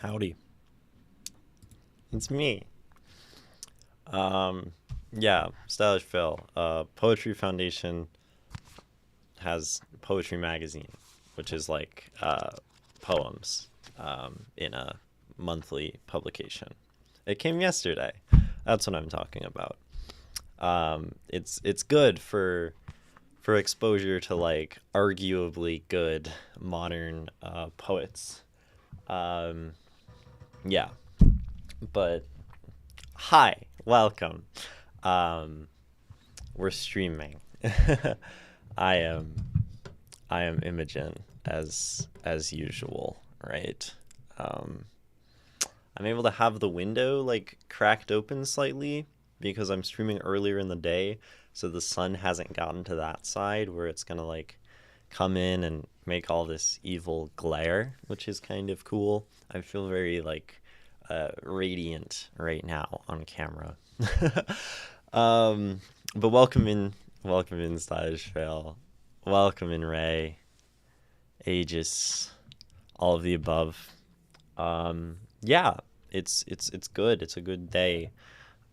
Howdy. It's me. Um, yeah, Stylish Phil. Poetry Foundation has Poetry Magazine, which is like poems in a monthly publication. It came yesterday. That's what I'm talking about. It's good for exposure to like arguably good modern poets. Um, yeah, but hi, welcome. Um, we're streaming. I am I am Imogen as usual, right? Um, I'm able to have the window like cracked open slightly because I'm streaming earlier in the day, so the sun hasn't gotten to that side where it's gonna like come in and make all this evil glare, which is kind of cool. I feel very like radiant right now on camera. um, but welcome in, Stylish Fail. Welcome in, Ray, Aegis, all of the above. Yeah, it's good. It's a good day.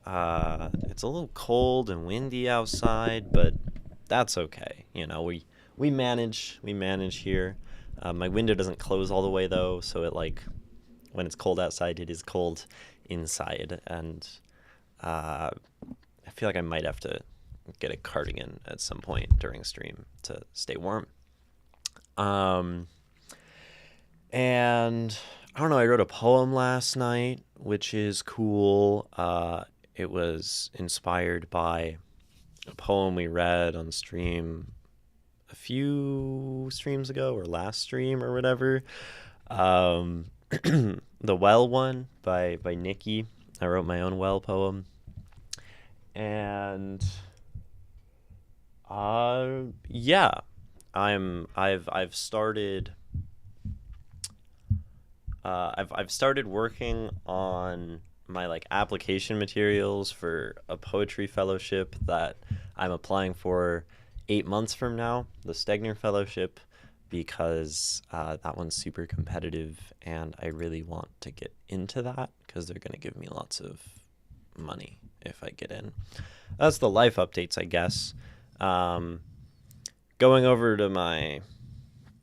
It's a little cold and windy outside, but that's okay. We manage here. My window doesn't close all the way though, so it like when it's cold outside, it is cold inside, and uh, I feel like I might have to get a cardigan at some point during stream to stay warm. Um, and I don't know. I wrote a poem last night, which is cool. It was inspired by a poem we read on stream a few streams ago, or last stream or whatever. Um, the Well one by Nikki. I wrote my own Well poem, and yeah, I've started I've started working on my like application materials for a poetry fellowship that I'm applying for 8 months from now, the Stegner Fellowship, because that one's super competitive, and I really want to get into that because they're gonna give me lots of money if I get in. That's the life updates, I guess. Um, Going over to my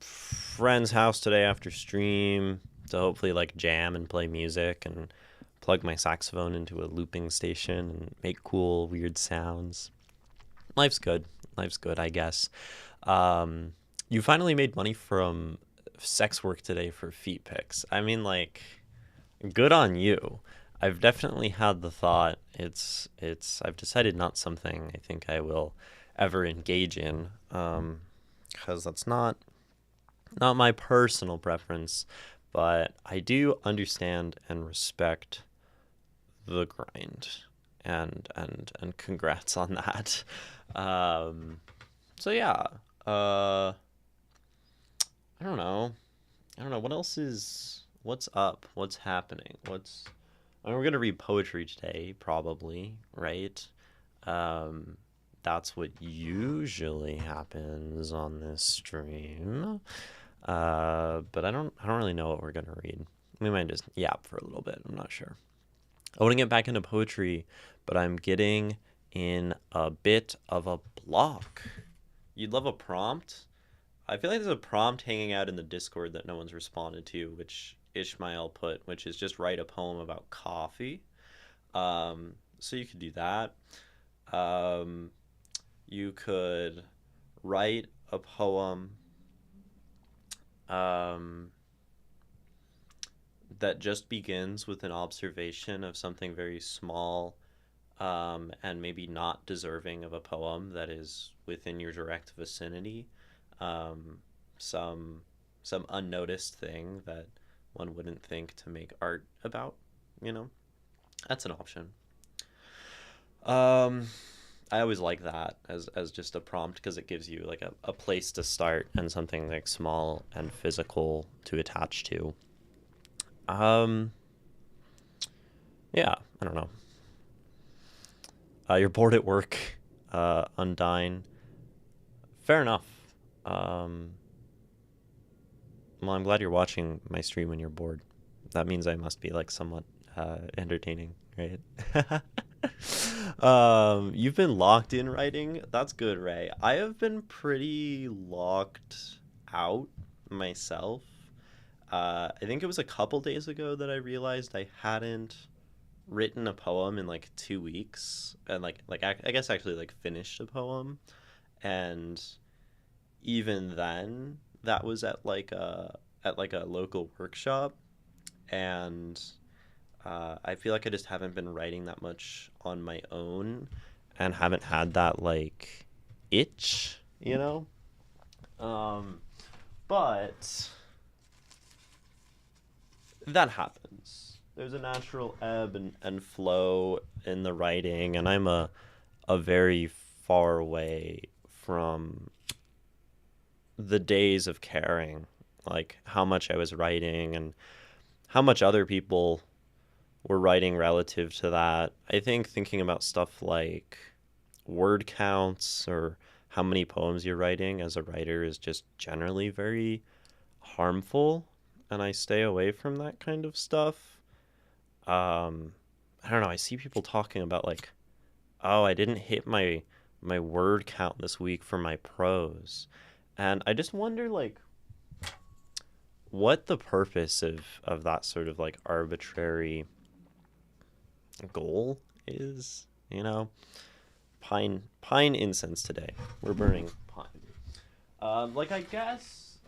friend's house today after stream to hopefully like jam and play music and plug my saxophone into a looping station and make cool weird sounds. Life's good. Life's good, I guess. You finally made money from sex work today for feet pics. I mean, like, good on you. I've definitely had the thought. I've decided not something I think I will ever engage in, because that's not my personal preference, but I do understand and respect the grind, and congrats on that. Um, so yeah, uh, I don't know. I don't know what's up, what's happening, I mean, we're gonna read poetry today, probably, right? Um, that's what usually happens on this stream. But I don't really know what we're gonna read. We might just yap for a little bit. I'm not sure. I want to get back into poetry, but I'm getting in a bit of a block. You'd love a prompt? I feel like there's a prompt hanging out in the Discord that no one's responded to, which Ishmael put, which is just write a poem about coffee. So you could do that. Um, you could write a poem um, that just begins with an observation of something very small, and maybe not deserving of a poem that is within your direct vicinity. Um, some some unnoticed thing that one wouldn't think to make art about. You know, that's an option. Um, I always like that as just a prompt because it gives you like a place to start and something like small and physical to attach to. Um, yeah, I don't know. You're bored at work, Undyne. Fair enough. Um, well, I'm glad you're watching my stream when you're bored. that means I must be like somewhat entertaining, right? You've been locked in writing. That's good, Ray. I have been pretty locked out myself. I think it was a couple days ago that I realized I hadn't written a poem in like 2 weeks, and I guess actually like finished a poem, and even then that was at like a local workshop, and I feel like I just haven't been writing that much on my own, and haven't had that like itch, you know. But that happens. There's a natural ebb and flow in the writing, and I'm a very far way from the days of caring, like how much I was writing and how much other people were writing relative to that. I think thinking about stuff like word counts or how many poems you're writing as a writer is just generally very harmful, and I stay away from that kind of stuff. I don't know, I see people talking about like, oh, I didn't hit my word count this week for my prose. And I just wonder like what the purpose of that sort of like arbitrary goal is, you know? Pine incense today. We're burning pine. Like I guess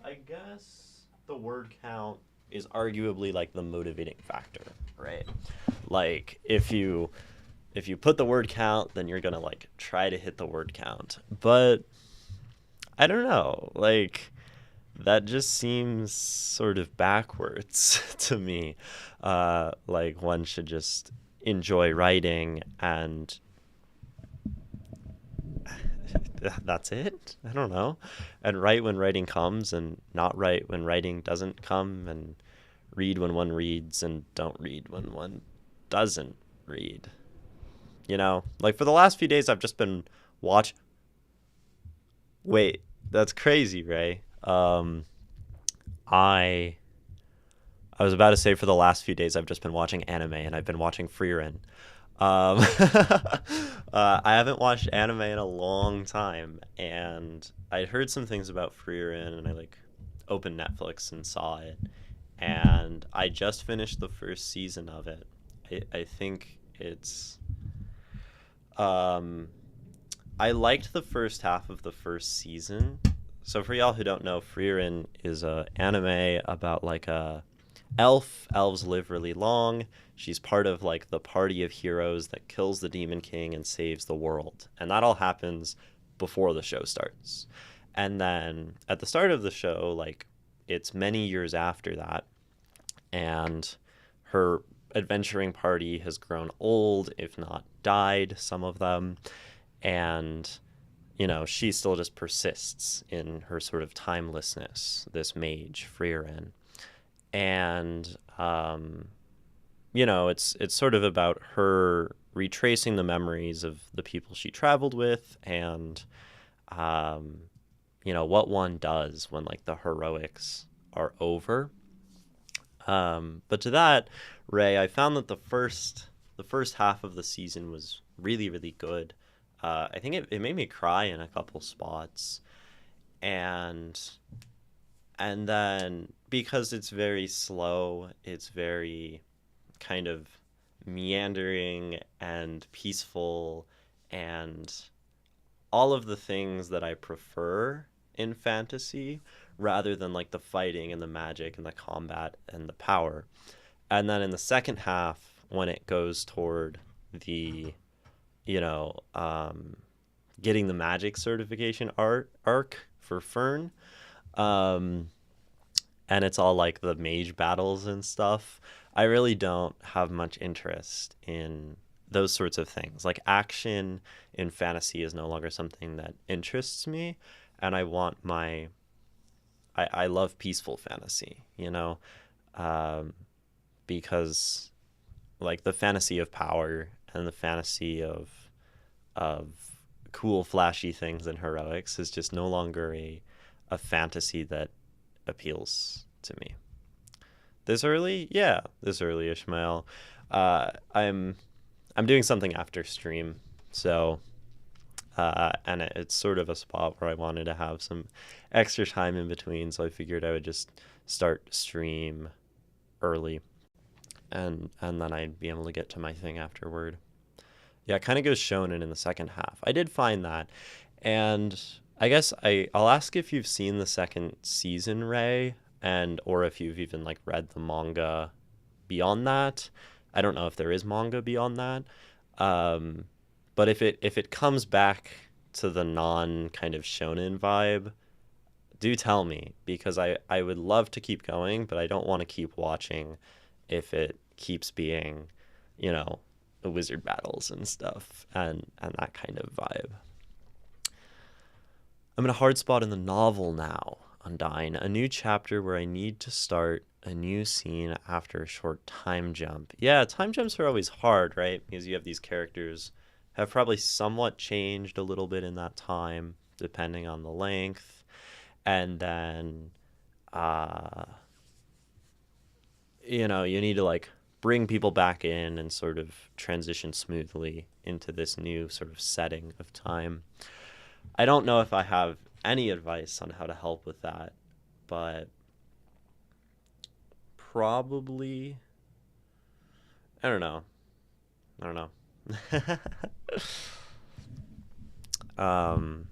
the word count is arguably like the motivating factor, right? Like if you put the word count, then you're gonna like try to hit the word count. But I don't know, like that just seems sort of backwards to me. Like one should just enjoy writing and that's it. I don't know. And write when writing comes and not write when writing doesn't come, and read when one reads and don't read when one doesn't read. You know, like for the last few days I've just been watch Wait, that's crazy, Ray. I I was about to say for the last few days I've just been watching anime, and I've been watching Frieren. I haven't watched anime in a long time, and I heard some things about Frieren, and I like opened Netflix and saw it, and I just finished the first season of it. I think it's um, I liked the first half of the first season. So for y'all who don't know, Frieren is a anime about like a elf. Elves live really long. She's part of like the party of heroes that kills the Demon King and saves the world. And that all happens before the show starts. And then at the start of the show, like it's many years after that, and her adventuring party has grown old, if not died, some of them. And you know, she still just persists in her sort of timelessness, this mage, Frieren. And you know, it's sort of about her retracing the memories of the people she traveled with, and um, you know, what one does when like the heroics are over. But to that, Ray, I found that the first half of the season was really, really good. I think it made me cry in a couple spots, and then because it's very slow, it's very kind of meandering and peaceful, and all of the things that I prefer in fantasy, rather than like the fighting and the magic and the combat and the power. And then in the second half, when it goes toward the, you know, getting the magic certification arc for Fern, um, and it's all like the mage battles and stuff, I really don't have much interest in those sorts of things. Like action in fantasy is no longer something that interests me, and I want I love peaceful fantasy, you know, um, because like the fantasy of power and the fantasy of cool flashy things and heroics is just no longer a fantasy that appeals to me. This early? Yeah, this early, Ishmael. I'm doing something after stream, so and it's sort of a spot where I wanted to have some extra time in between, so I figured I would just start stream early, and then I'd be able to get to my thing afterward. Yeah, it kind of goes shonen in the second half. I did find that, and I guess I'll ask if you've seen the second season, Ray, and or if you've even like read the manga beyond that. I don't know if there is manga beyond that. Um, but if it comes back to the non kind of shonen vibe, do tell me because I would love to keep going, but I don't want to keep watching if it keeps being, you know, the wizard battles and stuff and that kind of vibe. I'm in a hard spot in the novel now, Undyne, a new chapter where I need to start a new scene after a short time jump. Yeah, time jumps are always hard, right? Because you have these characters have probably somewhat changed a little bit in that time, depending on the length. And then, uh, you need to like bring people back in and sort of transition smoothly into this new sort of setting of time. I don't know if I have any advice on how to help with that, but probably, I don't know. I don't know. um,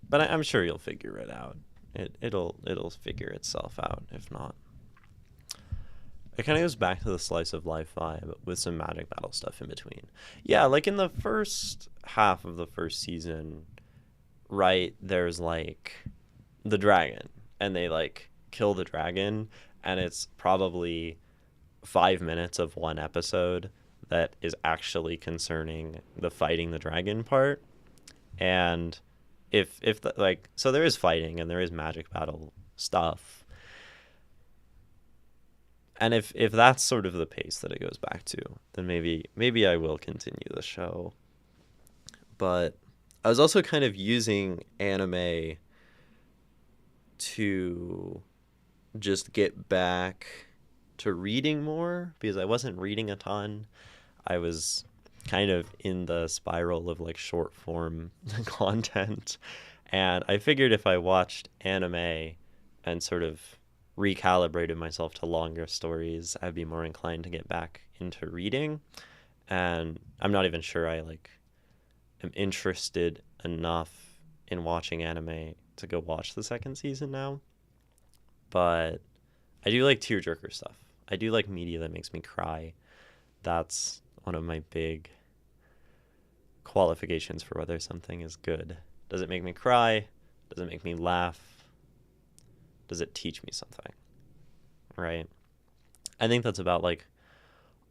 but I'm sure you'll figure it out. It'll figure itself out if not. It kind of goes back to the slice of life vibe with some magic battle stuff in between. Yeah, like in the first half of the first season, right, there's like the dragon, and they like kill the dragon, and it's probably 5 minutes of one episode that is actually concerning the fighting the dragon part. And if the, like, so there is fighting and there is magic battle stuff, and if that's sort of the pace that it goes back to, then maybe I will continue the show. But I was also kind of using anime to just get back to reading more because I wasn't reading a ton. I was kind of in the spiral of like short form content, and I figured if I watched anime and sort of recalibrated myself to longer stories, I'd be more inclined to get back into reading. And I'm not even sure I like am interested enough in watching anime to go watch the second season now. But I do like tearjerker stuff. I do like media that makes me cry. That's one of my big qualifications for whether something is good. Does it make me cry? Does it make me laugh? Does it teach me something? Right? I think that's about like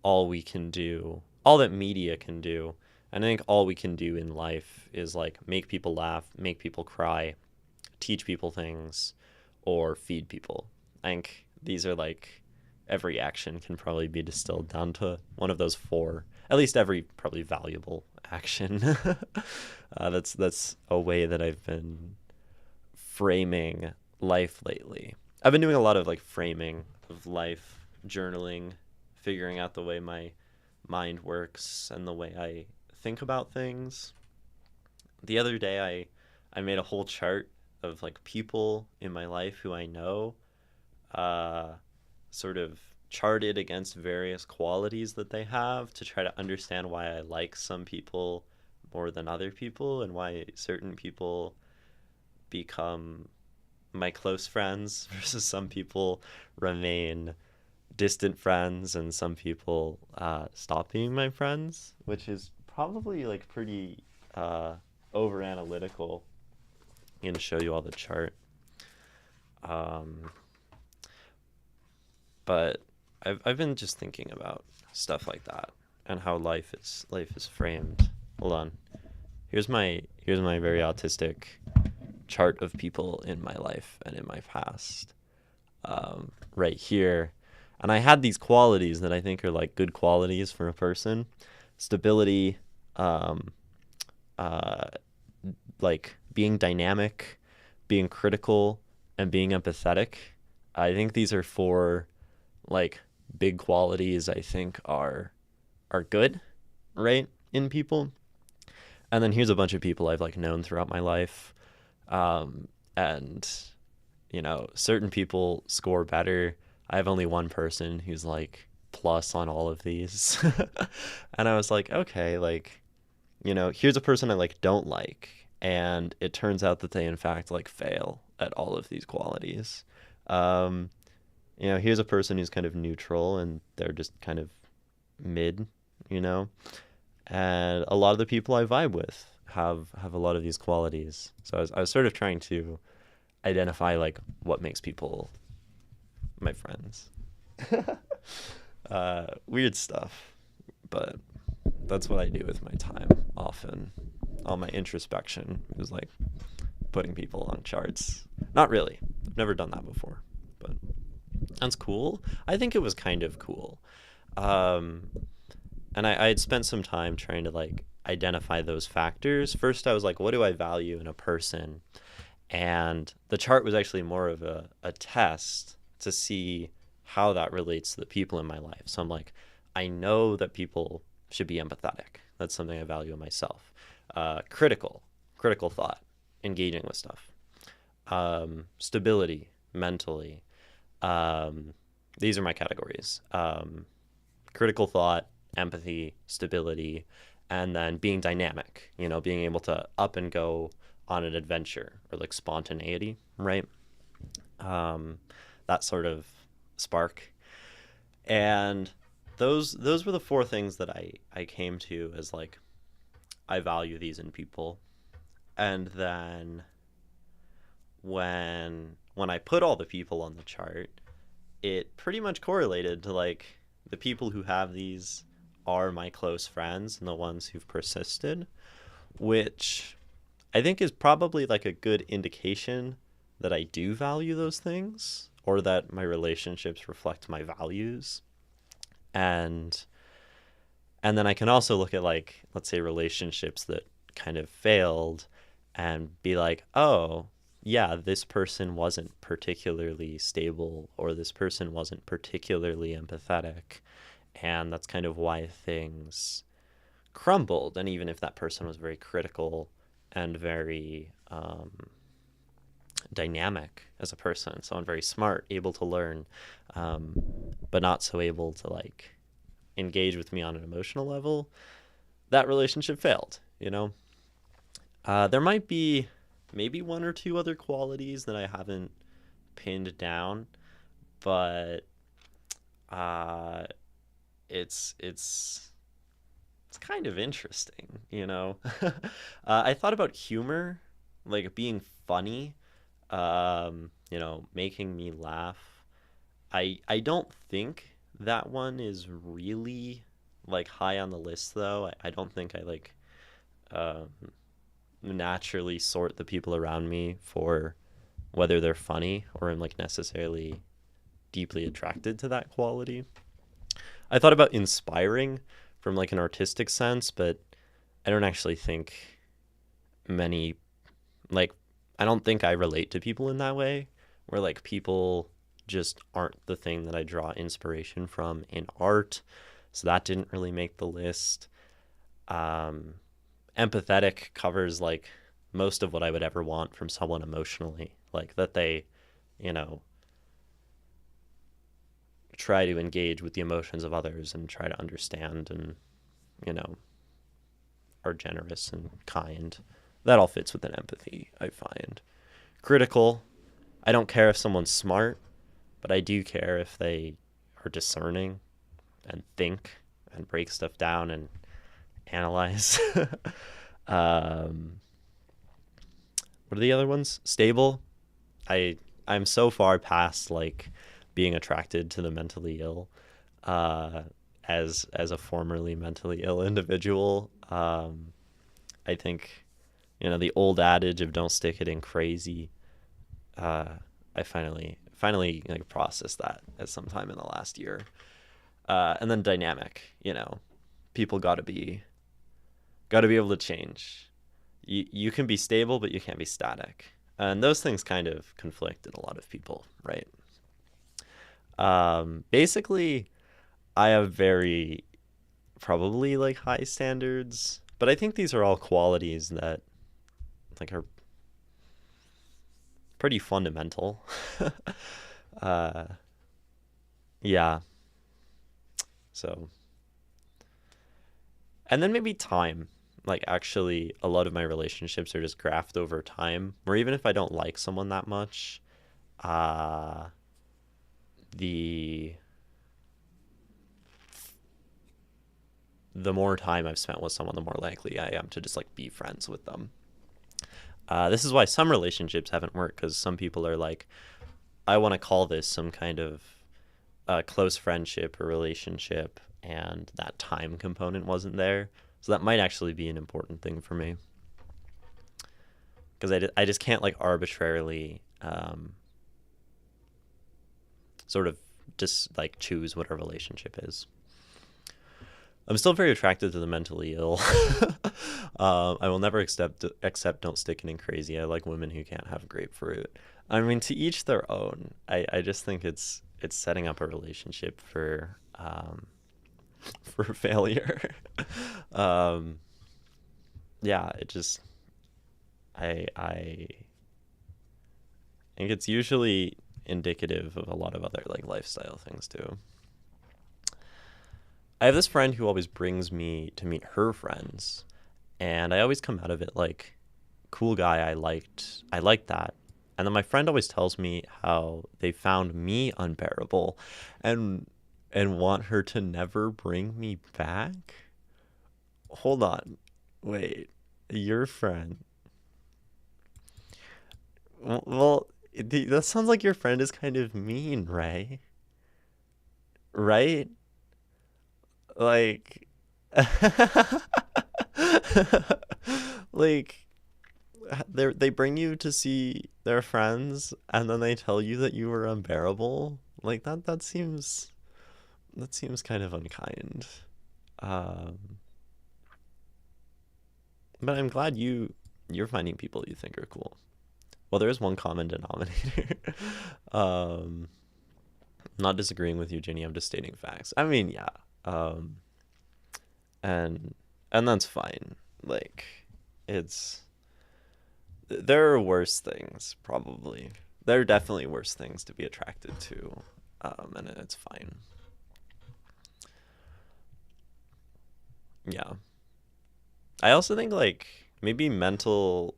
all we can do, all that media can do. And I think all we can do in life is like make people laugh, make people cry, teach people things, or feed people. I think these are like every action can probably be distilled down to one of those four. At least every probably valuable action. That's a way that I've been framing life lately. I've been doing a lot of like framing of life, journaling, figuring out the way my mind works and the way I think about things. The other day I made a whole chart of like people in my life who I know, sort of charted against various qualities that they have to try to understand why I like some people more than other people and why certain people become my close friends versus some people remain distant friends and some people stop being my friends, which is probably like pretty over analytical. I'm gonna show you all the chart. But I've been just thinking about stuff like that and how life is framed. Hold on. Here's my very autistic chart of people in my life and in my past. Right here. And I had these qualities that I think are like good qualities for a person. Stability, like being dynamic, being critical, and being empathetic. I think these are four like big qualities I think are good, right, in people. And then here's a bunch of people I've like known throughout my life. And certain people score better. I have only one person who's like plus on all of these. And I was like, okay, like, here's a person I like don't like. And it turns out that they in fact like fail at all of these qualities. Um, here's a person who's kind of neutral and they're just kind of mid, you know? And a lot of the people I vibe with have a lot of these qualities. So I was sort of trying to identify like what makes people my friends. Weird stuff, but that's what I do with my time often. All my introspection is like putting people on charts. Not really. I've never done that before, but that's cool. I think it was kind of cool. Um, and I had spent some time trying to like identify those factors. First, I was like, what do I value in a person? And the chart was actually more of a test to see how that relates to the people in my life. So I'm like, I know that people should be empathetic. That's something I value in myself. Critical thought, engaging with stuff. Stability, mentally. These are my categories. Critical thought, empathy, stability, and then being dynamic, being able to up and go on an adventure, or like spontaneity, right? That sort of spark. And those were the four things that I came to as like, I value these in people. And then when I put all the people on the chart, it pretty much correlated to like the people who have these are my close friends and the ones who've persisted, which I think is probably like a good indication that I do value those things, or that my relationships reflect my values. And and then I can also look at like, let's say, relationships that kind of failed and be like, oh, yeah, this person wasn't particularly stable, or this person wasn't particularly empathetic. And that's kind of why things crumbled. And even if that person was very critical and very dynamic as a person, someone very smart, able to learn, um, but not so able to like engage with me on an emotional level, that relationship failed. There might be maybe one or two other qualities that I haven't pinned down, but uh, it's kind of interesting. I thought about humor, like being funny, making me laugh. I don't think that one is really like high on the list though. I don't think I like um, naturally sort the people around me for whether they're funny or I'm like necessarily deeply attracted to that quality. I thought about inspiring from like an artistic sense, but I don't actually think many like I don't think I relate to people in that way, where like people just aren't the thing that I draw inspiration from in art. So that didn't really make the list. Um, Empathetic covers like most of what I would ever want from someone emotionally, like that they, you know, try to engage with the emotions of others and try to understand and, you know, are generous and kind. That all fits within empathy, I find. Critical, I don't care if someone's smart, but I do care if they are discerning and think and break stuff down and analyze. um, what are the other ones? Stable. I'm so far past like being attracted to the mentally ill. Uh, as a formerly mentally ill individual, I think the old adage of "don't stick it in crazy." Uh, I finally like processed that at some time in the last year. And then dynamic. People got to be able to change. You can be stable, but you can't be static. And those things kind of conflict in a lot of people, right? Basically, I have very probably like high standards, but I think these are all qualities that like are pretty fundamental. uh, yeah. So, and then maybe time. Like actually, a lot of my relationships are just graphed over time. Where even if I don't like someone that much, uh, the the more time I've spent with someone, the more likely I am to just like be friends with them. This is why some relationships haven't worked because some people are like, I want to call this some kind of close friendship or relationship, and that time component wasn't there. So that might actually be an important thing for me because I just can't like arbitrarily sort of just like choose what a relationship is. I'm still very attracted to the mentally ill. I will never accept don't stick it in crazy. I like women who can't have grapefruit. I mean, to each their own. I just think it's setting up a relationship for failure. um, yeah, it just I think it's usually indicative of a lot of other like lifestyle things too. I have this friend who always brings me to meet her friends, and I always come out of it like, cool guy, I liked that. And then my friend always tells me how they found me unbearable and want her to never bring me back. Hold on. Wait. Your friend. Well, that sounds like your friend is kind of mean, Ray. Right? Like like they bring you to see their friends and then they tell you that you were unbearable. Like that seems kind of unkind. Um, but I'm glad you're finding people you think are cool. Well, there is one common denominator. um, not disagreeing with you, Ginny. I'm just stating facts. I mean, yeah. Um, and that's fine. Like, it's there are worse things probably. There are definitely worse things to be attracted to, and it's fine. Yeah. I also think like maybe mental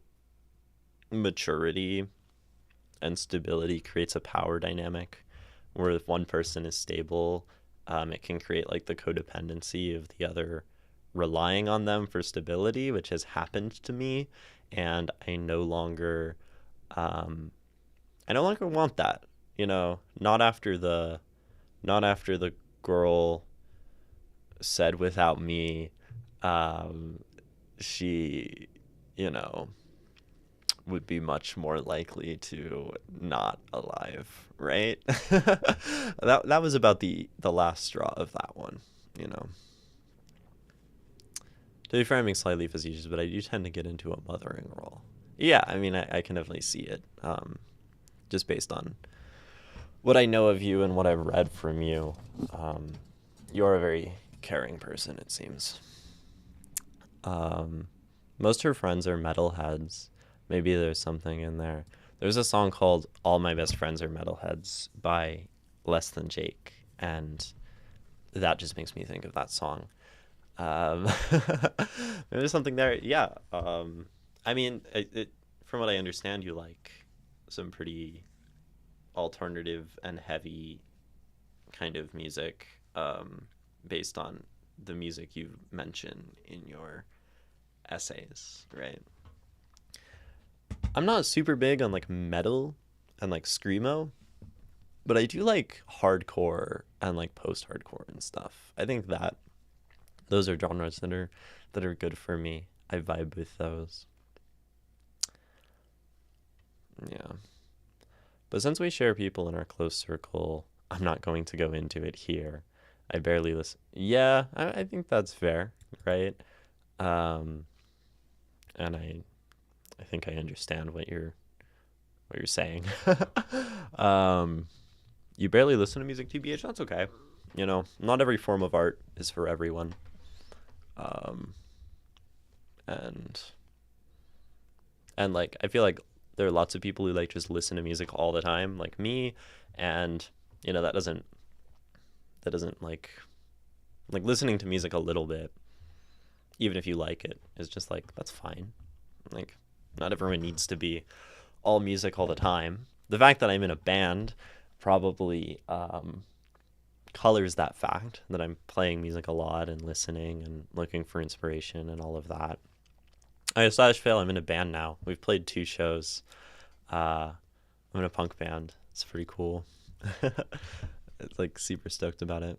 maturity and stability creates a power dynamic where if one person is stable, it can create like the codependency of the other relying on them for stability, which has happened to me, and um, I no longer want that. Not after the girl said without me, um, she, you know, would be much more likely to not alive, right? That was about the last straw of that one, you know. To be fair, I'm slightly facetious, but I do tend to get into a mothering role. Yeah, I mean, I can definitely see it, just based on what I know of you and what I've read from you. Um, you're a very caring person, it seems. Um, Most of her friends are metalheads. Maybe there's something in there. There's a song called All My Best Friends Are Metalheads by Less Than Jake, and that just makes me think of that song. Um, there's something there. Yeah. I mean, from what I understand, you like some pretty alternative and heavy kind of music, based on the music you mention in your essays, right? I'm not super big on like metal and like screamo, but I do like hardcore and like post-hardcore and stuff. I think that those are genres that are good for me. I vibe with those. Yeah. But since we share people in our close circle, I'm not going to go into it here. I barely listen. Yeah, I think that's fair, right? Um, and I think I understand what you're saying. um, you barely listen to music, TBH, that's okay. You know, not every form of art is for everyone. Um, and like I feel like there are lots of people who like just listen to music all the time, like me, and you know that doesn't like listening to music a little bit, even if you like it, is just like that's fine. Like not everyone needs to be all music all the time. The fact that I'm in a band probably colors that fact that I'm playing music a lot and listening and looking for inspiration and all of that. Slash fail, I'm in a band now. We've played 2 shows. I'm in a punk band. It's pretty cool. It's like super stoked about it.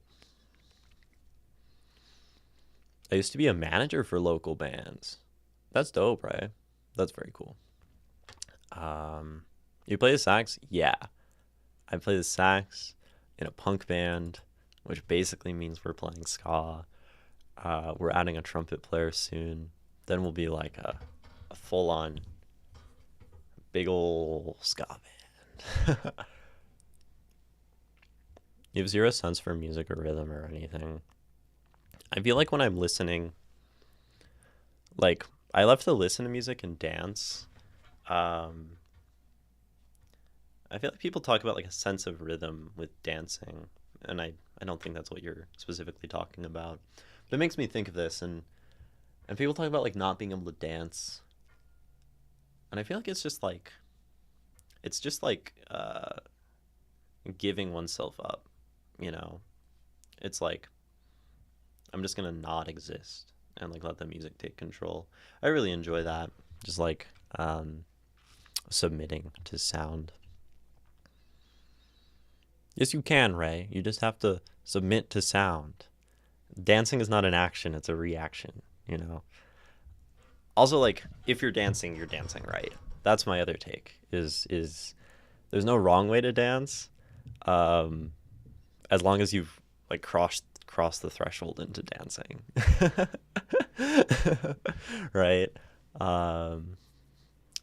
I used to be a manager for local bands. That's dope, right? That's very cool. You play the sax? Yeah. I play the sax in a punk band, which basically means we're playing ska. We're adding a trumpet player soon. Then we'll be like a full-on big ol' ska band. You have zero sense for music or rhythm or anything. I feel like when I'm listening, like I love to listen to music and dance. Um, I feel like people talk about like a sense of rhythm with dancing, and I don't think that's what you're specifically talking about. But it makes me think of this, and people talk about like not being able to dance, and I feel like it's just like giving oneself up, you know. It's like I'm just gonna not exist and like let the music take control. I really enjoy that, just like submitting to sound. Yes, you can, Ray. You just have to submit to sound. Dancing is not an action, it's a reaction, you know. Also, like if you're dancing right. That's my other take. Is there's no wrong way to dance, um, as long as you've like crossed the threshold into dancing, right? Um,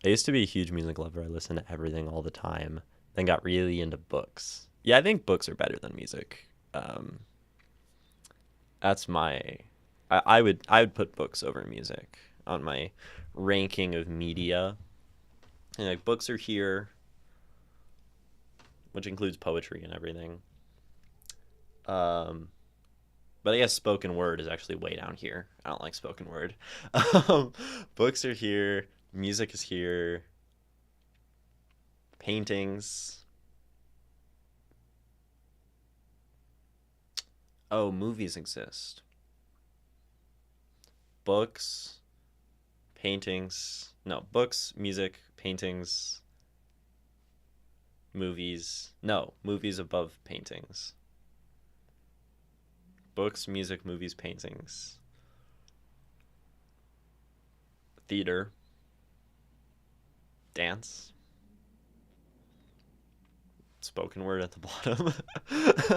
I used to be a huge music lover. I listened to everything all the time. Then got really into books. Yeah, I think books are better than music. Um, that's my. I would put books over music on my ranking of media. And like books are here, which includes poetry and everything. Um, but I guess spoken word is actually way down here. I don't like spoken word. Um, books are here. Music is here. Paintings. Oh, movies exist. Books, paintings. No, books, music, paintings, movies. No, movies above paintings. Books, music, movies, paintings. Theater, dance, spoken word at the bottom.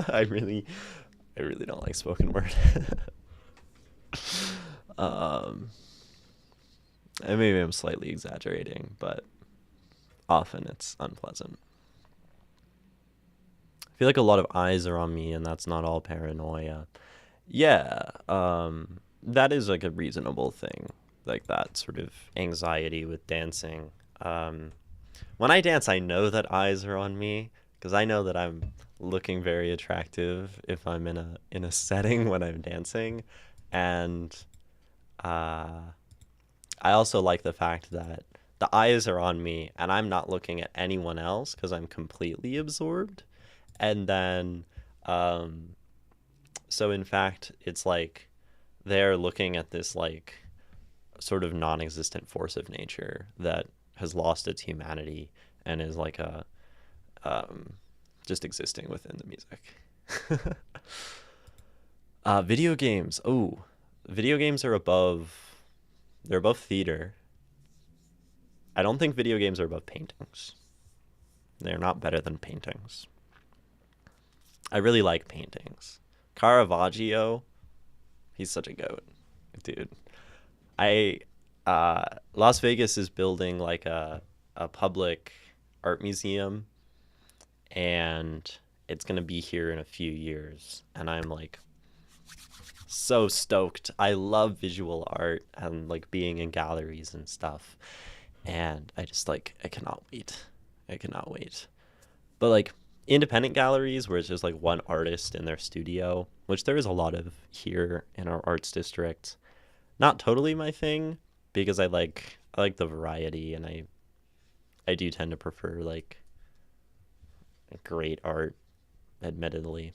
I really don't like spoken word. um, and maybe I'm slightly exaggerating, but often it's unpleasant. I feel like a lot of eyes are on me, and that's not all paranoia. Yeah, that is like a reasonable thing, like that sort of anxiety with dancing. Um, when I dance, I know that eyes are on me because I know that I'm looking very attractive if I'm in a setting when I'm dancing, and uh, I also like the fact that the eyes are on me and I'm not looking at anyone else because I'm completely absorbed. And then, um, so in fact, it's like they're looking at this like sort of non-existent force of nature that has lost its humanity and is like a um, just existing within the music. Video games. Oh, video games are above. They're above theater. I don't think video games are above paintings. They're not better than paintings. I really like paintings. Caravaggio, he's such a goat, dude. I Las Vegas is building like a public art museum, and it's gonna be here in a few years, and I'm like so stoked. I love visual art and like being in galleries and stuff, and I just like I cannot wait. I cannot wait. But like independent galleries where it's just like one artist in their studio, which there is a lot of here in our arts district. Not totally my thing because I like the variety, and I do tend to prefer like great art, admittedly.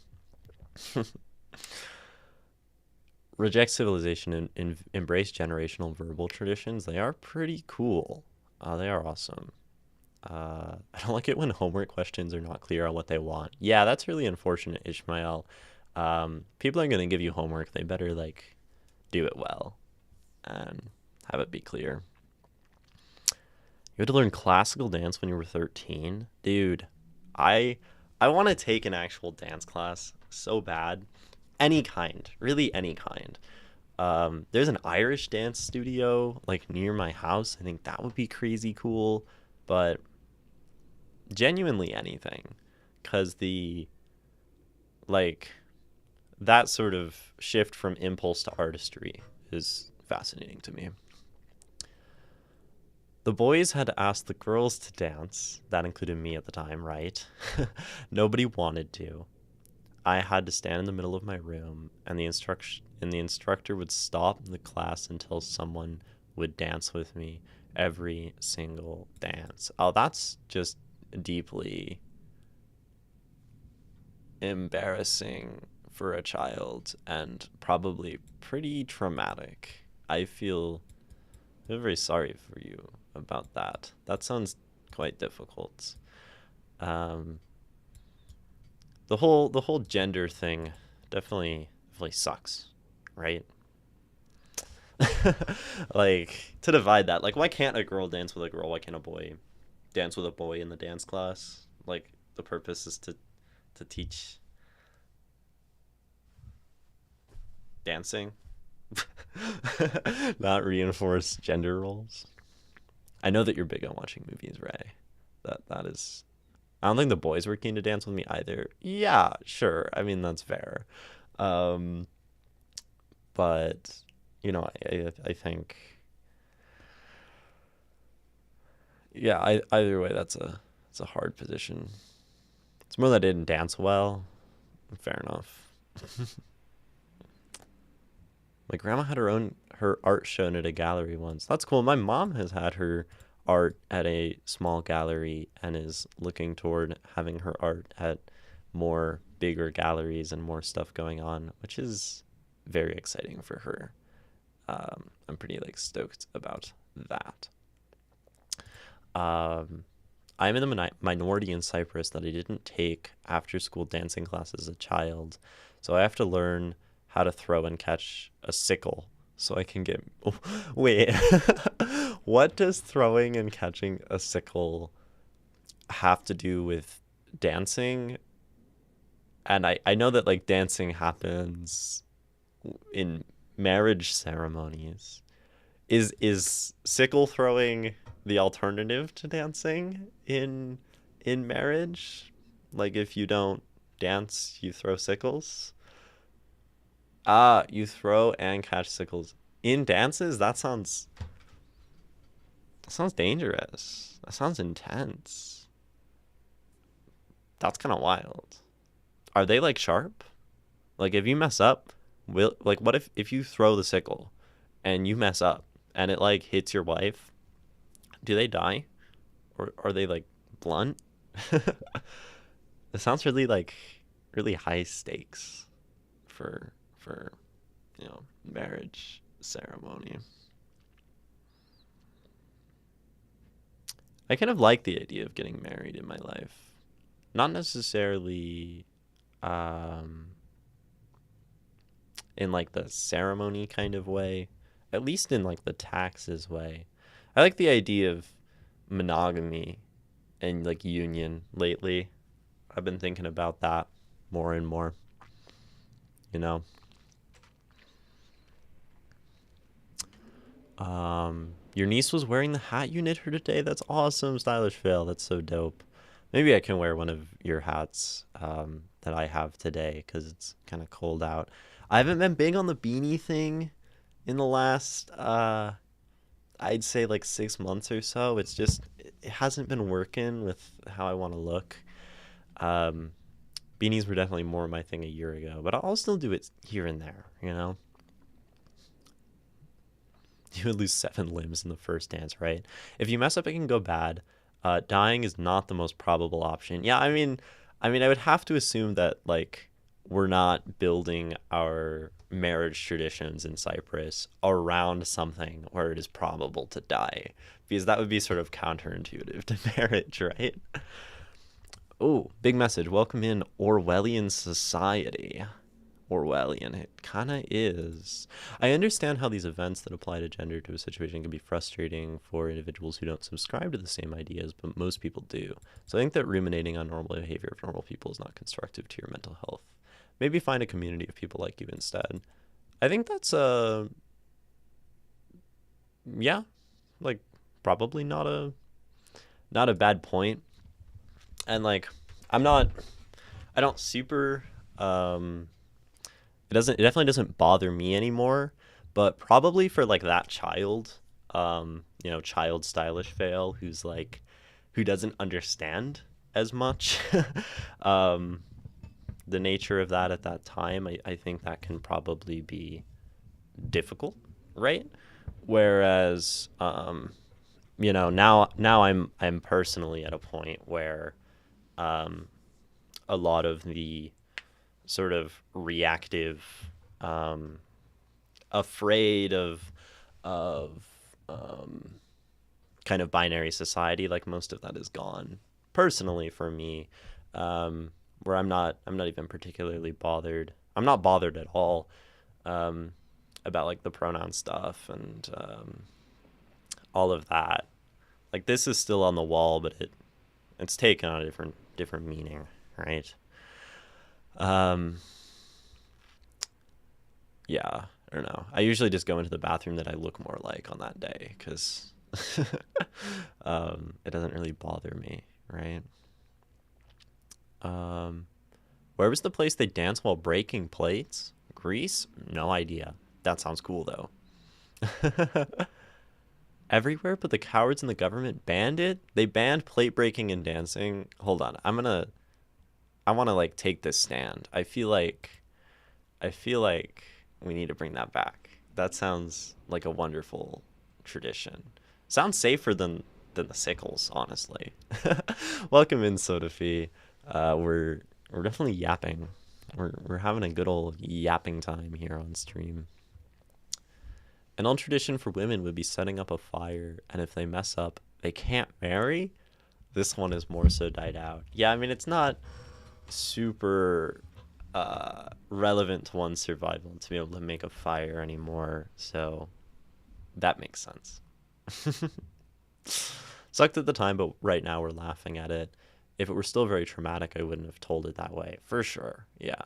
Reject civilization and embrace generational verbal traditions. They are pretty cool. They are awesome. I don't like it when homework questions are not clear on what they want. Yeah, that's really unfortunate, Ishmael. People are going to give you homework. They better like do it well and have it be clear. You had to learn classical dance when you were 13, dude. I I want to take an actual dance class so bad, any kind, really any kind. There's an Irish dance studio like near my house. I think that would be crazy cool, but genuinely anything, because the like that sort of shift from impulse to artistry is fascinating to me. The boys had asked the girls to dance. That included me at the time, right? Nobody wanted to. I had to stand in the middle of my room, and the instructor would stop the class until someone would dance with me every single dance. Oh, that's just deeply embarrassing for a child and probably pretty traumatic. I feel very sorry for you about that. That sounds quite difficult. Um, the whole gender thing definitely sucks, right? Like to divide that. Like why can't a girl dance with a girl? Why can't a boy dance with a boy in the dance class? Like the purpose is to teach dancing, not reinforce gender roles. I know that you're big on watching movies, Ray. That is. I don't think the boys were keen to dance with me either. Yeah, sure. I mean that's fair. Um, but I think yeah. Either way, it's a hard position. It's more that I didn't dance well. Fair enough. My grandma had her art shown at a gallery once. That's cool. My mom has had her art at a small gallery and is looking toward having her art at more bigger galleries and more stuff going on, which is very exciting for her. I'm pretty like stoked about that. Um, I'm in the minority in Cyprus that I didn't take after school dancing class as a child, so I have to learn how to throw and catch a sickle so I can get. Oh, wait, what does throwing and catching a sickle have to do with dancing? And I know that like dancing happens in marriage ceremonies. Is sickle throwing the alternative to dancing in marriage? Like if you don't dance, you throw sickles? Ah, you throw and catch sickles in dances? That sounds dangerous. That sounds intense. That's kind of wild. Are they like sharp? Like if you mess up, will like what if you throw the sickle and you mess up and it like hits your wife? Do they die or are they like blunt? It sounds really like really high stakes for marriage ceremony. I kind of like the idea of getting married in my life. Not necessarily um in like the ceremony kind of way, at least in like the taxes way. I like the idea of monogamy and like union lately. I've been thinking about that more and more, you know. Your niece was wearing the hat you knit her today. That's awesome, stylish fail. That's so dope. Maybe I can wear one of your hats that I have today because it's kind of cold out. I haven't been big on the beanie thing in the last, I'd say like 6 months or so. It's just, it hasn't been working with how I want to look. Um, Beanies were definitely more my thing a year ago, but I'll still do it here and there, you know? You would lose 7 limbs in the first dance, right? If you mess up, it can go bad. Dying is not the most probable option. Yeah, I mean, I would have to assume that like we're not building our marriage traditions in Cyprus around something where it is probable to die, because that would be sort of counterintuitive to marriage, right? Oh, big message. Welcome in Orwellian society. Orwellian. It kind of is. I understand how these events that apply to gender to a situation can be frustrating for individuals who don't subscribe to the same ideas, but most people do. So I think that ruminating on normal behavior of normal people is not constructive to your mental health. Maybe find a community of people like you instead. I think that's yeah, like probably not a bad point. And like I'm not I don't super um it definitely doesn't bother me anymore, but probably for like that child, child stylish fail who doesn't understand as much um the nature of that at that time. I think that can probably be difficult, right? Whereas now I'm personally at a point where um a lot of the sort of reactive, um, afraid of kind of binary society. Like most of that is gone. Personally, for me, where I'm not even particularly bothered. I'm not bothered at all um, about like the pronoun stuff and all of that. Like this is still on the wall, but it's taken on a different meaning, right? Um, yeah, I don't know. I usually just go into the bathroom that I look more like on that day because it doesn't really bother me, right? Um, where was the place they dance while breaking plates? Greece? No idea. That sounds cool though. Everywhere but the cowards in the government banned it? They banned plate breaking and dancing. Hold on. I want to like take this stand. I feel like we need to bring that back. That sounds like a wonderful tradition. Sounds safer than the sickles, honestly. Welcome in, Sodafi. We're definitely yapping. We're having a good old yapping time here on stream. An old tradition for women would be setting up a fire, and if they mess up, they can't marry. This one is more so died out. Yeah, I mean it's not super relevant to one's survival to be able to make a fire anymore. So that makes sense. Sucked at the time, but right now we're laughing at it. If it were still very traumatic, I wouldn't have told it that way. For sure. Yeah.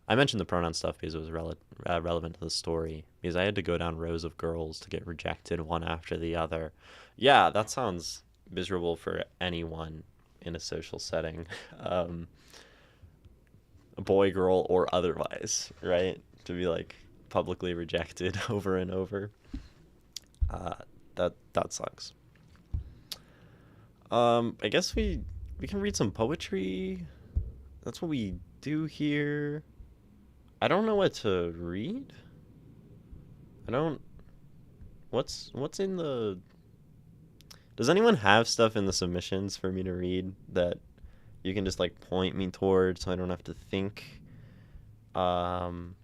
I mentioned the pronoun stuff because it was relevant to the story. Because I had to go down rows of girls to get rejected one after the other. Yeah, that sounds miserable for anyone in a social setting. Um, Boy, girl, or otherwise, right? To be like publicly rejected over and over. Uh, that sucks. I guess we can read some poetry. That's what we do here. I don't know what to read. I don't. What's in the? Does anyone have stuff in the submissions for me to read that you can just like point me towards so I don't have to think? Um,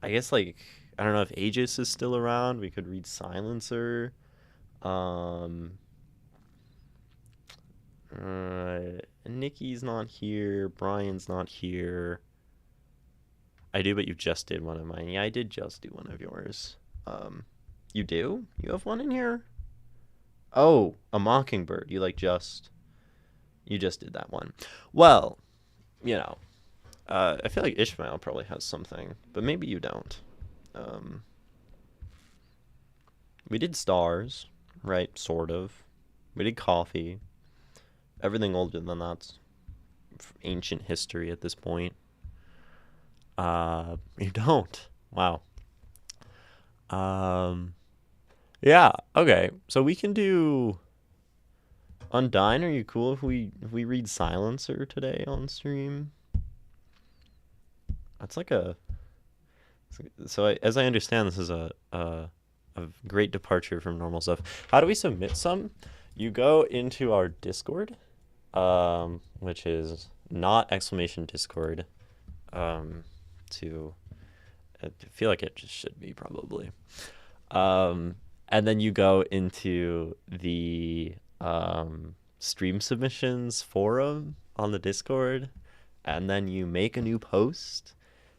I guess like I don't know if Aegis is still around. We could read Silencer. Um, Nikki's not here. Brian's not here. I do, but you just did one of mine. Yeah, I did just do one of yours. Um, you do? You have one in here? Oh, a mockingbird. You just did that one. Well, you know, I feel like Ishmael probably has something, but maybe you don't. Um, we did stars, right? Sort of. We did coffee. Everything older than that's ancient history at this point. You don't. Wow. Yeah. Okay. So we can do Undyne. Are you cool if we read Silencer today on stream? That's like a. So as I understand, this is a great departure from normal stuff. How do we submit some? You go into our Discord, which is not exclamation Discord. To I feel like it just should be probably. And then you go into the stream submissions forum on the Discord, and then you make a new post,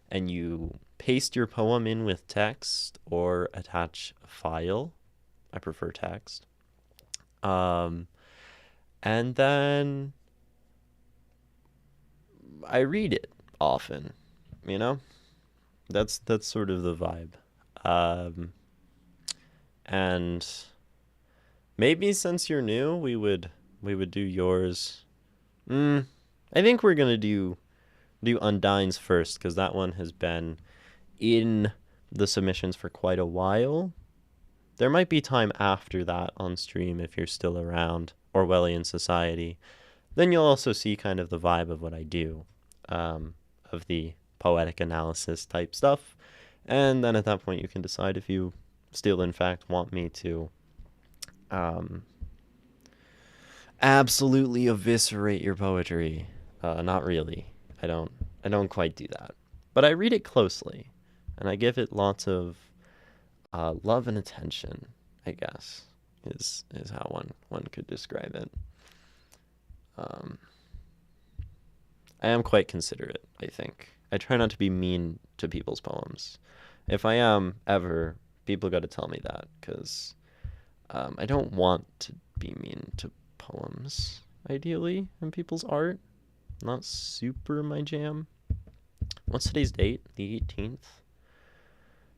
and you paste your poem in with text or attach a file. I prefer text. And then I read it often, you know? That's sort of the vibe. And maybe since you're new, we would do yours. I think we're gonna do Undyne's first, because that one has been in the submissions for quite a while. There might be time after that on stream if you're still around, Orwellian Society. Then you'll also see kind of the vibe of what I do, of the poetic analysis type stuff. And then at that point you can decide if you still in fact want me to absolutely eviscerate your poetry. Not really. I don't quite do that. But I read it closely, and I give it lots of love and attention, I guess, is how one could describe it. I am quite considerate, I think. I try not to be mean to people's poems. If I am ever, people got to tell me that, because I don't want to be mean to poems, ideally, in people's art. Not super my jam. What's today's date? The 18th?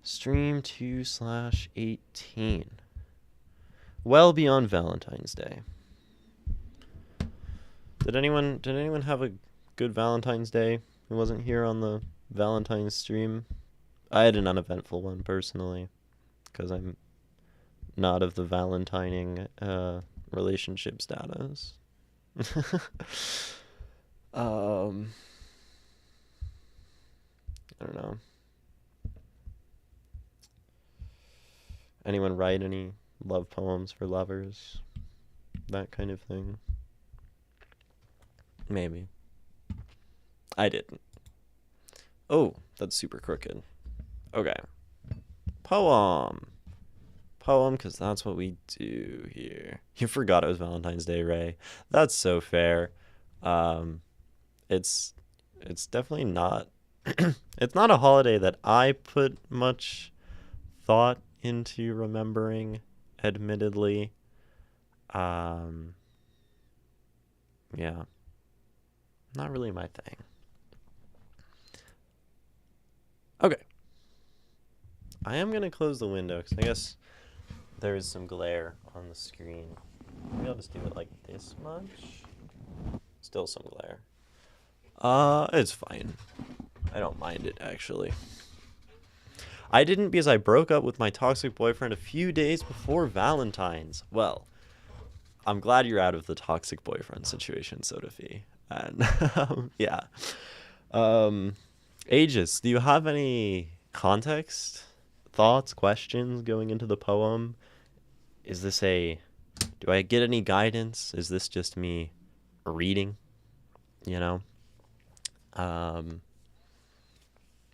Stream 2/18. Well beyond Valentine's Day. Did anyone have a good Valentine's Day who wasn't here on the Valentine's stream? I had an uneventful one personally, because I'm not of the Valentining relationship status. I don't know. Anyone write any love poems for lovers? That kind of thing? Maybe. I didn't. Oh, that's super crooked. Okay. Poem, because that's what we do here. You forgot it was Valentine's Day, Ray. That's so fair. It's definitely not. It's not a holiday that I put much thought into remembering, admittedly. Yeah. Not really my thing. Okay. I am going to close the window, because I guess there is some glare on the screen. Maybe I'll just do it like this much. Still some glare. It's fine. I don't mind it, actually. I didn't, because I broke up with my toxic boyfriend a few days before Valentine's. Well, I'm glad you're out of the toxic boyfriend situation, Sodafi. And yeah. Aegis, do you have any context, thoughts, questions going into the poem? Is this do I get any guidance? Is this just me reading? You know?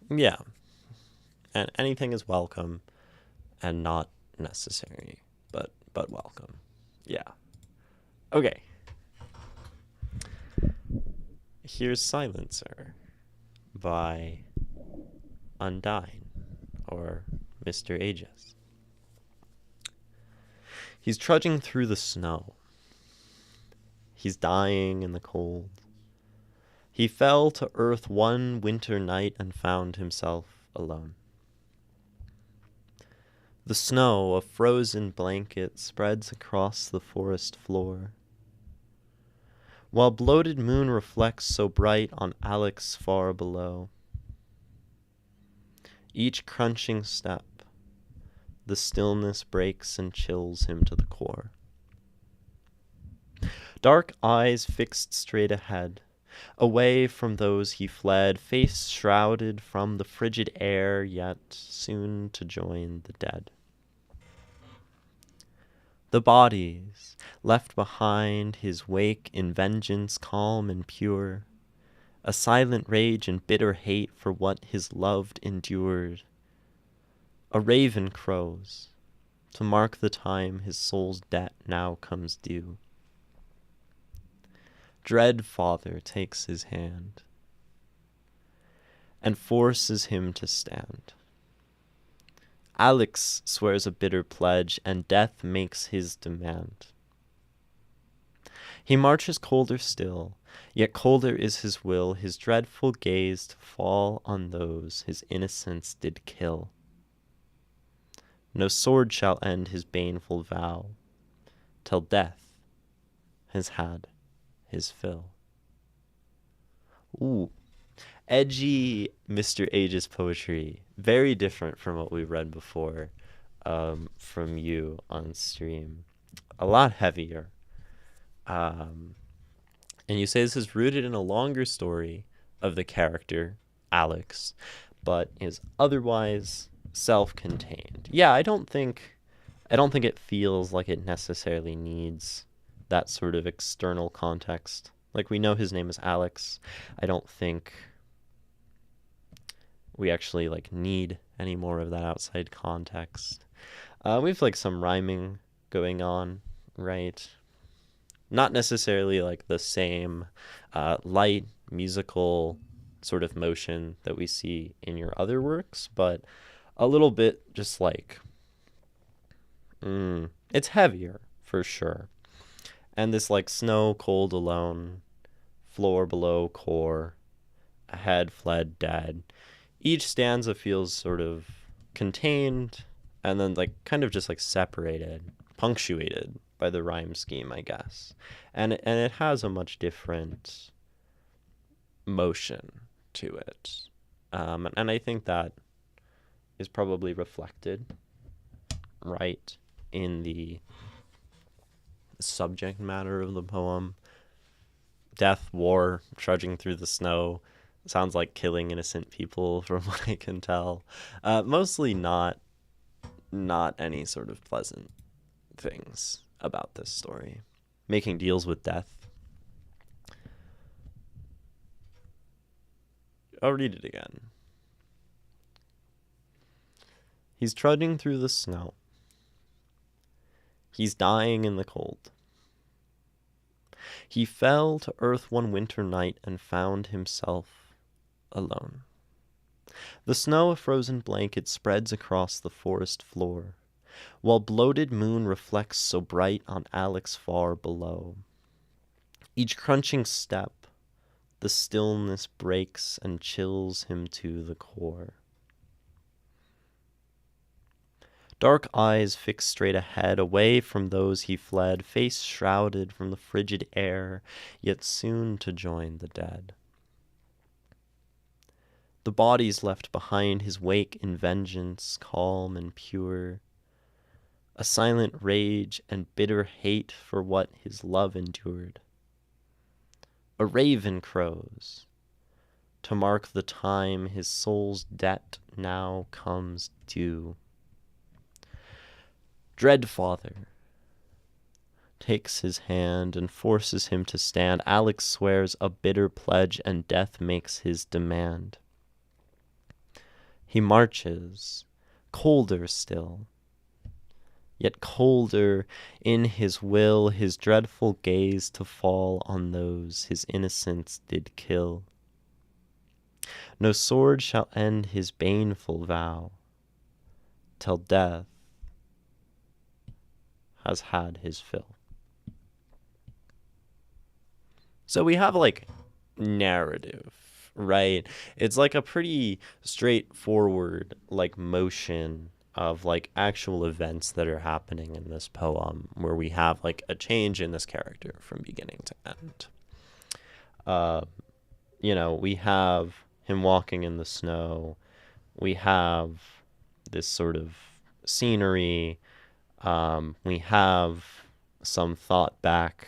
Yeah. And anything is welcome and not necessary, but welcome. Yeah. Okay. Here's Silencer by Undyne, or Mr. Aegis. He's trudging through the snow. He's dying in the cold. He fell to earth one winter night and found himself alone. The snow, a frozen blanket, spreads across the forest floor. while bloated moon reflects so bright on Alex far below. Each crunching step, the stillness breaks and chills him to the core. Dark eyes fixed straight ahead, away from those he fled, face shrouded from the frigid air, yet soon to join the dead. The bodies left behind his wake in vengeance calm and pure, a silent rage and bitter hate for what his loved endured. A raven crows to mark the time his soul's debt now comes due. Dread Father takes his hand and forces him to stand. Alex swears a bitter pledge, and death makes his demand. He marches colder still, yet colder is his will, his dreadful gaze to fall on those his innocence did kill. No sword shall end his baneful vow, till death has had his fill. Ooh, edgy Mr. Aegis poetry. Very different from what we read before from you on stream. A lot heavier. And you say this is rooted in a longer story of the character, Alex, but is otherwise self-contained. Yeah, I don't think it feels like it necessarily needs that sort of external context. Like, we know his name is Alex. I don't think we actually need any more of that outside context. We have some rhyming going on, right? Not necessarily the same light musical sort of motion that we see in your other works, but a little bit just it's heavier for sure. And this snow cold alone, floor below core, ahead fled dead. Each stanza feels sort of contained and then kind of just separated, punctuated by the rhyme scheme, I guess. And it has a much different motion to it. And I think that is probably reflected right in the subject matter of the poem. Death, war, trudging through the snow. Sounds like killing innocent people from what I can tell. Mostly not any sort of pleasant things about this story. Making deals with death. I'll read it again. He's trudging through the snow. He's dying in the cold. He fell to earth one winter night and found himself alone. The snow, a frozen blanket, spreads across the forest floor, while bloated moon reflects so bright on Alex far below. Each crunching step, the stillness breaks and chills him to the core. Dark eyes fixed straight ahead, away from those he fled, face shrouded from the frigid air, yet soon to join the dead. The bodies left behind his wake in vengeance, calm and pure, a silent rage and bitter hate for what his love endured. A raven crows to mark the time his soul's debt now comes due. Dread Father takes his hand and forces him to stand. Alex swears a bitter pledge, and death makes his demand. He marches, colder still, yet colder in his will, his dreadful gaze to fall on those his innocence did kill. No sword shall end his baneful vow, till death has had his fill. So we have narrative, right? It's a pretty straightforward motion of actual events that are happening in this poem, where we have a change in this character from beginning to end. Uh, we have him walking in the snow. We have this sort of scenery. We have some thought back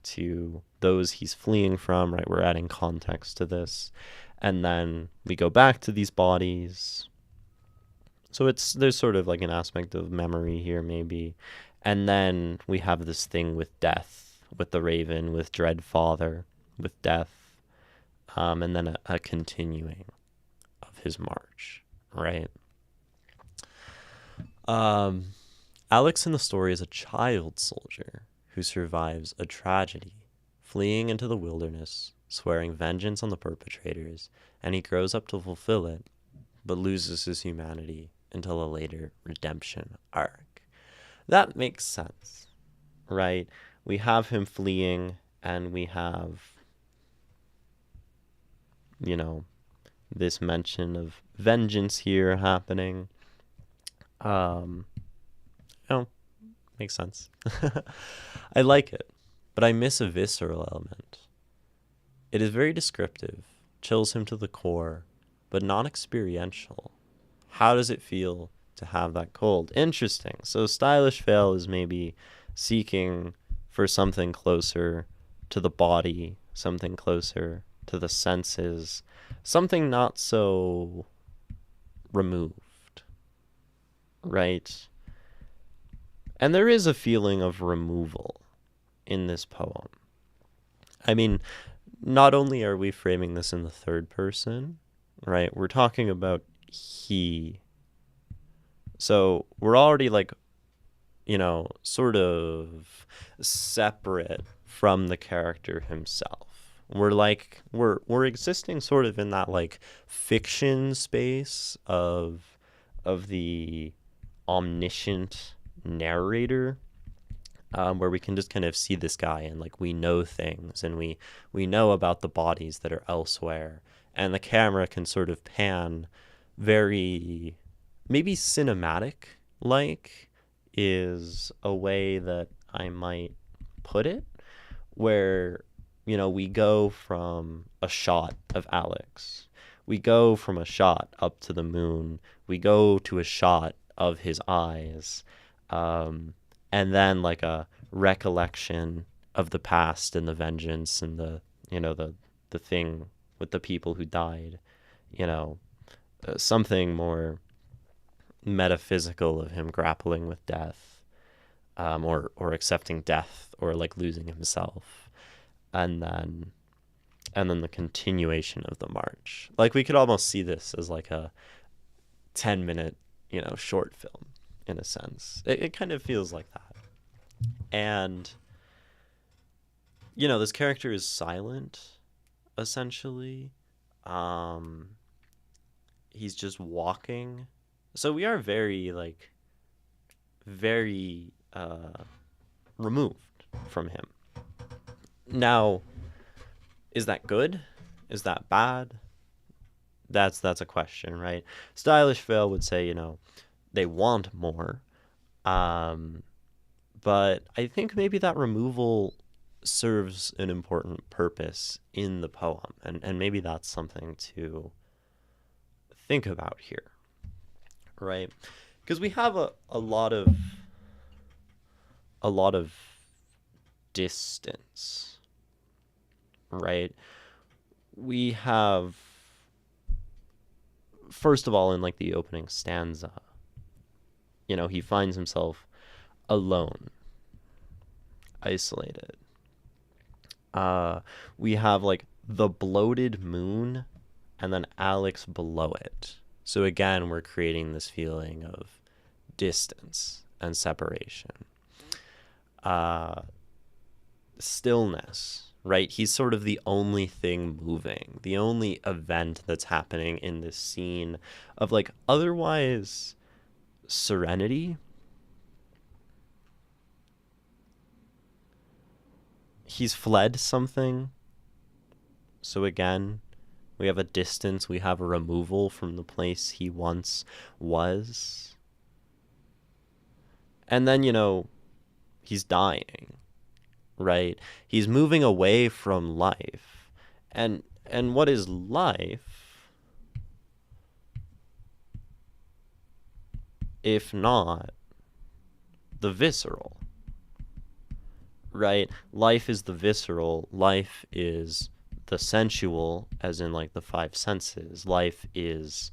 to those he's fleeing from, right? We're adding context to this. And then we go back to these bodies. So there's sort of like an aspect of memory here, maybe. And then we have this thing with death, with the raven, with Dread Father, with death, and then a continuing of his march, right? Alex in the story is a child soldier who survives a tragedy, fleeing into the wilderness, swearing vengeance on the perpetrators, and he grows up to fulfill it, but loses his humanity until a later redemption arc. That makes sense, right? We have him fleeing, and we have, this mention of vengeance here happening. Makes sense. I like it, but I miss a visceral element. It is very descriptive, chills him to the core, but non-experiential. How does it feel to have that cold? Interesting. So Stylish Veil is maybe seeking for something closer to the body, something closer to the senses, something not so removed, right? And there is a feeling of removal in this poem. I mean, not only are we framing this in the third person, right? We're talking about he. So we're already sort of separate from the character himself. We're existing sort of in that fiction space of the omniscient narrator, where we can just kind of see this guy and we know things, and we know about the bodies that are elsewhere, and the camera can sort of pan very maybe cinematic is a way that I might put it, where we go from a shot of Alex, we go from a shot up to the moon, we go to a shot of his eyes, and then a recollection of the past and the vengeance and the thing with the people who died, something more metaphysical of him grappling with death, or accepting death, or losing himself, and then the continuation of the march. We could almost see this as a 10-minute short film, in a sense. It kind of feels like that. And this character is silent, essentially. He's just walking. So we are very removed from him. Now, is that good? Is that bad? That's a question, right? Stylish Veil would say, they want more. But I think maybe that removal serves an important purpose in the poem, and maybe that's something to think about here, right? Because we have a lot of distance, right? We have, first of all, in the opening stanza, he finds himself alone, isolated. We have the bloated moon, and then Alex below it. So again, we're creating this feeling of distance and separation. Stillness, right? He's sort of the only thing moving, the only event that's happening in this scene of otherwise serenity. He's fled something. So again, we have a distance, we have a removal from the place he once was. And then, he's dying, right? He's moving away from life. And what is life if not the visceral, right? Life is the visceral. Life is the sensual, as in like the five senses. Life is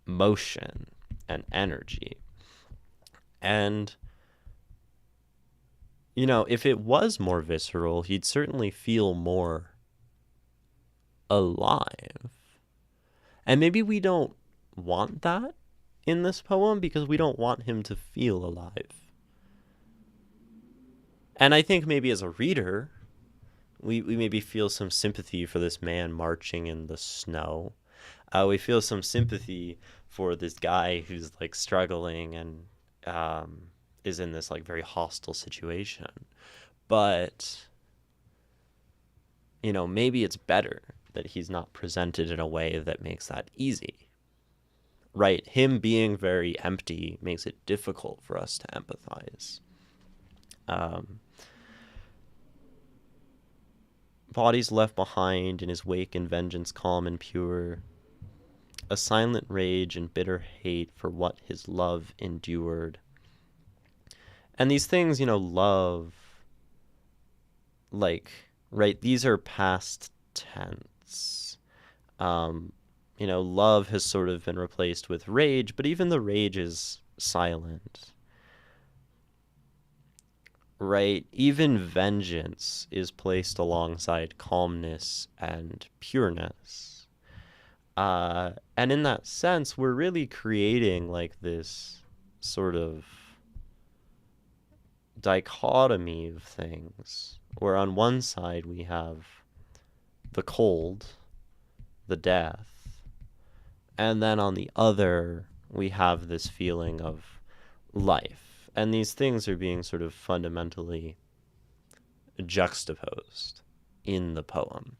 motion and energy. And, you know, if it was more visceral, he'd certainly feel more alive. And maybe we don't want that in this poem because we don't want him to feel alive. And I think maybe as a reader, we maybe feel some sympathy for this man marching in the snow. We feel some sympathy for this guy who's like struggling and is in this like very hostile situation. But, you know, maybe it's better that he's not presented in a way that makes that easy. Right? Him being very empty makes it difficult for us to empathize. Bodies left behind in his wake and vengeance calm and pure, a silent rage and bitter hate for what his love endured. And these things, you know, love, like, right, these are past tense. You know, love has sort of been replaced with rage, but even the rage is silent. Right? Even vengeance is placed alongside calmness and pureness. And in that sense, we're really creating like this sort of dichotomy of things, where on one side we have the cold, the death, and then on the other we have this feeling of life. And these things are being sort of fundamentally juxtaposed in the poem.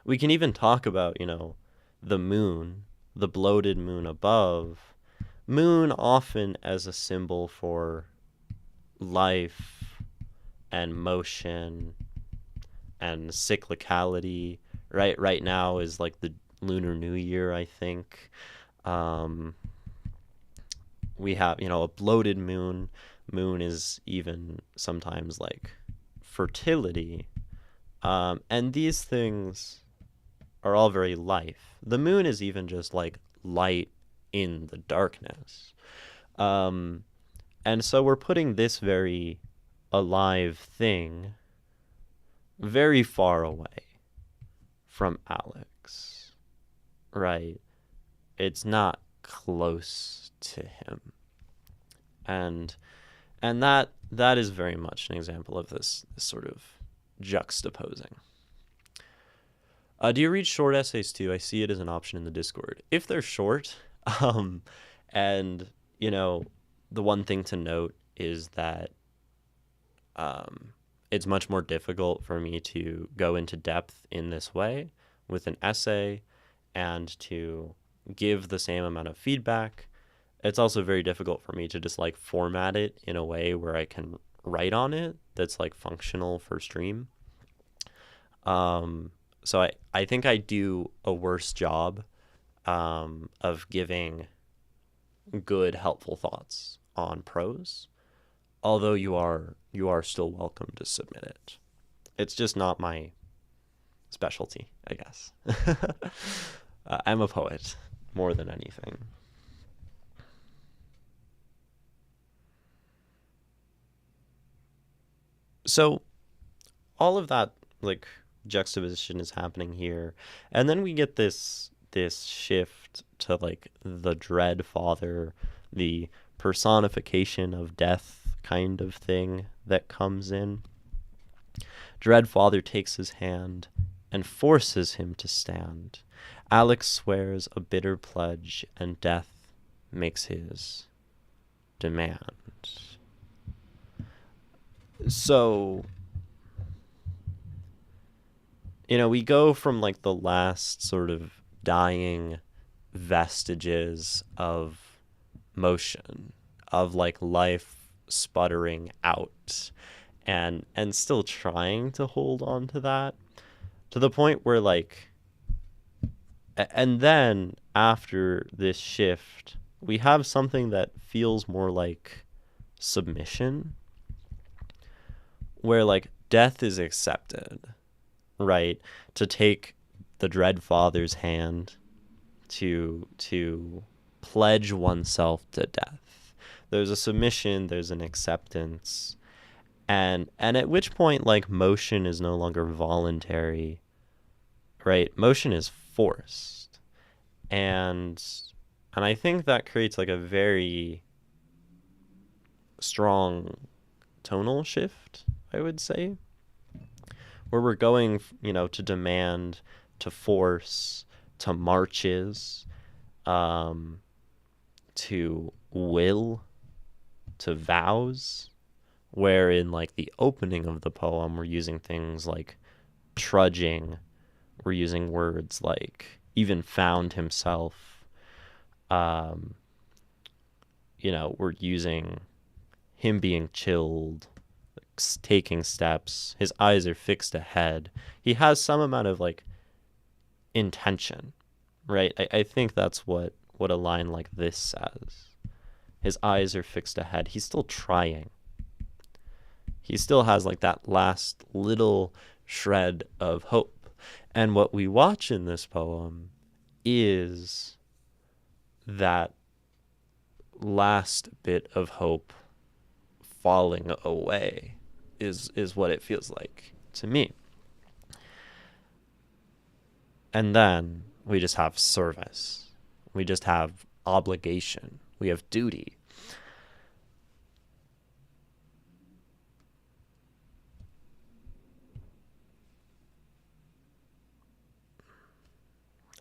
We can even talk about, you know, the moon, the bloated moon above. Moon often as a symbol for life and motion and cyclicality. Right now is like the Lunar New Year, I think. We have, you know, a bloated moon. Moon is even sometimes like fertility. And these things are all very life. The moon is even just like light in the darkness. And so we're putting this very alive thing very far away from Alex, right? It's not close to him. And that is very much an example of this sort of juxtaposing. Do you read short essays too? I see it as an option in the Discord. If they're short, and, you know, the one thing to note is that it's much more difficult for me to go into depth in this way with an essay and to give the same amount of feedback. It's also very difficult for me to just like format it in a way where I can write on it that's like functional for stream. So I think I do a worse job of giving good, helpful thoughts on prose, although you are still welcome to submit it. It's just not my specialty, I guess. I'm a poet more than anything. So all of that like juxtaposition is happening here, and then we get this shift to like the dread father, the personification of death kind of thing that comes in. Dread father takes his hand and forces him to stand. Alex swears a bitter pledge, and death makes his demand. So, you know, we go from like the last sort of dying vestiges of motion, of like life sputtering out and still trying to hold on to that. to the point where like, and then after this shift, we have something that feels more like submission, where like death is accepted, right? To take the dread father's hand, to pledge oneself to death. There's a submission, there's an acceptance, and at which point like motion is no longer voluntary, right? Motion is forced. And I think that creates like a very strong tonal shift, I would say, where we're going, to demand, to force, to marches, to will, to vows, where in like the opening of the poem, we're using things like trudging, we're using words like even found himself, we're using him being chilled, taking steps, his eyes are fixed ahead. He has some amount of like intention, right? I think that's what a line like this says. His eyes are fixed ahead. He's still trying. He still has like that last little shred of hope. And what we watch in this poem is that last bit of hope falling away is what it feels like to me. And then we just have service. We just have obligation. We have duty.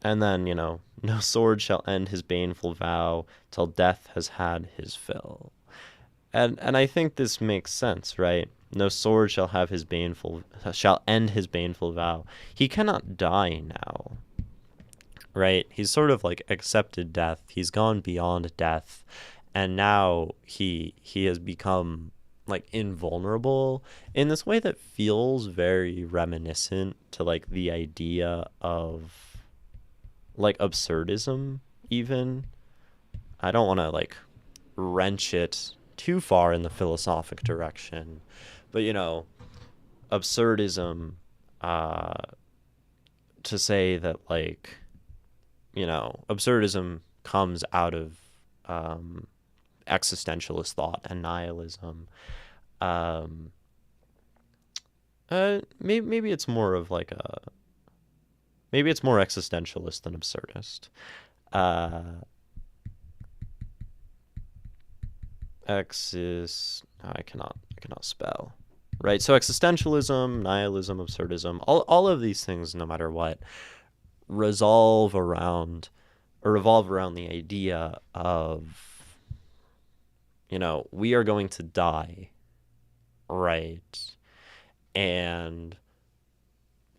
And then, no sword shall end his baneful vow till death has had his fill. And I think this makes sense, right? No sword shall end his baneful vow. He cannot die now, right? He's sort of like accepted death. He's gone beyond death, and now he has become like invulnerable in this way that feels very reminiscent to like the idea of like absurdism. Even, I don't want to like wrench it too far in the philosophic direction, but absurdism, to say that like, absurdism comes out of existentialist thought and nihilism. Maybe it's more of like maybe it's more existentialist than absurdist. I cannot spell. Right? So existentialism, nihilism, absurdism, all of these things, no matter what, revolve around the idea of, we are going to die, right? And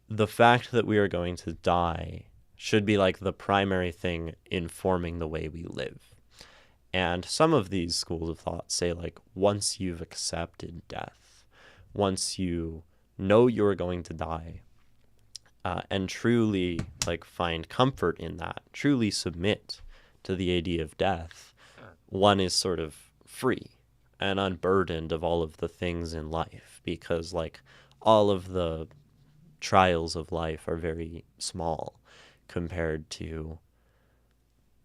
the fact that we are going to die should be like the primary thing informing the way we live. And some of these schools of thought say like, once you've accepted death, once you know you're going to die, and truly like find comfort in that, truly submit to the idea of death, one is sort of free and unburdened of all of the things in life, because like all of the trials of life are very small compared to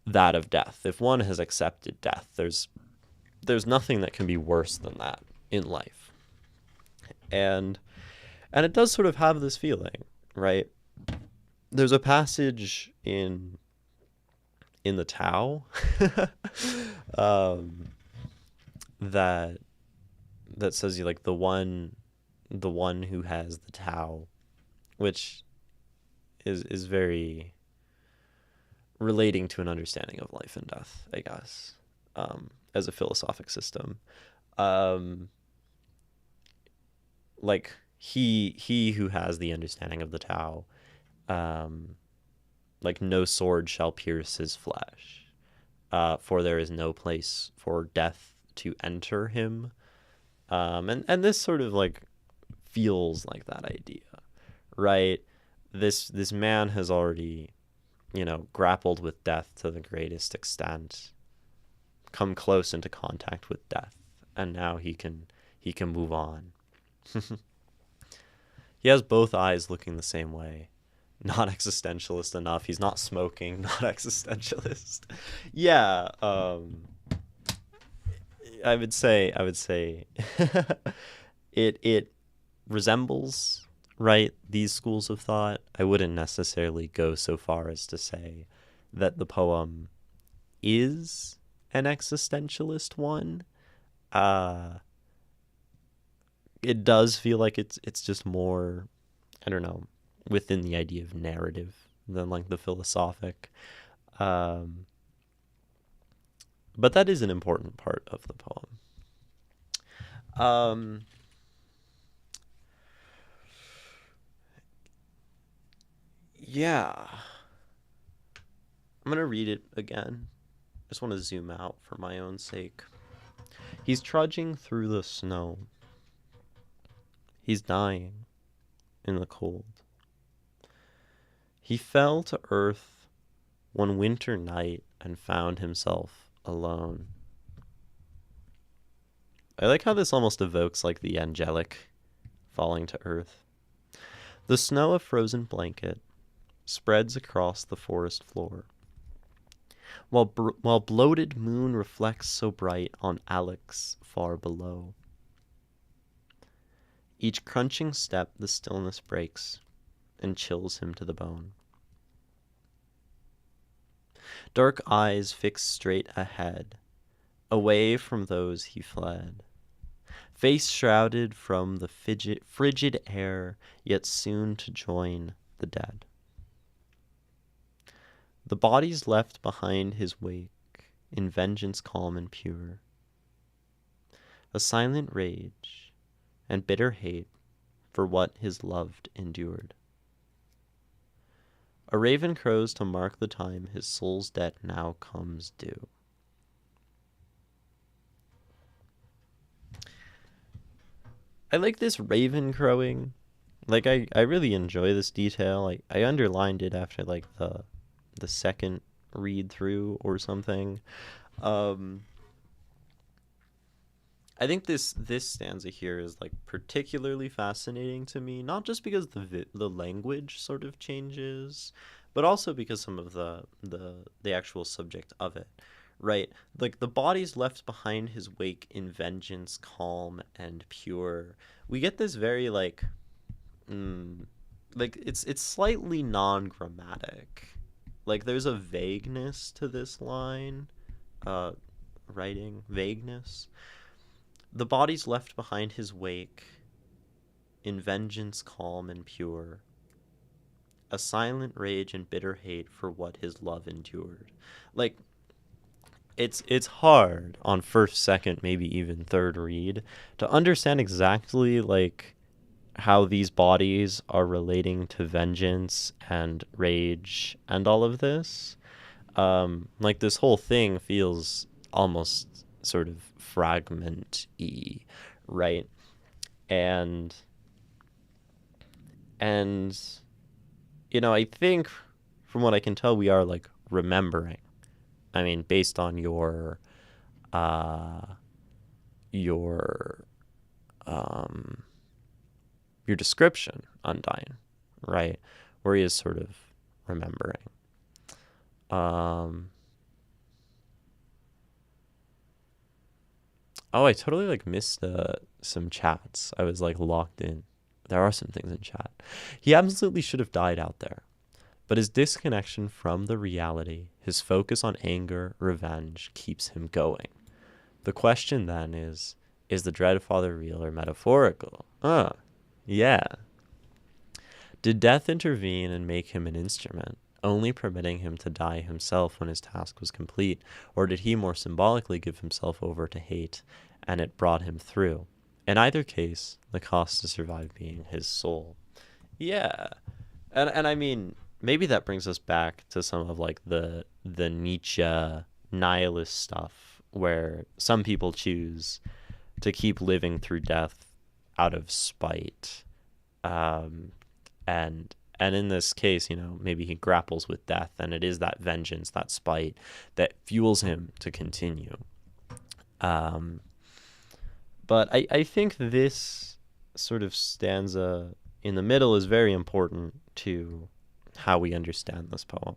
that of death. If one has accepted death, there's nothing that can be worse than that in life. And it does sort of have this feeling, right? There's a passage in the Tao that says you like the one who has the Tao, which is very relating to an understanding of life and death, I guess, as a philosophic system. Like he who has the understanding of the Tao, like no sword shall pierce his flesh, for there is no place for death to enter him. And this sort of like feels like that idea, right? this man has already, grappled with death to the greatest extent, come close into contact with death, and now he can move on. He has both eyes looking the same way. Not existentialist enough. He's not smoking, not existentialist. Yeah, I would say it resembles, right, these schools of thought. I wouldn't necessarily go so far as to say that the poem is an existentialist one. Uh it does feel like it's just more, I don't know, within the idea of narrative than like the philosophic. Um but that is an important part of the poem. Um yeah, I'm gonna read it again. Just want to zoom out for my own sake. He's trudging through the snow. He's dying in the cold. He fell to earth one winter night and found himself alone. I like how this almost evokes like the angelic falling to earth. The snow, a frozen blanket, spreads across the forest floor, while bloated moon reflects so bright on Alex far below. Each crunching step the stillness breaks and chills him to the bone. Dark eyes fixed straight ahead, away from those he fled. Face shrouded from the frigid air, yet soon to join the dead. The bodies left behind his wake, in vengeance calm and pure. A silent rage and bitter hate for what his loved endured. A raven crows to mark the time his soul's debt now comes due. I like this raven crowing. Like, I really enjoy this detail. I underlined it after like the second read through or something. I think this stanza here is like particularly fascinating to me, not just because the language sort of changes, but also because some of the actual subject of it, right? Like the bodies left behind his wake in vengeance, calm and pure. We get this very like it's slightly non-grammatic. Like there's a vagueness to this line, writing vagueness. The bodies left behind his wake, in vengeance calm and pure, a silent rage and bitter hate for what his love endured. Like, it's hard on first, second, maybe even third read to understand exactly, like, how these bodies are relating to vengeance and rage and all of this. Like, this whole thing feels almost sort of fragment-y, right? And I think from what I can tell, we are like remembering. I mean, based on your your description, Undyne, right? Where he is sort of remembering. Oh, I totally like missed some chats. I was like locked in. There are some things in chat. He absolutely should have died out there. But his disconnection from the reality, his focus on anger, revenge, keeps him going. The question then is the Dreadfather real or metaphorical? Yeah. Did death intervene and make him an instrument, only permitting him to die himself when his task was complete, or did he more symbolically give himself over to hate, and it brought him through? In either case, the cost to survive being his soul. Yeah. And I mean, maybe that brings us back to some of like the Nietzsche nihilist stuff, where some people choose to keep living through death out of spite, and And in this case, maybe he grapples with death, and it is that vengeance, that spite, that fuels him to continue. But I think this sort of stanza in the middle is very important to how we understand this poem.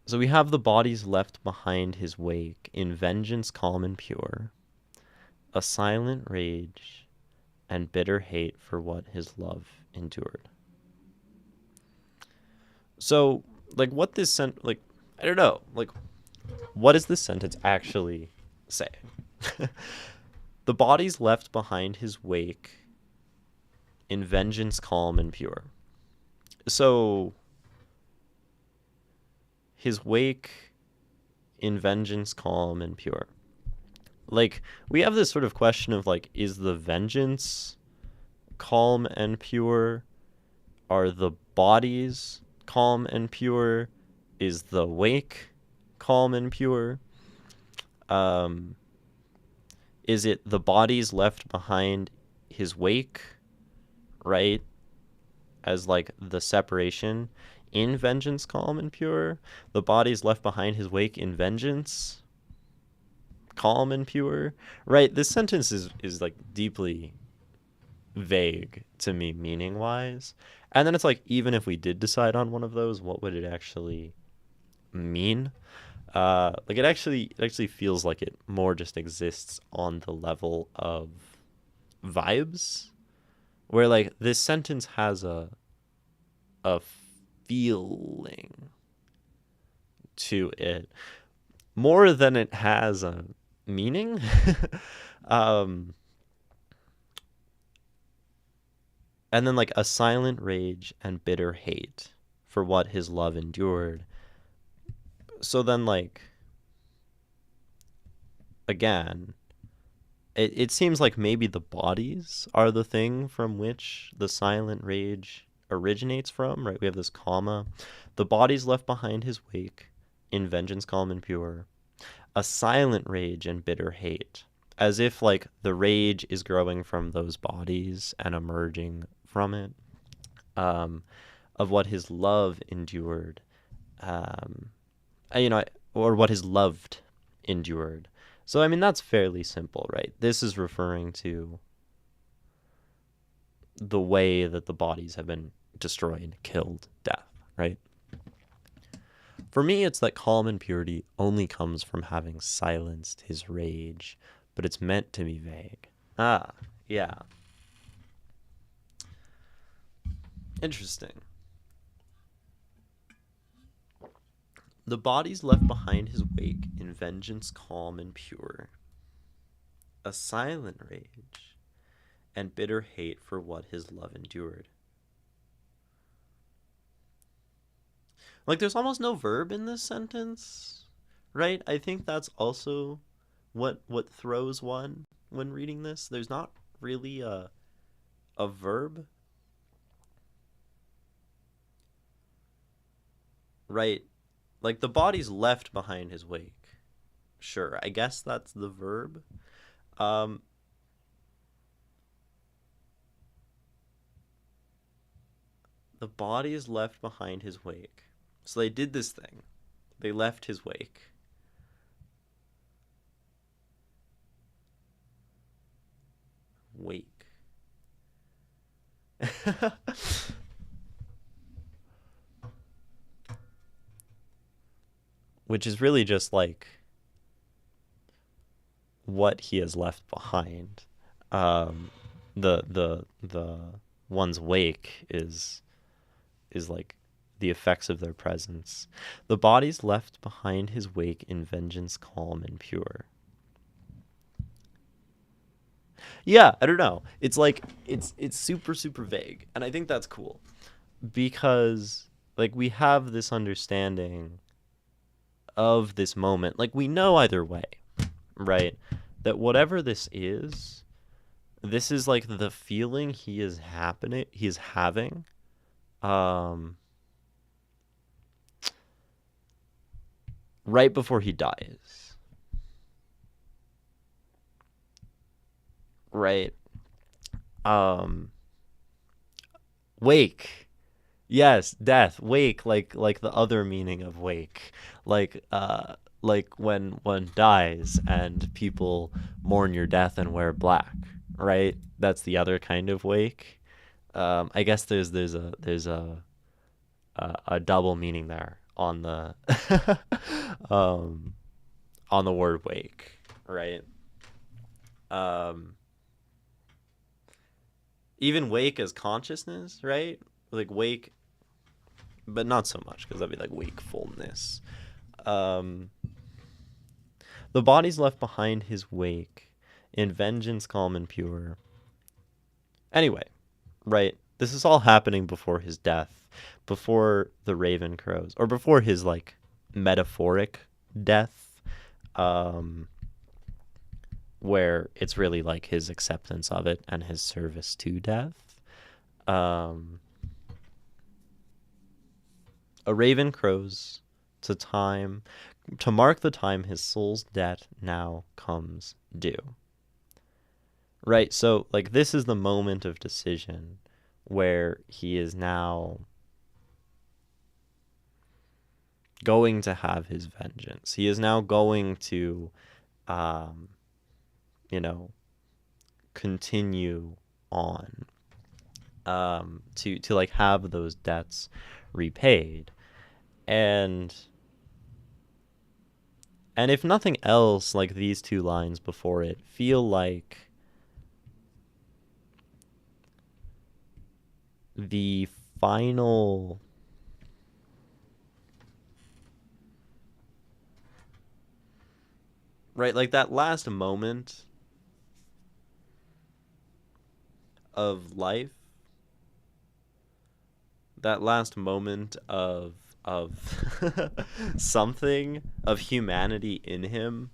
So we have the bodies left behind his wake in vengeance calm and pure, a silent rage and bitter hate for what his love endured. So, what this I don't know, what does this sentence actually say? The bodies left behind his wake in vengeance calm and pure. So, his wake in vengeance calm and pure. We have this sort of question of, is the vengeance calm and pure? Are the bodies calm and pure? Is the wake calm and pure? Is it the bodies left behind his wake, right? As the separation in vengeance calm and pure? The bodies left behind his wake in vengeance calm and pure, right? This sentence is deeply vague to me meaning wise. And then it's even if we did decide on one of those, what would it actually mean? It actually feels like it more just exists on the level of vibes, where this sentence has a feeling to it more than it has a meaning. And then a silent rage and bitter hate for what his love endured. So then again, it seems like maybe the bodies are the thing from which the silent rage originates from, right? We have this comma. The bodies left behind his wake in vengeance calm and pure, a silent rage and bitter hate, as if the rage is growing from those bodies and emerging from it, of what his love endured, or what his loved endured. So, that's fairly simple, right? This is referring to the way that the bodies have been destroyed, killed, death, right? For me, it's that calm and purity only comes from having silenced his rage, but it's meant to be vague. Ah, yeah. Interesting. The bodies left behind his wake in vengeance calm and pure, a silent rage and bitter hate for what his love endured. There's almost no verb in this sentence, right? I think that's also what throws one when reading this. There's not really a verb, right? The body's left behind his wake. Sure, I guess that's the verb. The body is left behind his wake. So they did this thing. They left his wake. Wake. Which is really just what he has left behind. The one's wake is the effects of their presence. The bodies left behind his wake in vengeance calm and pure. Yeah, I don't know. It's it's super, super vague. And I think that's cool. Because we have this understanding of this moment. We know either way, right? That whatever this is the feeling he is having. Right before he dies. Right. Wake. Yes, death, wake, like the other meaning of wake, like when one dies and people mourn your death and wear black, right? That's the other kind of wake. I guess there's a double meaning there on the um on the word wake, right? Um, Even wake as consciousness, right? Like wake, but not so much because that'd be like wakefulness. Um, the bodies left behind his wake, in vengeance calm and pure. Anyway, right? This is all happening before his death, before the raven crows, or before his like metaphoric death, um, where it's really like his acceptance of it and his service to death. Um, a raven crows to time to mark the time his soul's debt now comes due. Right, so like this is the moment of decision where he is now going to have his vengeance. He is now going to, um, you know, continue on, to like have those debts repaid, and if nothing else, like these two lines before it feel like the final right, like that last moment of life, that last moment of something of humanity in him,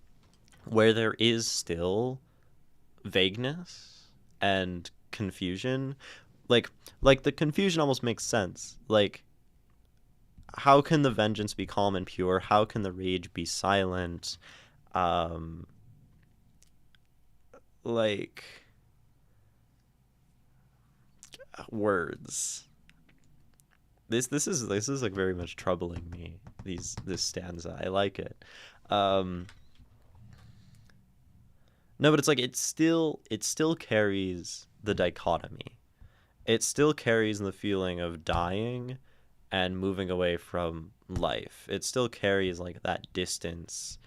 where there is still vagueness and confusion. Like the confusion almost makes sense. Like, how can the vengeance be calm and pure? How can the rage be silent? Um, like words. This is like very much troubling me. This stanza, I like it. Um, no, but it's like it still carries the dichotomy. It still carries the feeling of dying and moving away from life. It still carries like that distance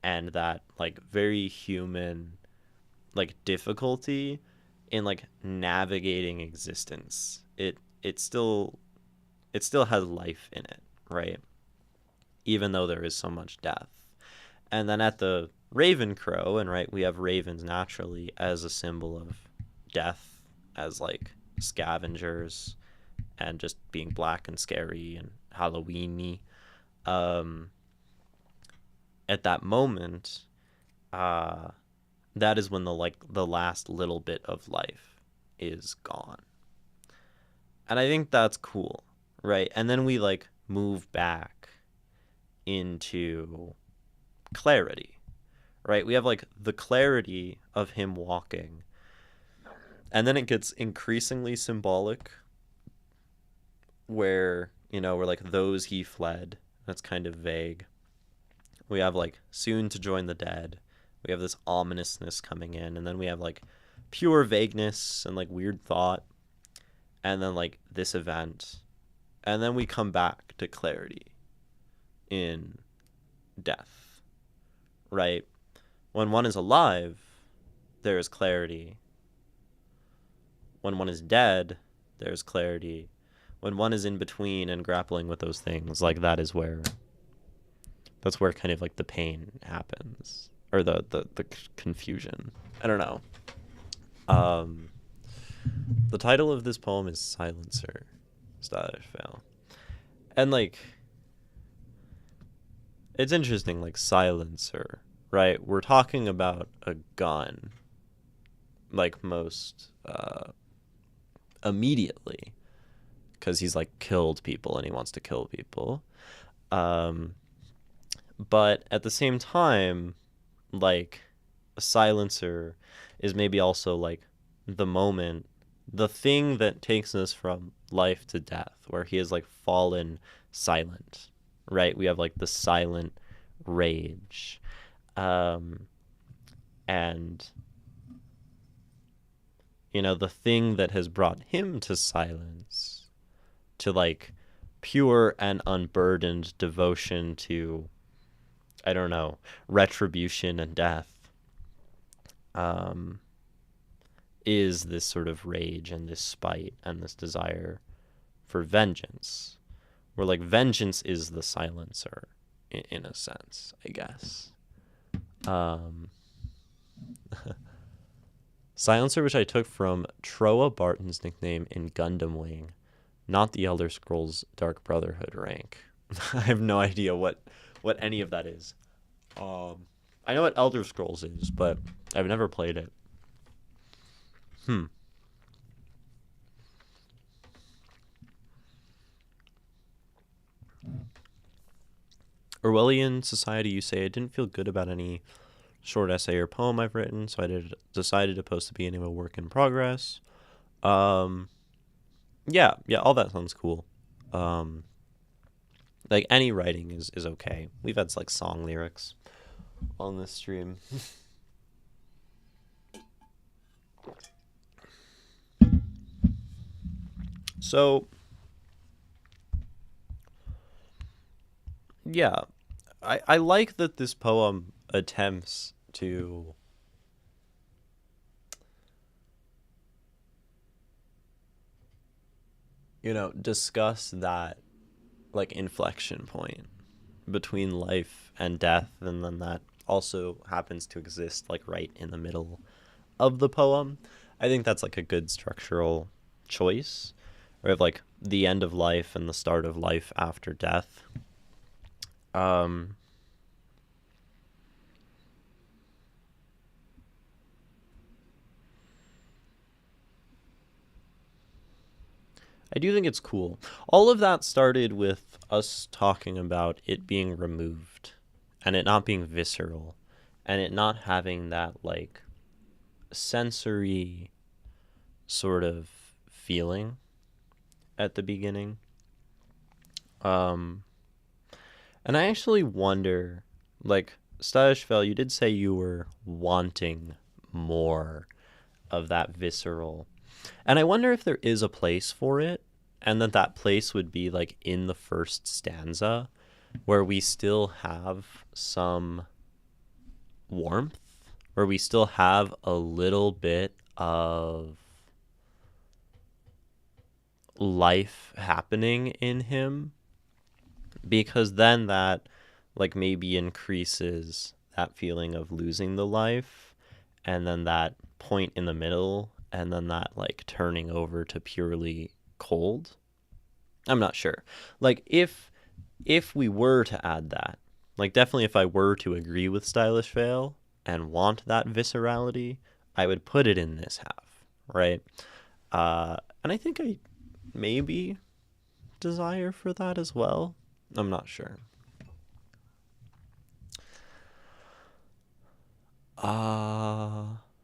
and that like very human like difficulty in like navigating existence. It still has life in it, right? Even though there is so much death. And then at the raven crow, and right, we have ravens naturally as a symbol of death, as like scavengers and just being black and scary and Halloweeny. Um, at that moment, uh, that is when the last little bit of life is gone, and I think that's cool, right? And then we like move back into clarity, right? We have like the clarity of him walking, and then it gets increasingly symbolic, where we're like those he fled. That's kind of vague. We have like soon to join the dead. We have this ominousness coming in, and then we have like pure vagueness and like weird thought, and then like this event, and then we come back to clarity in death, right? When one is alive, there is clarity. When one is dead, there's clarity. When one is in between and grappling with those things, like that's where kind of like the pain happens, or the confusion. I don't know. Um, the title of this poem is Silencer, Fail. And like, it's interesting, like silencer, right? We're talking about a gun, like most immediately, because he's like killed people and he wants to kill people. Um, but at the same time, like a silencer is maybe also like the moment the thing that takes us from life to death, where he has like fallen silent, right? We have like the silent rage. Um, and, the thing that has brought him to silence, to like pure and unburdened devotion to, I don't know, retribution and death, um, is this sort of rage and this spite and this desire for vengeance, where like vengeance is the silencer in a sense, I guess. Um, Silencer, which I took from Troa Barton's nickname in Gundam Wing, not the Elder Scrolls Dark Brotherhood rank. I have no idea what any of that is. I know what Elder Scrolls is, but I've never played it. Orwellian Society, you say, I didn't feel good about any short essay or poem I've written, so decided to post the beginning of a work in progress. Yeah, all that sounds cool. Like any writing is okay. We've had like song lyrics on this stream. So yeah, I like that this poem attempts to discuss that like inflection point between life and death, and then that also happens to exist like right in the middle of the poem. I think that's like a good structural choice. We have like the end of life and the start of life after death. I do think it's cool. All of that started with us talking about it being removed and it not being visceral and it not having that like sensory sort of feeling at the beginning. And I actually wonder, like, Stylish Fell, you did say you were wanting more of that visceral. And I wonder if there is a place for it, and that place would be like in the first stanza, where we still have some warmth, where we still have a little bit of life happening in him, because then that like maybe increases that feeling of losing the life, and then that point in the middle, and then that like turning over to purely cold. I'm not sure. Like if we were to add that, like definitely if I were to agree with Stylish Fail and want that viscerality, I would put it in this half, right? And I think I maybe desire for that as well. I'm not sure.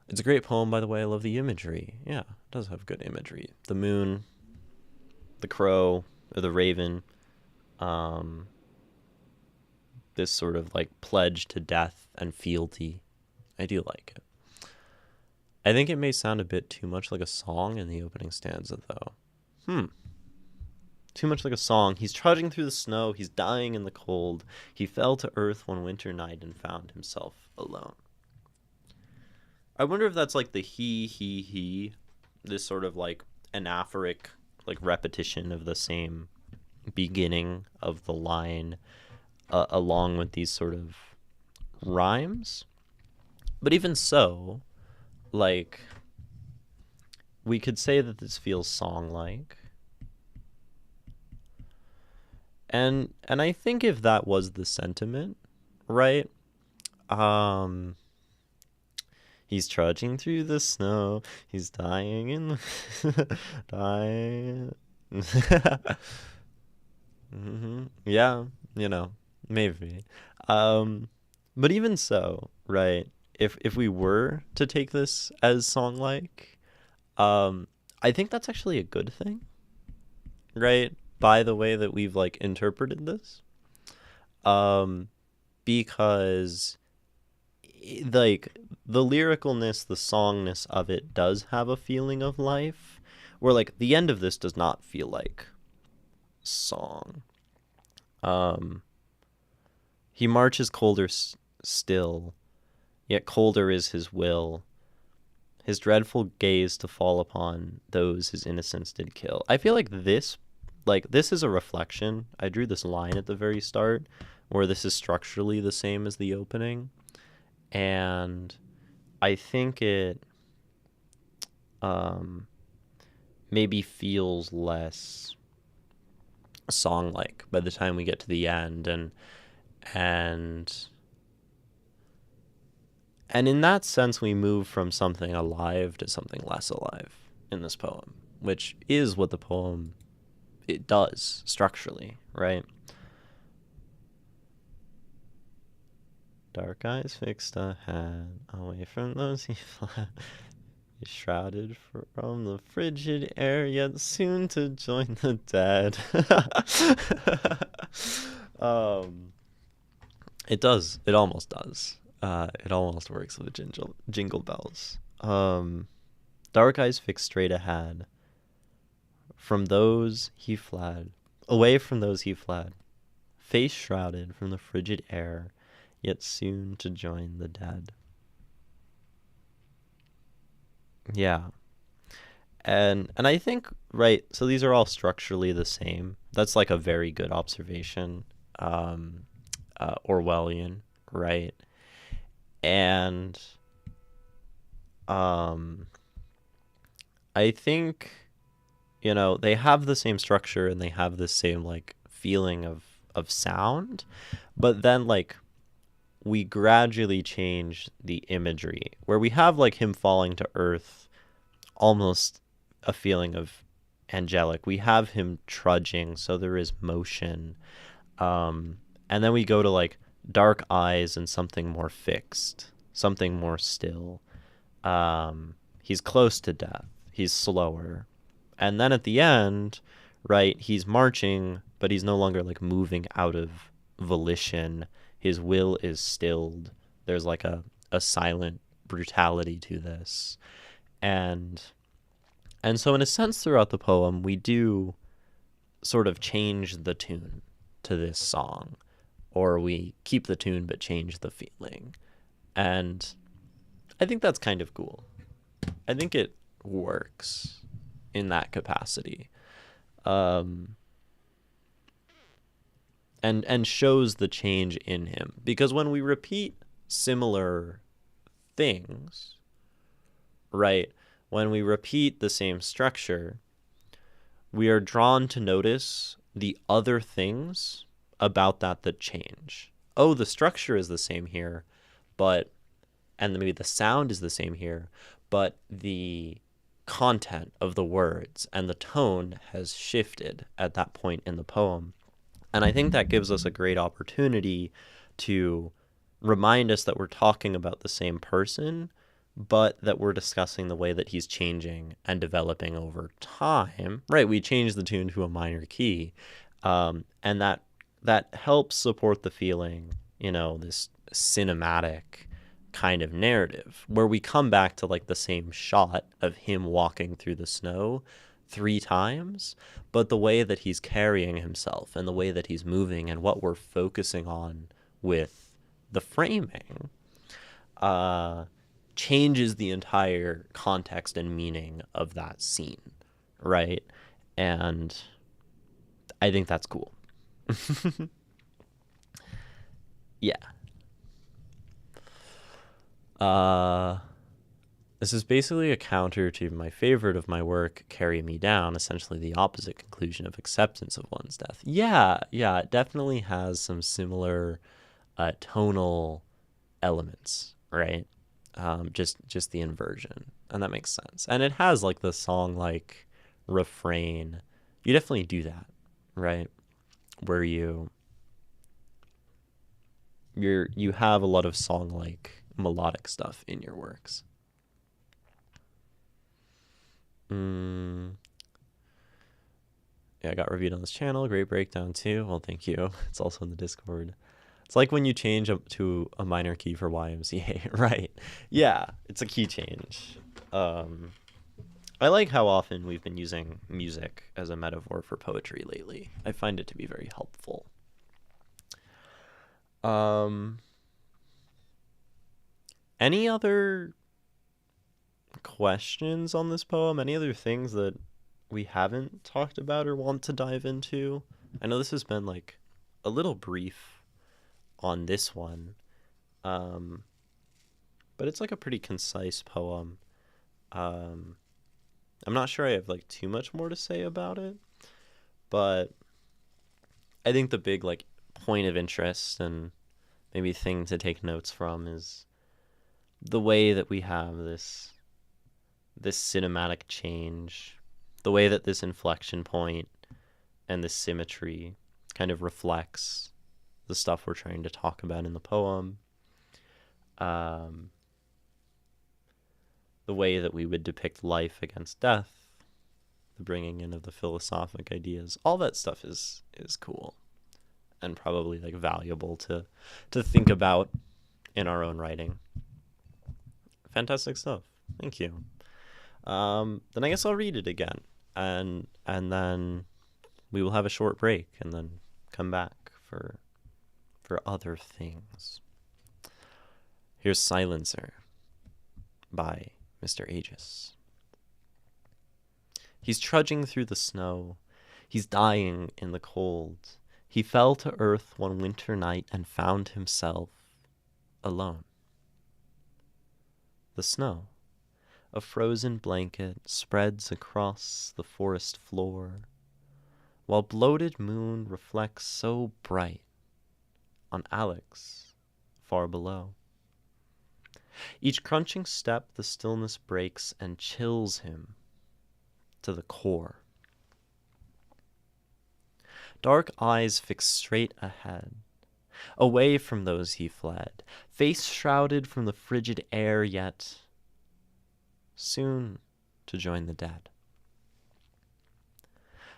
It's a great poem, by the way. I love the imagery. Yeah, it does have good imagery. The moon, the crow, or the raven. This sort of like pledge to death and fealty. I do like it. I think it may sound a bit too much like a song in the opening stanza, though. Too much like a song. He's trudging through the snow. He's dying in the cold. He fell to earth one winter night and found himself alone. I wonder if that's like the he, this sort of like anaphoric, like repetition of the same beginning of the line, along with these sort of rhymes. But even so, like, we could say that this feels song-like. And I think if that was the sentiment, right? He's trudging through the snow. He's dying in the dying. Yeah, maybe. But even so, right? If we were to take this as song-like, I think that's actually a good thing, right? By the way that we've like interpreted this. Um, because like the lyricalness, the songness of it does have a feeling of life. Where like the end of this does not feel like song. Um, he marches colder still, yet colder is his will. His dreadful gaze to fall upon those his innocence did kill. I feel like this is a reflection. I drew this line at the very start where this is structurally the same as the opening. And I think it um, maybe feels less song-like by the time we get to the end, and in that sense we move from something alive to something less alive in this poem, which is what the poem it does structurally, right? Dark eyes fixed ahead, away from those he fled. He's shrouded from the frigid air, yet soon to join the dead. um, it does. It almost does. It almost works with jingle bells. Dark eyes fixed straight ahead. From those he fled. Away from those he fled. Face shrouded from the frigid air, yet soon to join the dead. Yeah. And I think, right, so these are all structurally the same. That's like a very good observation. Orwellian, right? And I think, they have the same structure and they have the same like feeling of sound, but then like we gradually change the imagery where we have like him falling to earth, almost a feeling of angelic. We have him trudging, so there is motion. And then we go to like dark eyes and something more fixed, something more still. He's close to death. He's slower. And then at the end, right, he's marching, but he's no longer like moving out of volition. His will is stilled. There's like a silent brutality to this. And so in a sense throughout the poem, we do sort of change the tune to this song, or we keep the tune but change the feeling. And I think that's kind of cool. I think it works in that capacity. And shows the change in him. Because when we repeat similar things, right, when we repeat the same structure, we are drawn to notice the other things about that change. Oh, the structure is the same here, and maybe the sound is the same here, but the content of the words and the tone has shifted at that point in the poem. And I think that gives us a great opportunity to remind us that we're talking about the same person, but that we're discussing the way that he's changing and developing over time. Right, we change the tune to a minor key, and that helps support the feeling, this cinematic kind of narrative where we come back to like the same shot of him walking through the snow 3 times, but the way that he's carrying himself and the way that he's moving and what we're focusing on with the framing changes the entire context and meaning of that scene, right? And I think that's cool. Yeah. This is basically a counter to my favorite of my work, Carry Me Down, essentially the opposite conclusion of acceptance of one's death. Yeah, it definitely has some similar tonal elements, right? Just the inversion, and that makes sense. And it has like the song like refrain. You definitely do that, right? Where you have a lot of song like melodic stuff in your works. Mm, yeah, I got reviewed on this channel. Great breakdown too. Well, thank you. It's also in the Discord. It's like when you change to a minor key for YMCA, right? Yeah, it's a key change. Um, I like how often we've been using music as a metaphor for poetry lately. I find it to be very helpful. Um, any other questions on this poem? Any other things that we haven't talked about or want to dive into? I know this has been like a little brief on this one, um, but it's like a pretty concise poem. Um, I'm not sure I have like too much more to say about it, but I think the big like point of interest and maybe thing to take notes from is the way that we have this cinematic change, the way that this inflection point and this symmetry kind of reflects the stuff we're trying to talk about in the poem. Um, the way that we would depict life against death, the bringing in of the philosophic ideas, all that stuff is cool and probably like valuable to think about in our own writing. Fantastic stuff. Thank you. Then I guess I'll read it again, and then we will have a short break, and then come back for other things. Here's Silencer by Mr. Aegis. He's trudging through the snow. He's dying in the cold. He fell to earth one winter night and found himself alone. The snow, a frozen blanket, spreads across the forest floor, while bloated moon reflects so bright on Alex far below. Each crunching step the stillness breaks and chills him to the core. Dark eyes fix straight ahead, away from those he fled, face shrouded from the frigid air, yet soon to join the dead.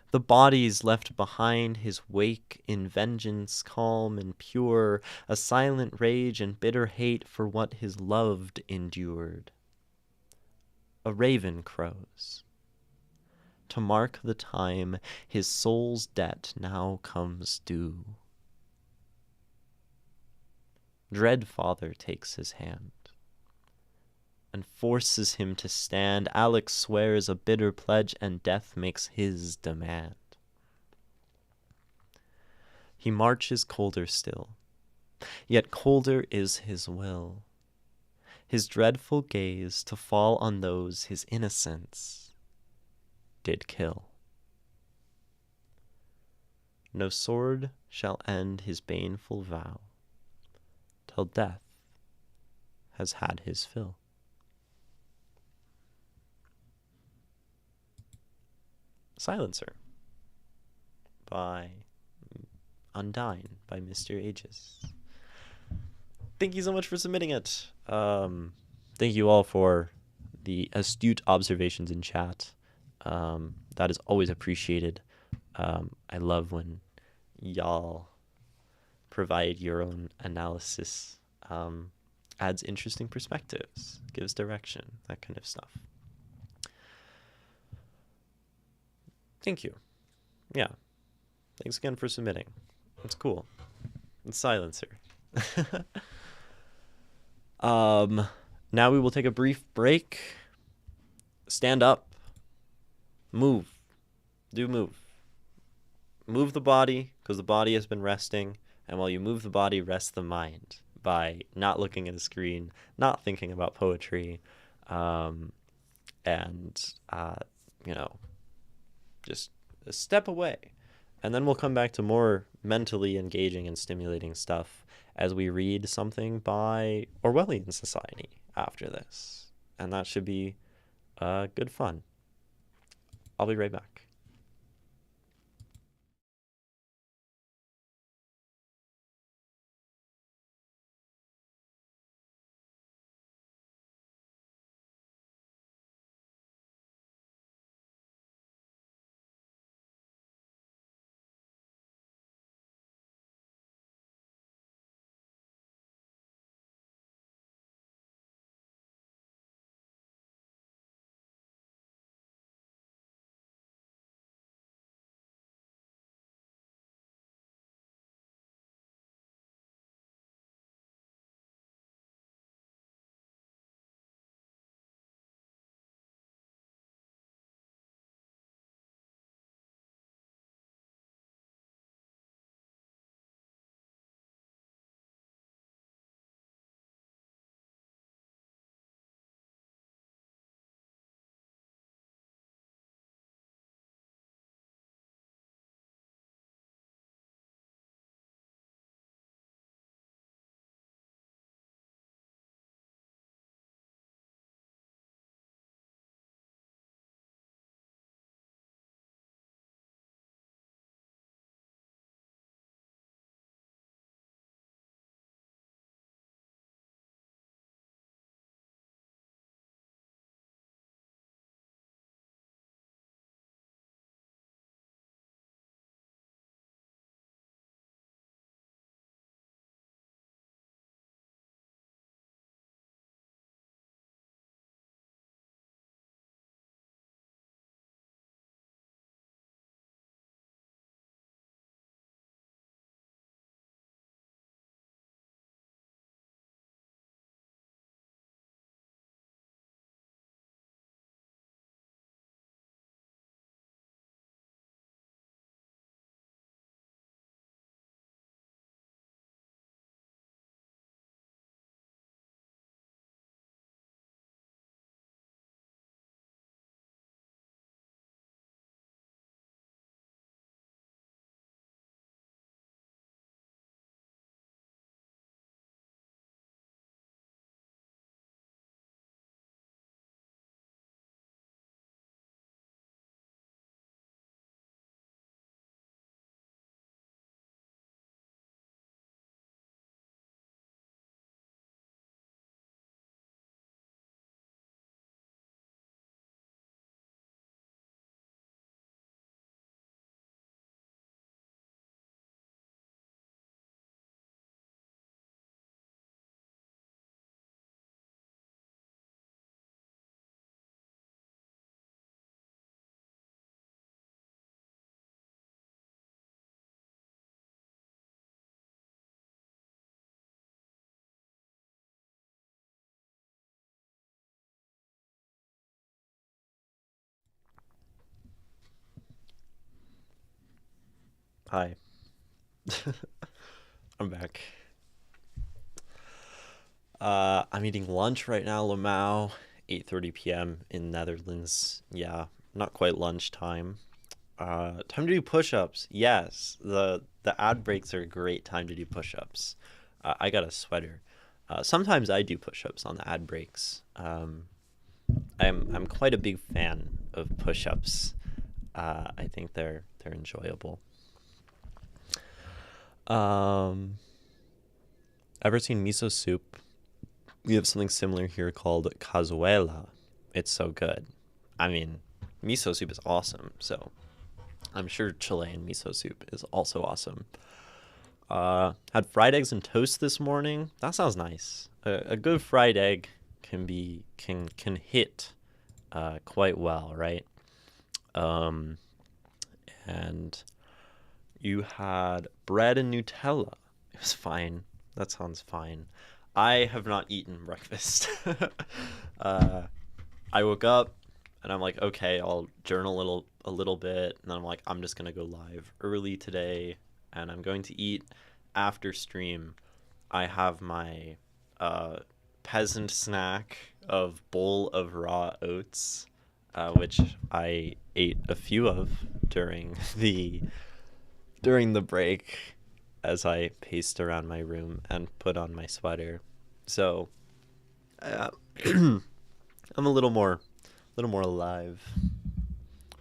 The bodies left behind his wake in vengeance calm and pure, a silent rage and bitter hate for what his loved endured. A raven crows. To mark the time his soul's debt now comes due. Dread Father takes his hand and forces him to stand. Alex swears a bitter pledge and death makes his demand. He marches colder still, yet colder is his will, his dreadful gaze to fall on those his innocence did kill. No sword shall end his baneful vow, till death has had his fill. Silencer by Undyne by Mr. Aegis. Thank you so much for submitting it. Thank you all for the astute observations in chat. That is always appreciated. I love when y'all provide your own analysis. Adds interesting perspectives, gives direction, that kind of stuff. Thank you. Yeah. Thanks again for submitting. It's cool. It's Silencer. Now we will take a brief break. Stand up. Move. Do move. Move the body, because the body has been resting. And while you move the body, rest the mind by not looking at a screen, not thinking about poetry, just a step away. And then we'll come back to more mentally engaging and stimulating stuff as we read something by Orwellian Society after this. And that should be good fun. I'll be right back. Hi. I'm back. I'm eating lunch right now, Lamau, 8:30 p.m. in Netherlands. Yeah, not quite lunchtime. Time to do push-ups. Yes, the ad breaks are a great time to do push-ups. I got a sweater. Sometimes I do push-ups on the ad breaks. I'm quite a big fan of push-ups. I think they're enjoyable. Um, Ever seen miso soup? We have something similar here called cazuela. It's so good. I mean, miso soup is awesome, so I'm sure Chilean miso soup is also awesome. Had fried eggs and toast this morning. That sounds nice. A good fried egg can hit quite well, right? Um, and you had bread and Nutella. It was fine. That sounds fine. I have not eaten breakfast. uh, I woke up and I'm like, okay, I'll journal a little bit, and then I'm like, I'm just gonna go live early today, and I'm going to eat after stream. I have my uh, peasant snack of bowl of raw oats, which I ate a few of during the break as I paced around my room and put on my sweater. So uh, I'm a little more alive,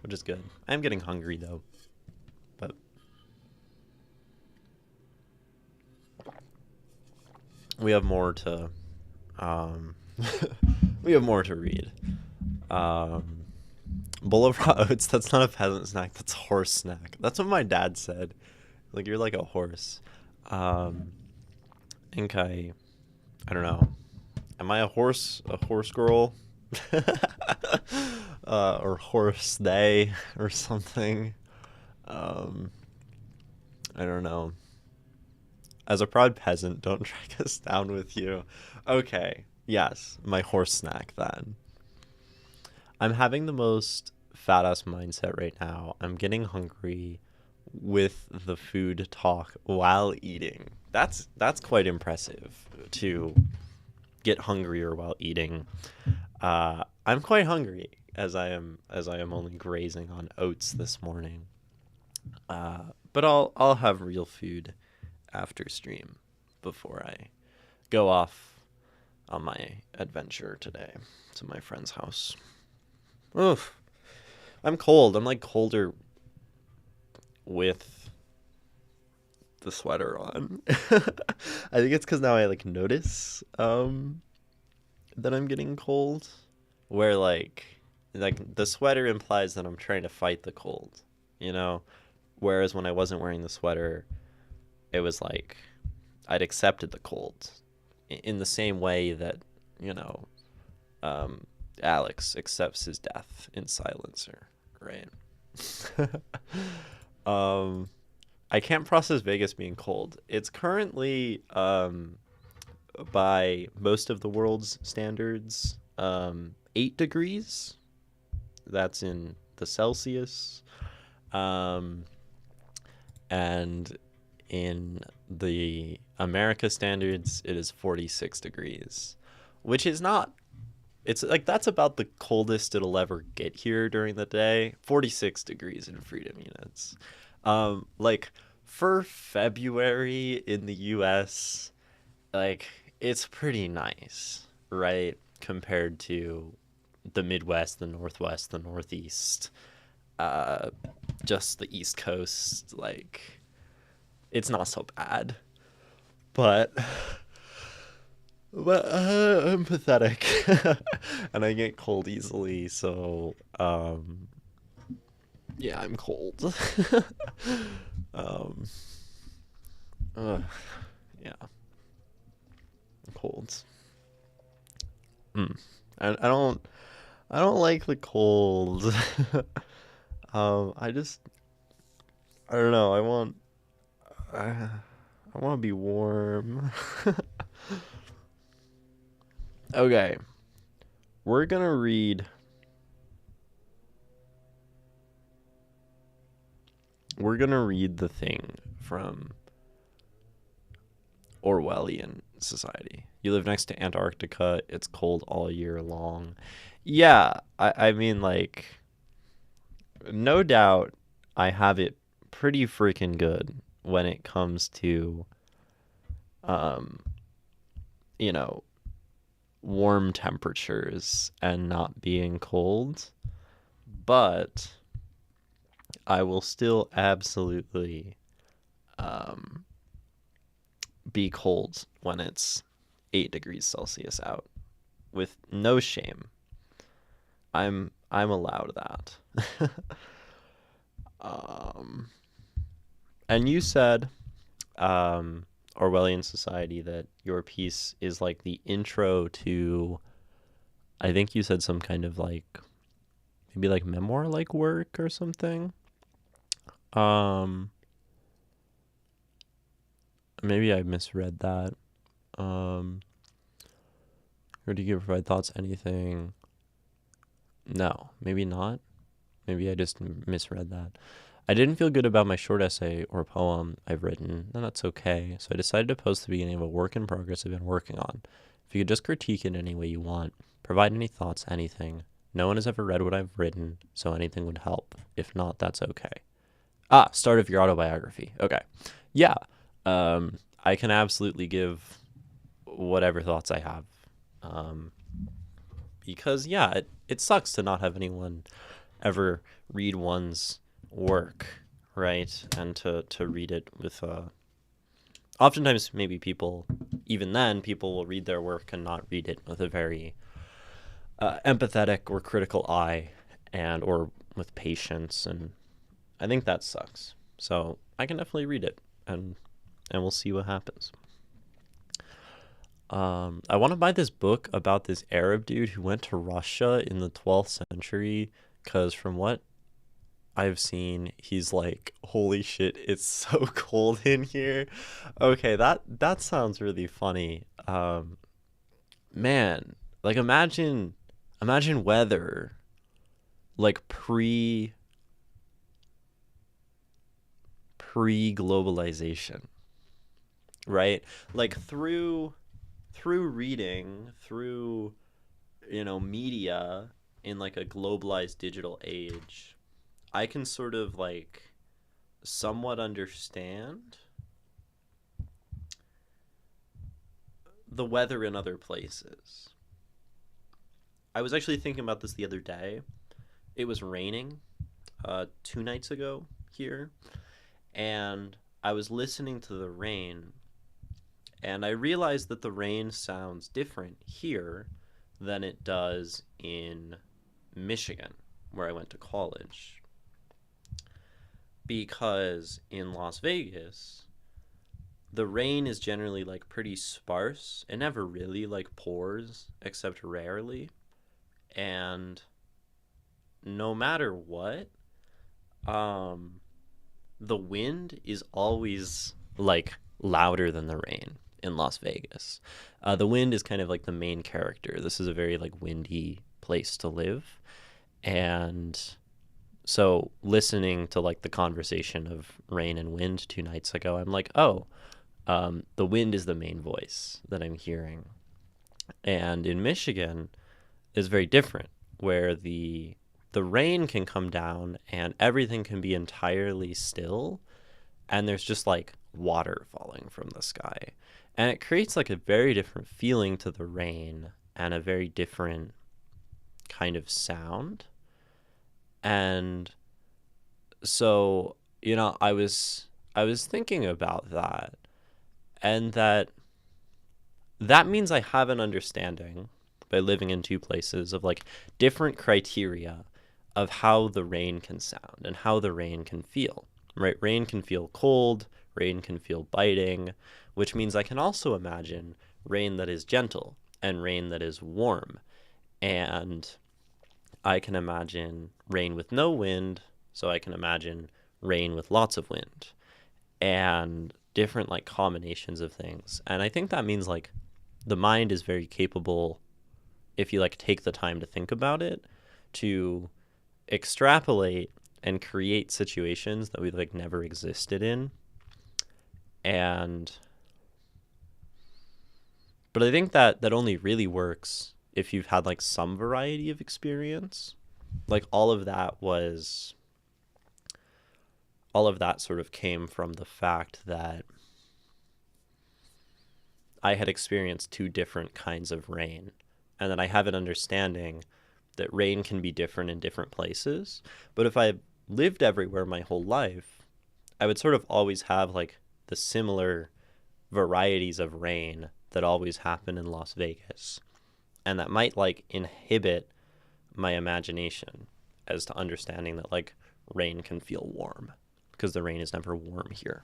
which is good. I'm getting hungry though, but we have more to um, we have more to read. Um, Bowl of raw oats. That's not a peasant snack. That's a horse snack. That's what my dad said. Like you're like a horse. Um, I think I don't know. Am I a horse? A horse girl? Or horse they or something. Um, I don't know. As a proud peasant, don't drag us down with you. Okay, yes, my horse snack then. I'm having the most fat ass mindset right now. I'm getting hungry with the food talk while eating. That's quite impressive to get hungrier while eating. I'm quite hungry as I am only grazing on oats this morning. But I'll have real food after stream before I go off on my adventure today to my friend's house. Oof. I'm cold. I'm like colder with the sweater on. I think it's because now I like notice that I'm getting cold. Where like the sweater implies that I'm trying to fight the cold, you know? Whereas when I wasn't wearing the sweater, it was like I'd accepted the cold in the same way that, you know, um, Alex accepts his death in Silencer, right? um, I can't process Vegas being cold. It's currently, by most of the world's standards, 8 degrees. That's in the Celsius. Um, and in the America standards, it is 46 degrees, which is not, it's like that's about the coldest it'll ever get here during the day. 46 degrees in freedom units. Like for February in the US, like it's pretty nice, right? Compared to the Midwest, the Northwest, the Northeast, uh, just the East Coast. Like it's not so bad, but I'm pathetic, and I get cold easily. So yeah, I'm cold. um, uh, yeah, I'm cold. Mm. I don't like the cold. I just I don't know. I want to be warm. Okay, we're gonna we're going to read the thing from Orwellian society. You live next to Antarctica. It's cold all year long. Yeah, I mean, like, no doubt I have it pretty freaking good when it comes to, um, you know, warm temperatures and not being cold. But I will still absolutely um, be cold when it's 8 degrees Celsius out with no shame. I'm allowed that. um, and you said Orwellian society that your piece is like the intro to, I think you said some kind of like maybe like memoir like work or something. Um Maybe I misread that. Um or do you provide thoughts anything? No, maybe not. Maybe I just misread that. I didn't feel good about my short essay or poem I've written, and that's okay. So I decided to post the beginning of a work in progress I've been working on. If you could just critique it any way you want, provide any thoughts, anything. No one has ever read what I've written, so anything would help. If not, that's okay. Start of your autobiography. Okay. Yeah. I can absolutely give whatever thoughts I have. Um, because, yeah, it sucks to not have anyone ever read one's work, right? And to read it with oftentimes maybe people, even then, people will read their work and not read it with a very empathetic or critical eye and or with patience, and I think that sucks. So I can definitely read it, and we'll see what happens. I want to buy this book about this Arab dude who went to Russia in the 12th century, because from what I've seen, he's like, holy shit, it's so cold in here. Okay, that sounds really funny. Man, like imagine weather like pre globalization, right? Like through reading, through media in like a globalized digital age, I can sort of like somewhat understand the weather in other places. I was actually thinking about this the other day. It was raining 2 nights ago here, and I was listening to the rain, and I realized that the rain sounds different here than it does in Michigan, where I went to college. Because in Las Vegas, the rain is generally like pretty sparse. It never really like pours, except rarely. And no matter what, um, the wind is always like louder than the rain in Las Vegas. The wind is kind of like the main character. This is a very like windy place to live, and so listening to like the conversation of rain and wind 2 nights ago, I'm like, oh, the wind is the main voice that I'm hearing. And in Michigan is very different, where the rain can come down and everything can be entirely still, and there's just like water falling from the sky. And it creates like a very different feeling to the rain and a very different kind of sound. And so, I was thinking about that, and that means I have an understanding by living in two places of like different criteria of how the rain can sound and how the rain can feel. Right? Rain can feel cold, rain can feel biting, which means I can also imagine rain that is gentle and rain that is warm. And I can imagine rain with no wind, so I can imagine rain with lots of wind, and different like combinations of things. And I think that means like the mind is very capable, if you like take the time to think about it, to extrapolate and create situations that we like never existed in. And but I think that that only really works if you've had like some variety of experience. Like all of that sort of came from the fact that I had experienced two different kinds of rain, and that I have an understanding that rain can be different in different places. But if I lived everywhere my whole life, I would sort of always have like the similar varieties of rain that always happen in Las Vegas. And that might like inhibit my imagination as to understanding that like rain can feel warm because the rain is never warm here,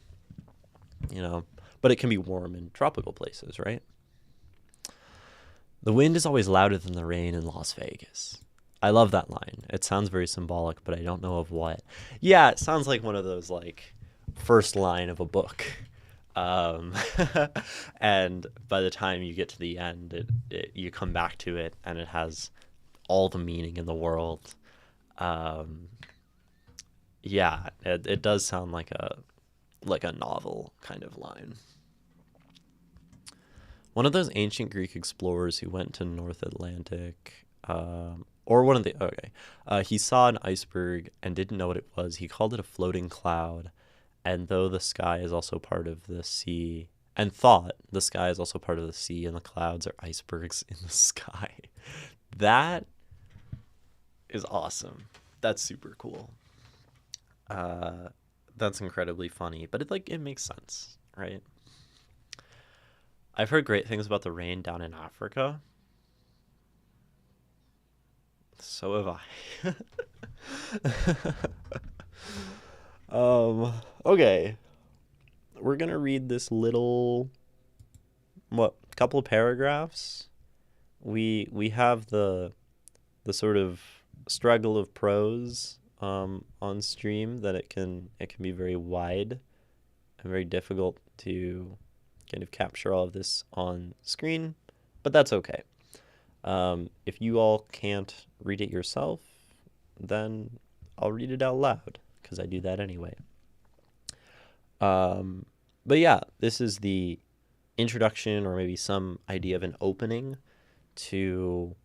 you know? But it can be warm in tropical places, right? The wind is always louder than the rain in Las Vegas. I love that line. It sounds very symbolic, but I don't know of what. Yeah, it sounds like one of those like first line of a book. Um, and by the time you get to the end, you come back to it and it has all the meaning in the world. Um, yeah, it does sound like a novel kind of line. One of those ancient Greek explorers who went to North Atlantic, or one of the okay, he saw an iceberg and didn't know what it was. He called it a floating cloud, and though the sky is also part of the sea, and thought the sky is also part of the sea, and the clouds are icebergs in the sky. That is awesome. That's super cool. That's incredibly funny, but it makes sense, right? I've heard great things about the rain down in Africa. So have I. Okay. We're gonna read this little couple of paragraphs. We have the sort of struggle of prose on stream that it can be very wide and very difficult to kind of capture all of this on screen, but that's okay. If you all can't read it yourself, then I'll read it out loud because I do that anyway. But yeah, this is the introduction or maybe some idea of an opening to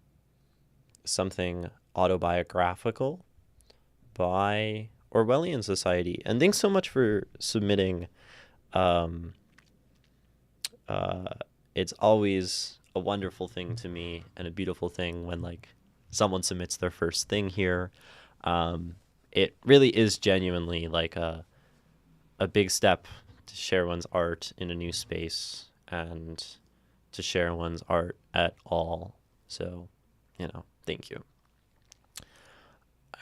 something autobiographical by Orwellian Society. And thanks so much for submitting. It's always a wonderful thing to me and a beautiful thing when like someone submits their first thing here. It really is genuinely like a big step to share one's art in a new space and to share one's art at all. So, thank you.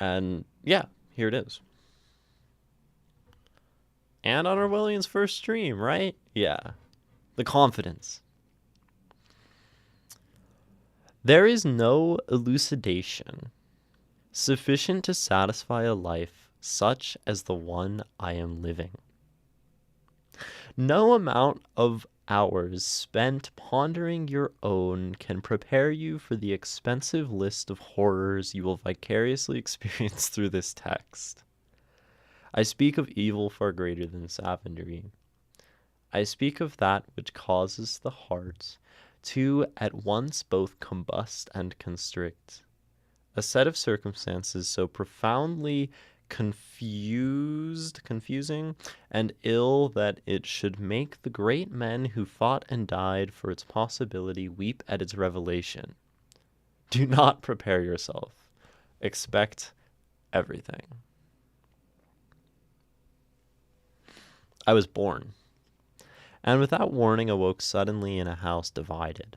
And yeah, here it is. And on Orwellian's first stream, right? Yeah. The confidence. There is no elucidation sufficient to satisfy a life such as the one I am living. No amount of hours spent pondering your own can prepare you for the expensive list of horrors you will vicariously experience through this text. I speak of evil far greater than savagery. I speak of that which causes the heart to at once both combust and constrict. A set of circumstances so profoundly confusing, and ill that it should make the great men who fought and died for its possibility weep at its revelation. Do not prepare yourself. Expect everything. I was born, and without warning awoke suddenly in a house divided.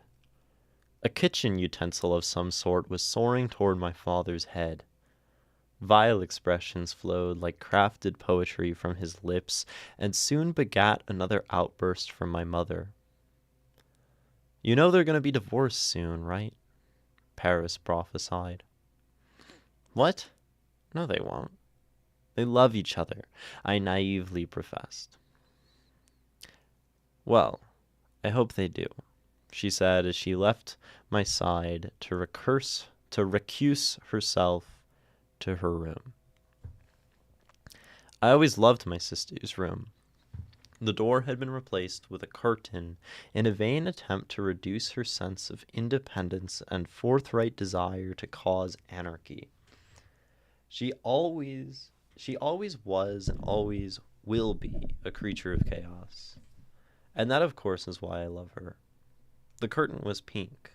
A kitchen utensil of some sort was soaring toward my father's head. Vile expressions flowed like crafted poetry from his lips, and soon begat another outburst from my mother. You know they're going to be divorced soon, right? Paris prophesied. What? No, they won't. They love each other, I naively professed. Well, I hope they do, she said as she left my side to recuse herself to her room. I always loved my sister's room. The door had been replaced with a curtain in a vain attempt to reduce her sense of independence and forthright desire to cause anarchy. She always was and always will be a creature of chaos. And that, of course, is why I love her. The curtain was pink.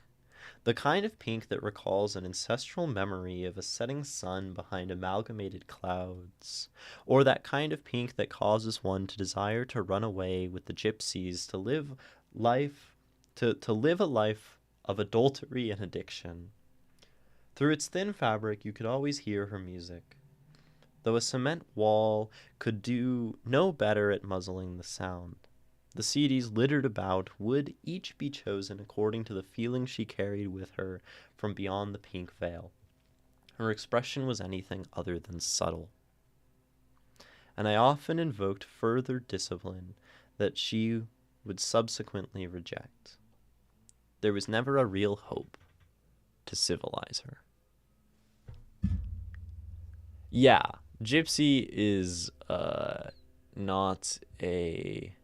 The kind of pink that recalls an ancestral memory of a setting sun behind amalgamated clouds, or that kind of pink that causes one to desire to run away with the gypsies to live a life of adultery and addiction. Through its thin fabric you could always hear her music, though a cement wall could do no better at muzzling the sound. The CDs littered about would each be chosen according to the feeling she carried with her from beyond the pink veil. Her expression was anything other than subtle. And I often invoked further discipline that she would subsequently reject. There was never a real hope to civilize her. Yeah, gypsy is not a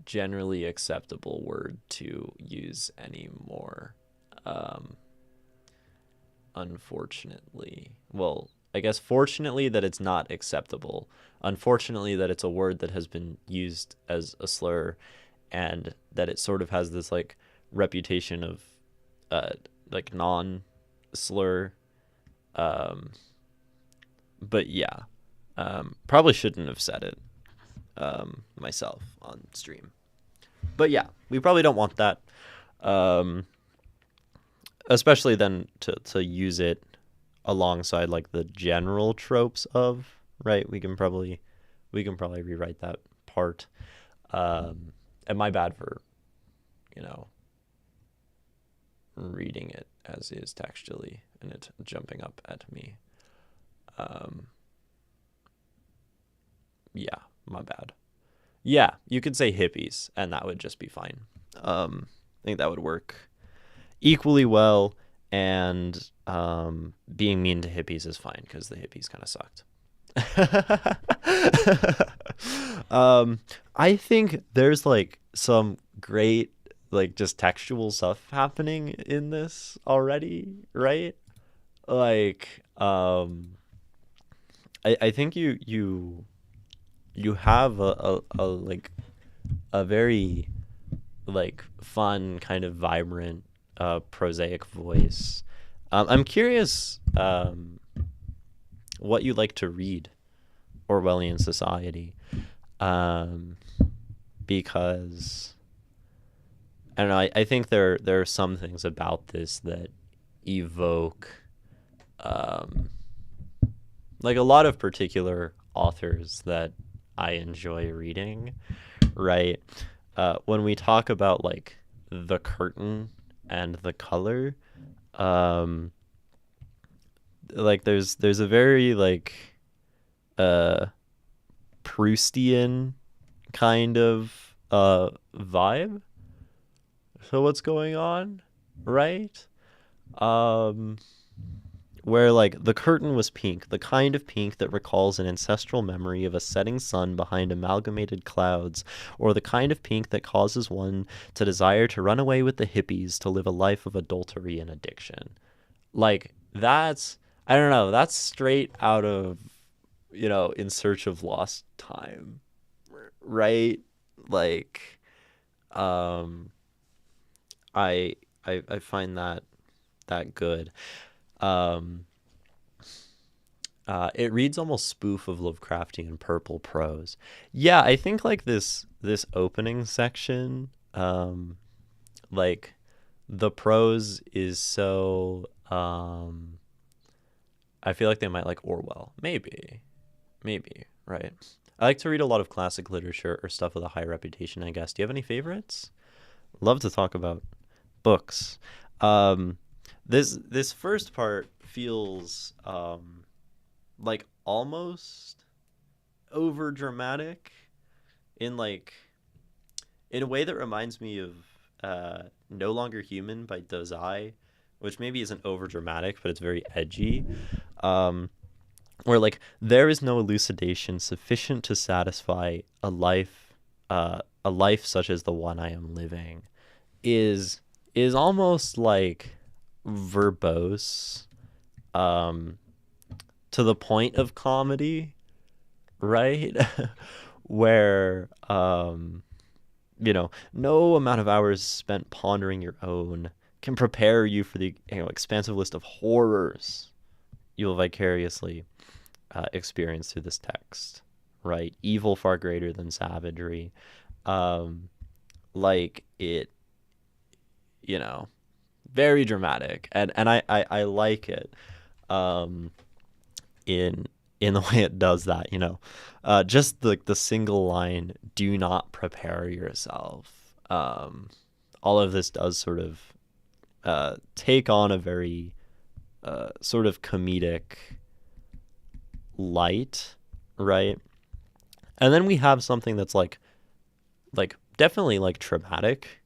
generally acceptable word to use anymore. Unfortunately. Well, I guess fortunately that it's not acceptable. Unfortunately that it's a word that has been used as a slur, and that it sort of has this like reputation of like non-slur. But yeah, probably shouldn't have said it myself on stream. But yeah, we probably don't want that. Especially then to use it alongside like the general tropes of, right? We can probably rewrite that part. And my bad for, reading it as is textually and it jumping up at me. Yeah, my bad. Yeah, you could say hippies and that would just be fine. I think that would work equally well, and being mean to hippies is fine because the hippies kind of sucked. I think there's like some great like just textual stuff happening in this already, right? Like I think you have a like a very like fun kind of vibrant prosaic voice. I'm curious what you like to read Orwellian Society, because I don't know. I think there are some things about this that evoke like a lot of particular authors that I enjoy reading, right? When we talk about like the curtain and the color, like there's a very like Proustian kind of vibe. So what's going on, right? Where like the curtain was pink, the kind of pink that recalls an ancestral memory of a setting sun behind amalgamated clouds, or the kind of pink that causes one to desire to run away with the hippies to live a life of adultery and addiction. Like that's, I don't know, that's straight out of, In Search of Lost Time, right? Like, I find that good. It reads almost spoof of Lovecraftian purple prose. Yeah, I think like this opening section, like the prose is so I feel like they might like Orwell. Maybe, right? I like to read a lot of classic literature or stuff with a high reputation, I guess. Do you have any favorites? Love to talk about books. This first part feels like almost over dramatic in a way that reminds me of No Longer Human by Dazai, which maybe isn't over dramatic, but it's very edgy. where like there is no elucidation sufficient to satisfy a life such as the one I am living, is almost like verbose, um to the point of comedy, right? Where no amount of hours spent pondering your own can prepare you for the expansive list of horrors you'll vicariously experience through this text, right? Evil far greater than savagery. Um, like it, you know, very dramatic, and I like it. Um, in the way it does that, just the single line, "Do not prepare yourself." All of this does sort of take on a very sort of comedic light, right? And then we have something that's like definitely like traumatic,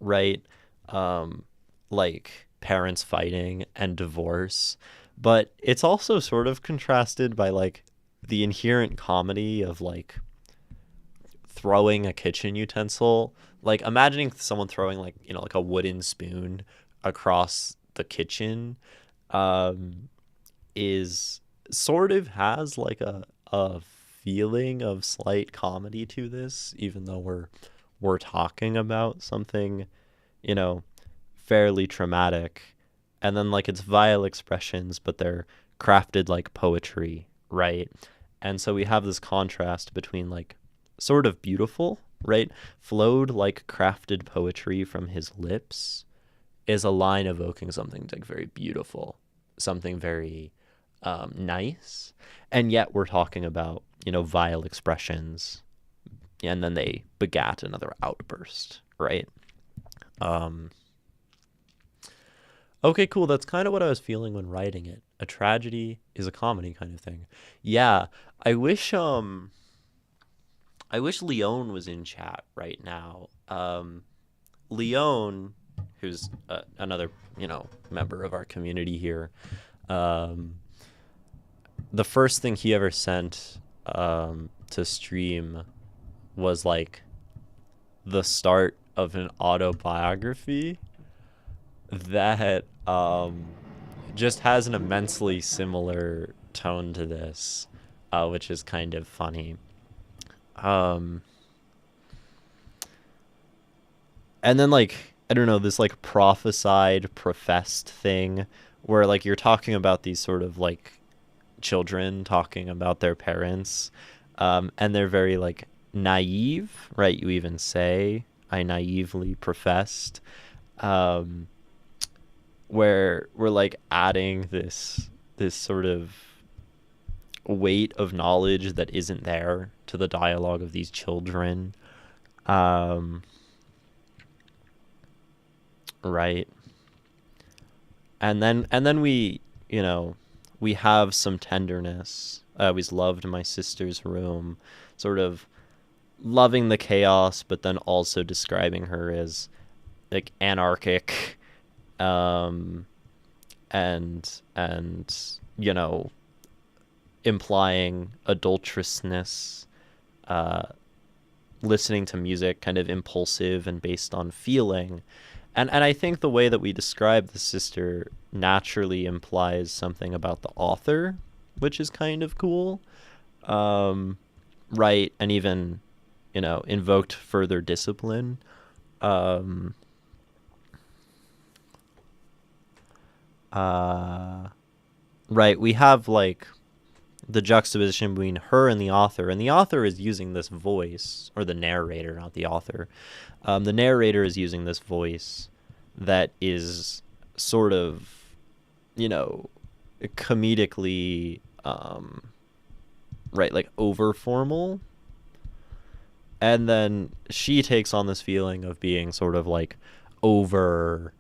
right? Um, like parents fighting and divorce, but it's also sort of contrasted by like the inherent comedy of like throwing a kitchen utensil, like imagining someone throwing like like a wooden spoon across the kitchen, um, is sort of has like a feeling of slight comedy to this, even though we're talking about something, you know, fairly traumatic. And then like it's vile expressions, but they're crafted like poetry, right? And so we have this contrast between like sort of beautiful, right? Flowed like crafted poetry from his lips is a line evoking something like very beautiful, something very nice. And yet we're talking about, vile expressions, and then they begat another outburst, right? Um, okay, cool. That's kind of what I was feeling when writing it. A tragedy is a comedy kind of thing. Yeah, I wish Leon was in chat right now. Leon, who's another, member of our community here, um, the first thing he ever sent to stream was like the start of an autobiography that just has an immensely similar tone to this, which is kind of funny. And then like I don't know, this like prophesied, professed thing where like you're talking about these sort of like children talking about their parents, and they're very like naive, right? You even say, "I naively professed," um, where we're like adding this sort of weight of knowledge that isn't there to the dialogue of these children, um, right? And then we, we have some tenderness. I always loved my sister's room, sort of loving the chaos, but then also describing her as like anarchic, um, and implying adulterousness, uh, listening to music, kind of impulsive and based on feeling. And I think the way that we describe the sister naturally implies something about the author, which is kind of cool. Um, right, and even, invoked further discipline. Um, uh, right, we have like the juxtaposition between her and the author is using this voice, or the narrator, not the author. The narrator is using this voice that is sort of, comedically, right, like over formal. And then she takes on this feeling of being sort of like over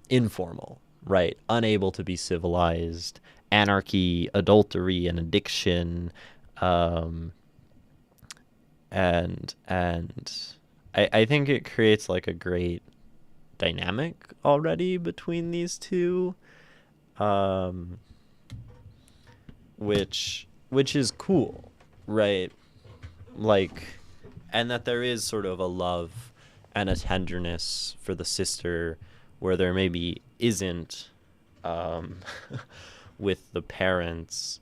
informal, right? Unable to be civilized, anarchy, adultery, and addiction, um, and I think it creates like a great dynamic already between these two. Um, which is cool, right? Like, and that there is sort of a love and a tenderness for the sister where there maybe isn't um, with the parents.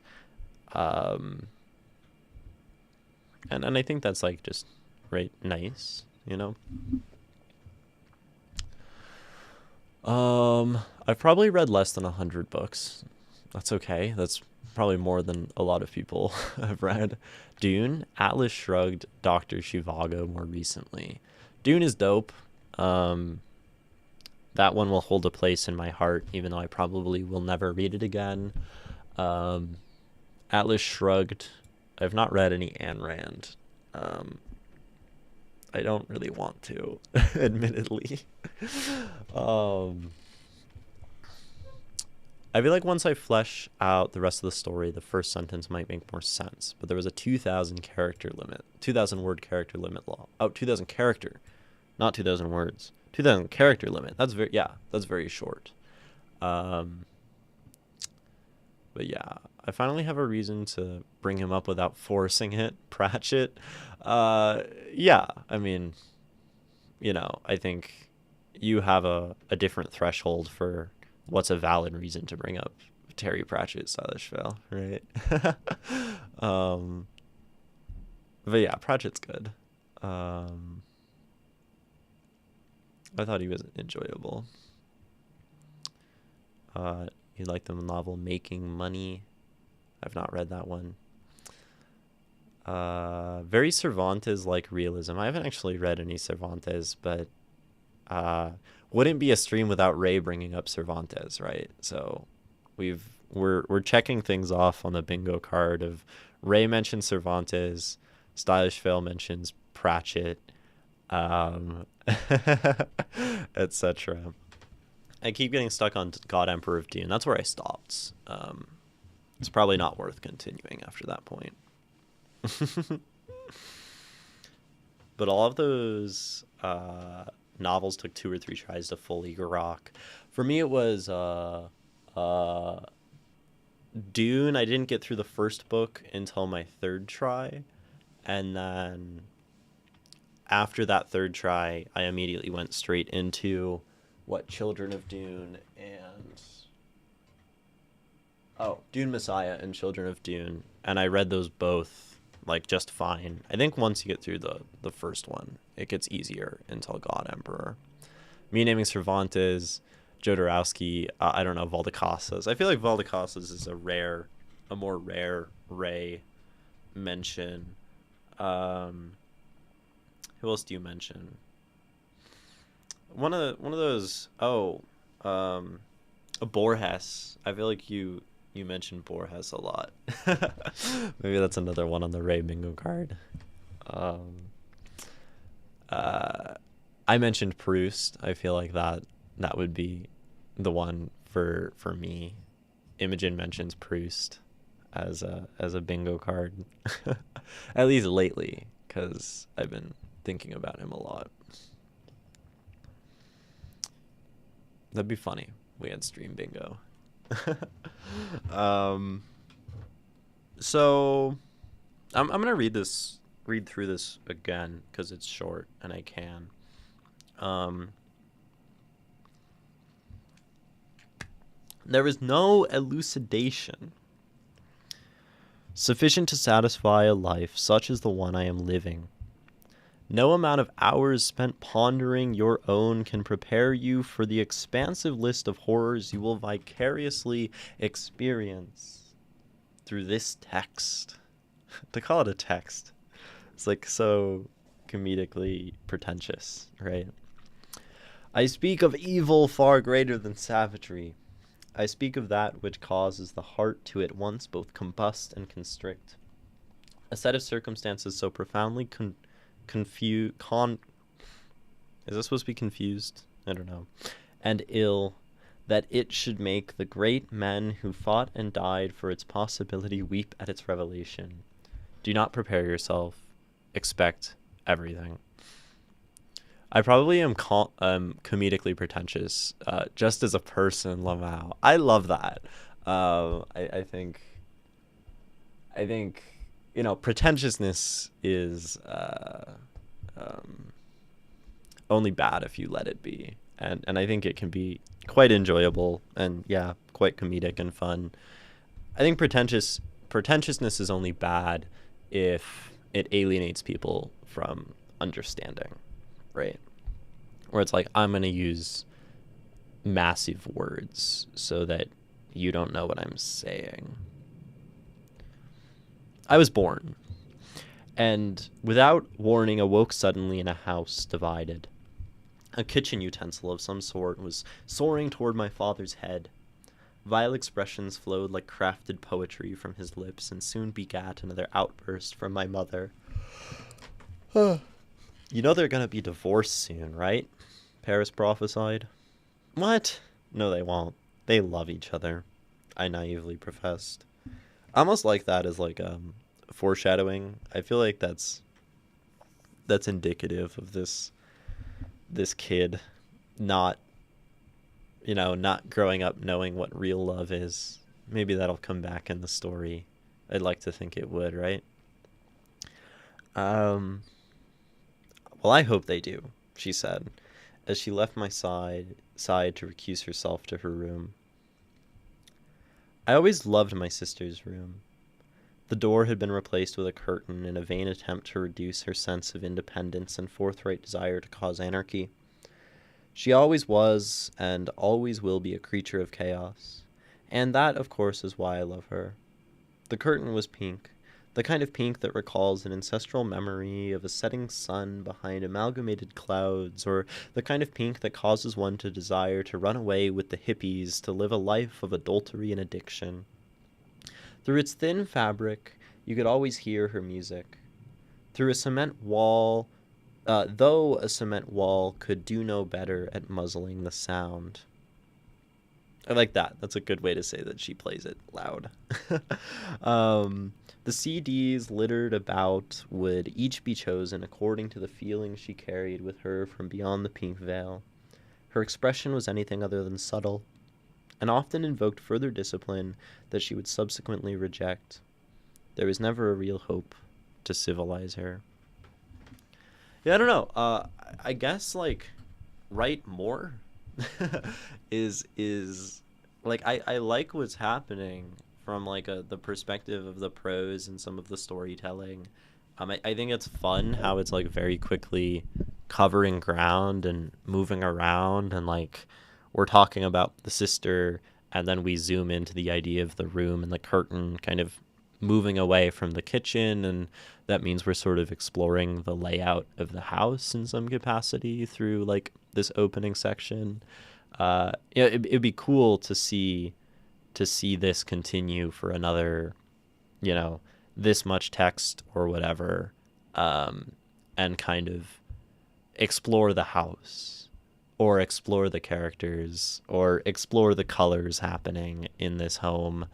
Um, and I think that's like just right nice, you know? I've probably read less than 100 books. That's okay. That's probably more than a lot of people have read. Dune, Atlas Shrugged, Dr. Zhivago more recently. Dune is dope. Um, that one will hold a place in my heart, even though I probably will never read it again. Um, Atlas Shrugged, I've not read any Ayn Rand. Um, I don't really want to, admittedly. Um, I feel like once I flesh out the rest of the story, the first sentence might make more sense. But there was a 2,000 character limit, 2,000 word character limit law. Oh, 2,000 character, not 2,000 words. 2,000 character limit. That's very short. Um, but yeah, I finally have a reason to bring him up without forcing it. Pratchett. Yeah, I mean, I think you have a different threshold for what's a valid reason to bring up Terry Pratchett, Silas Fell, right? um, but yeah, Pratchett's good. I thought he was enjoyable. You like the novel Making Money? I've not read that one. Very Cervantes-like realism. I haven't actually read any Cervantes, but wouldn't be a stream without Ray bringing up Cervantes, right? So we're checking things off on the bingo card of Ray mentions Cervantes, Stylish Fail mentions Pratchett, etc. I keep getting stuck on God Emperor of Dune. That's where I stopped. It's probably not worth continuing after that point. But all of those novels took 2 or 3 tries to fully grok. For me, it was Dune. I didn't get through the first book until my 3rd try. And then after that 3rd try, I immediately went straight into Children of Dune and... Oh, Dune Messiah and Children of Dune. And I read those both, like, just fine. I think once you get through the first one, it gets easier until God Emperor. Me naming Cervantes, Jodorowsky, I don't know, Valdecasas. I feel like Valdecasas is a more rare Ray mention. Who else do you mention? One of those. Borges. I feel like you mentioned Borges a lot. Maybe that's another one on the Ray bingo card. I mentioned Proust. I feel like that would be the one for me. Imogen mentions Proust as a bingo card, at least lately, because I've been thinking about him a lot. That'd be funny. We had stream bingo. So I'm gonna read through this again because it's short and I can. There is no elucidation sufficient to satisfy a life such as the one I am living. No amount of hours spent pondering your own can prepare you for the expansive list of horrors you will vicariously experience through this text. To call it a text, it's like so comedically pretentious, right? I speak of evil far greater than savagery. I speak of that which causes the heart to at once both combust and constrict. A set of circumstances so profoundly is this supposed to be confused? I don't know. And ill, that it should make the great men who fought and died for its possibility weep at its revelation. Do not prepare yourself. Expect everything. I probably am comedically pretentious, just as a person, Lamau. I love that. I think I think, pretentiousness is um, only bad if you let it be. And I think it can be quite enjoyable and, yeah, quite comedic and fun. I think pretentiousness is only bad if it alienates people from understanding, right? Where it's like, I'm going to use massive words so that you don't know what I'm saying. I was born, and without warning awoke suddenly in a house divided. A kitchen utensil of some sort was soaring toward my father's head. Vile expressions flowed like crafted poetry from his lips and soon begat another outburst from my mother. You know they're gonna be divorced soon, right? Paris prophesied. What? No, they won't. They love each other, I naively professed. I almost like that as like foreshadowing. I feel like that's indicative of this kid not not growing up knowing what real love is. Maybe that'll come back in the story. I'd like to think it would, right? Um, well, I hope they do, she said, as she left my side to recuse herself to her room. I always loved my sister's room. The door had been replaced with a curtain in a vain attempt to reduce her sense of independence and forthright desire to cause anarchy. She always was and always will be a creature of chaos, and that, of course, is why I love her. The curtain was pink, the kind of pink that recalls an ancestral memory of a setting sun behind amalgamated clouds, or the kind of pink that causes one to desire to run away with the hippies to live a life of adultery and addiction. Through its thin fabric, you could always hear her music. Through a cement wall, though a cement wall could do no better at muzzling the sound. I like that. That's a good way to say that she plays it loud. The CDs littered about would each be chosen according to the feeling she carried with her from beyond the pink veil. Her expression was anything other than subtle, and often invoked further discipline that she would subsequently reject. There was never a real hope to civilize her. Yeah, I don't know. I guess like write more is like I like what's happening from like the perspective of the prose and some of the storytelling. I think it's fun how it's like very quickly covering ground and moving around, and like we're talking about the sister and then we zoom into the idea of the room and the curtain kind of moving away from the kitchen, and that means we're sort of exploring the layout of the house in some capacity through like this opening section. It'd be cool to see this continue for another, this much text or whatever, and kind of explore the house or explore the characters or explore the colors happening in this home,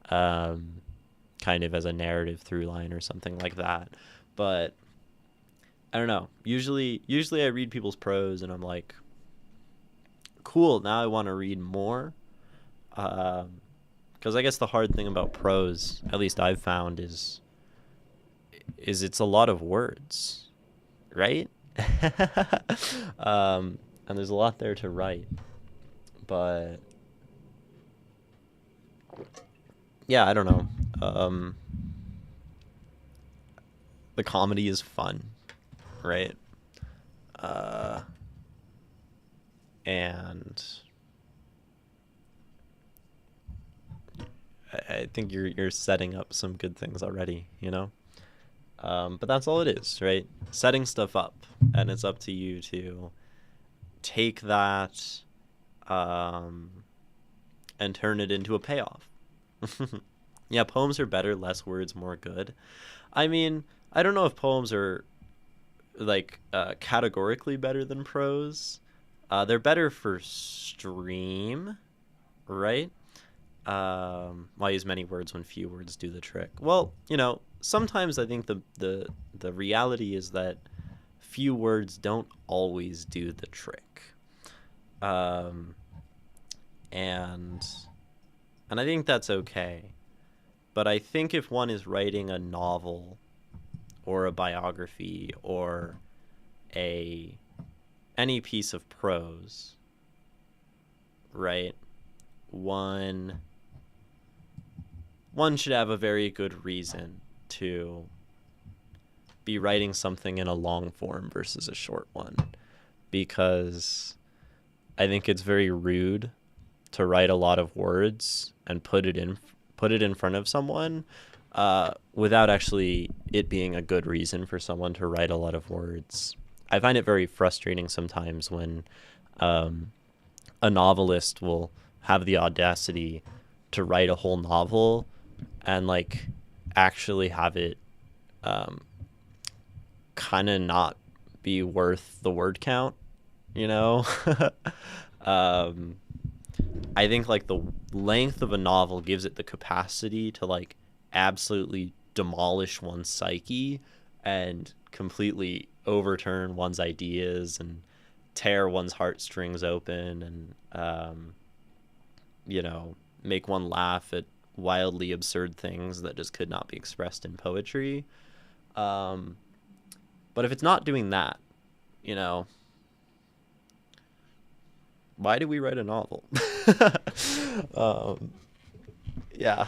kind of as a narrative through line or something like that. But I don't know. Usually I read people's prose and I'm like, cool, now I want to read more. Because I guess the hard thing about prose, at least I've found, is it's a lot of words, right? And there's a lot there to write. But yeah, I don't know. The comedy is fun, right? And I think you're setting up some good things already, But that's all it is, right? Setting stuff up, and it's up to you to take that, and turn it into a payoff. Yeah, poems are better, less words, more good. I mean, I don't know if poems are like categorically better than prose. They're better for stream, right? Why use many words when few words do the trick? Well, sometimes I think the reality is that few words don't always do the trick. And I think that's okay. But I think if one is writing a novel or a biography or a any piece of prose, right? One one should have a very good reason to be writing something in a long form versus a short one, because I think it's very rude to write a lot of words and put it in front of someone without actually it being a good reason for someone to write a lot of words. I find it very frustrating sometimes when a novelist will have the audacity to write a whole novel and like actually have it kind of not be worth the word count, you know? um, I think like the length of a novel gives it the capacity to like absolutely demolish one's psyche and completely overturn one's ideas and tear one's heartstrings open and you know, make one laugh at wildly absurd things that just could not be expressed in poetry. But if it's not doing that, you know, why do we write a novel? um, yeah,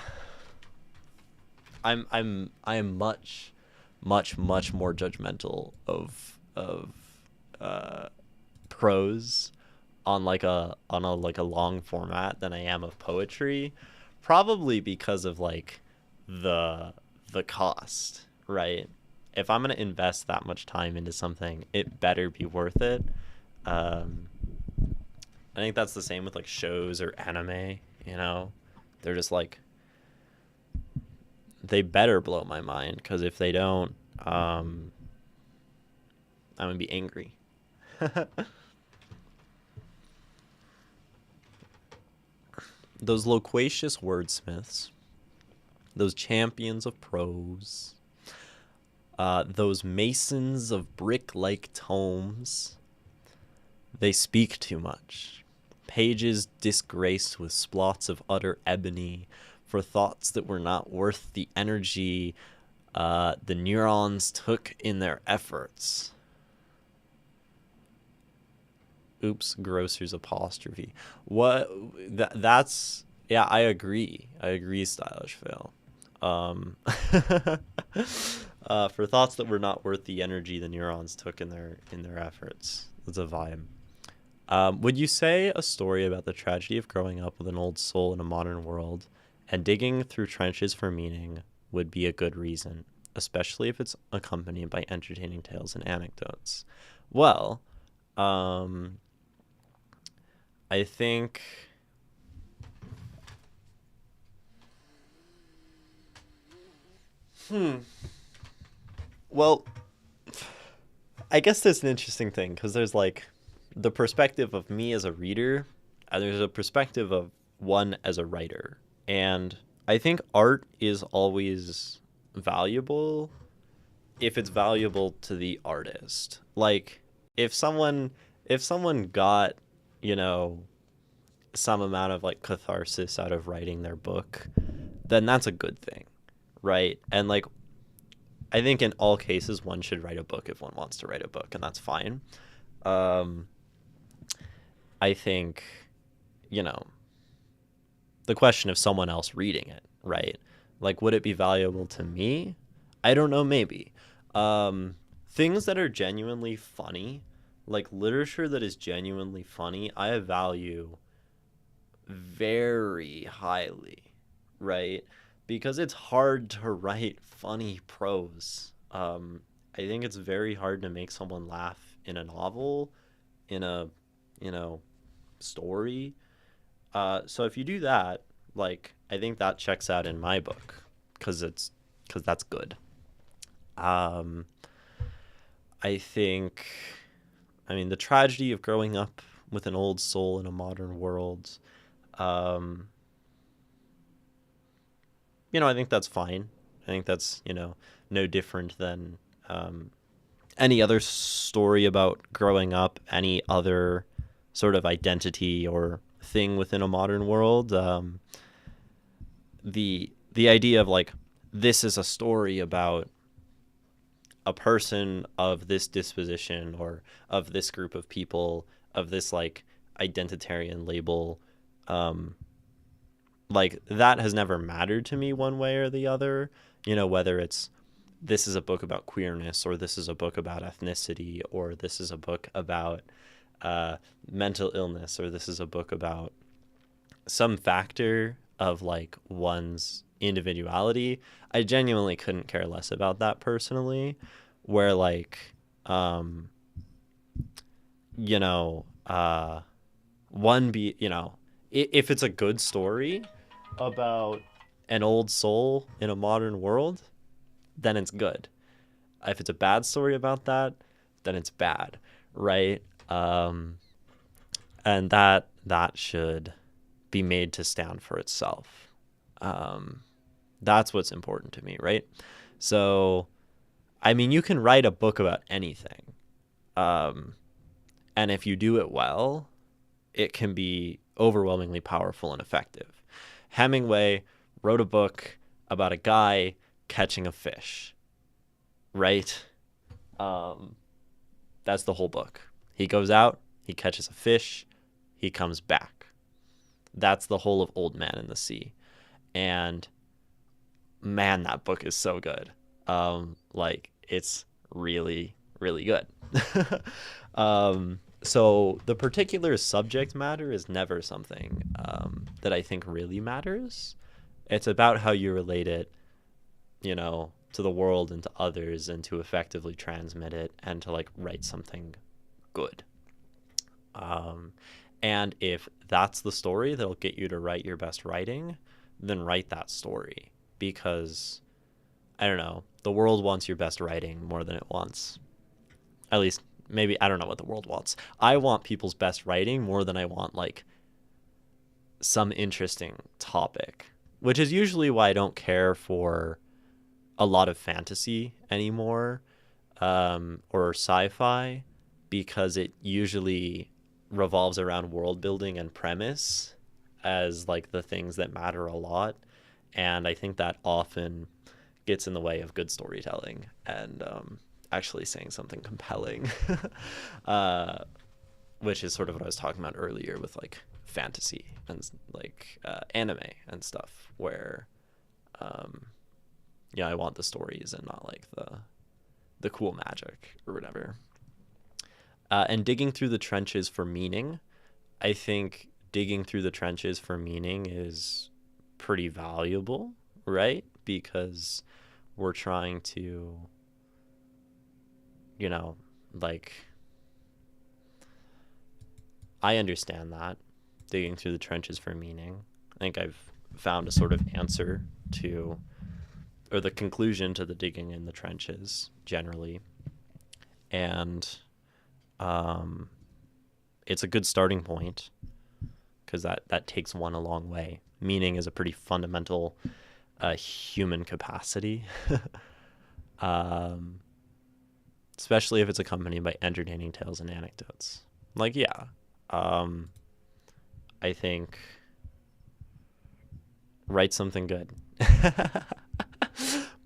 I am much more judgmental of uh, prose on a like a long format than I am of poetry, probably because of like the the cost, right? If I'm gonna invest that much time into something, it better be worth it. Um, I think that's the same with like shows or anime, you know? They're just like they better blow my mind because if they don't, I'm gonna be angry. Those loquacious wordsmiths, those champions of prose, those masons of brick-like tomes, they speak too much. Pages disgraced with splots of utter ebony for thoughts that were not worth the energy the neurons took in their efforts. Oops, grocer's apostrophe. What? That's yeah. I agree. I agree. Stylish fail. Um, for thoughts that were not worth the energy the neurons took in their efforts. That's a vibe. Would you say a story about the tragedy of growing up with an old soul in a modern world and digging through trenches for meaning would be a good reason, especially if it's accompanied by entertaining tales and anecdotes? Well, um, I think well, I guess there's an interesting thing because there's like the perspective of me as a reader, and there's a perspective of one as a writer. And I think art is always valuable if it's valuable to the artist. Like if someone got, you know, some amount of like catharsis out of writing their book, then that's a good thing, right? And like I think in all cases one should write a book if one wants to write a book, and that's fine. Um, I think, you know, the question of someone else reading it, right? Like, would it be valuable to me? I don't know, maybe. Things that are genuinely funny, like literature that is genuinely funny, I value very highly, right? Because it's hard to write funny prose. I think it's very hard to make someone laugh in a novel, in a, you know, story. So if you do that, like, I think that checks out in my book because that's good. Um, I think, I mean, the tragedy of growing up with an old soul in a modern world. Um, you know, I think that's fine. I think that's, you know, no different than um, any other story about growing up, any other sort of identity or thing within a modern world. The the idea of like, this is a story about a person of this disposition or of this group of people, of this like identitarian label, um, like that has never mattered to me one way or the other. You know, whether it's this is a book about queerness, or this is a book about ethnicity, or this is a book about mental illness, or this is a book about some factor of like one's individuality. I genuinely couldn't care less about that personally. Where like, um, you know, if it's a good story about an old soul in a modern world, then it's good. If it's a bad story about that, then it's bad, right? And that should be made to stand for itself. That's what's important to me, right? So, I mean, you can write a book about anything, and if you do it well, it can be overwhelmingly powerful and effective. Hemingway wrote a book about a guy catching a fish, right? That's the whole book. He goes out, he catches a fish, he comes back. That's the whole of Old Man and the Sea. And man, that book is so good. Like, it's really, really good. So the particular subject matter is never something that I think really matters. It's about how you relate it, you know, to the world and to others, and to effectively transmit it and to like write something good. And if that's the story that'll get you to write your best writing, then write that story. Because, I don't know, the world wants your best writing more than it wants. At least, maybe, I don't know what the world wants. I want people's best writing more than I want, like, some interesting topic. Which is usually why I don't care for a lot of fantasy anymore, or sci-fi, because it usually revolves around world building and premise as like the things that matter a lot. And I think that often gets in the way of good storytelling and actually saying something compelling, which is sort of what I was talking about earlier with like fantasy and like anime and stuff, where yeah, I want the stories and not like the cool magic or whatever. And digging through the trenches for meaning, I think digging through the trenches for meaning is pretty valuable, right? Because we're trying to, you know, like, I understand that digging through the trenches for meaning. I think I've found a sort of answer to, or the conclusion to the digging in the trenches generally. And it's a good starting point, because that takes one a long way. Meaning is a pretty fundamental human capacity, especially if it's accompanied by entertaining tales and anecdotes. Like, yeah, I think write something good.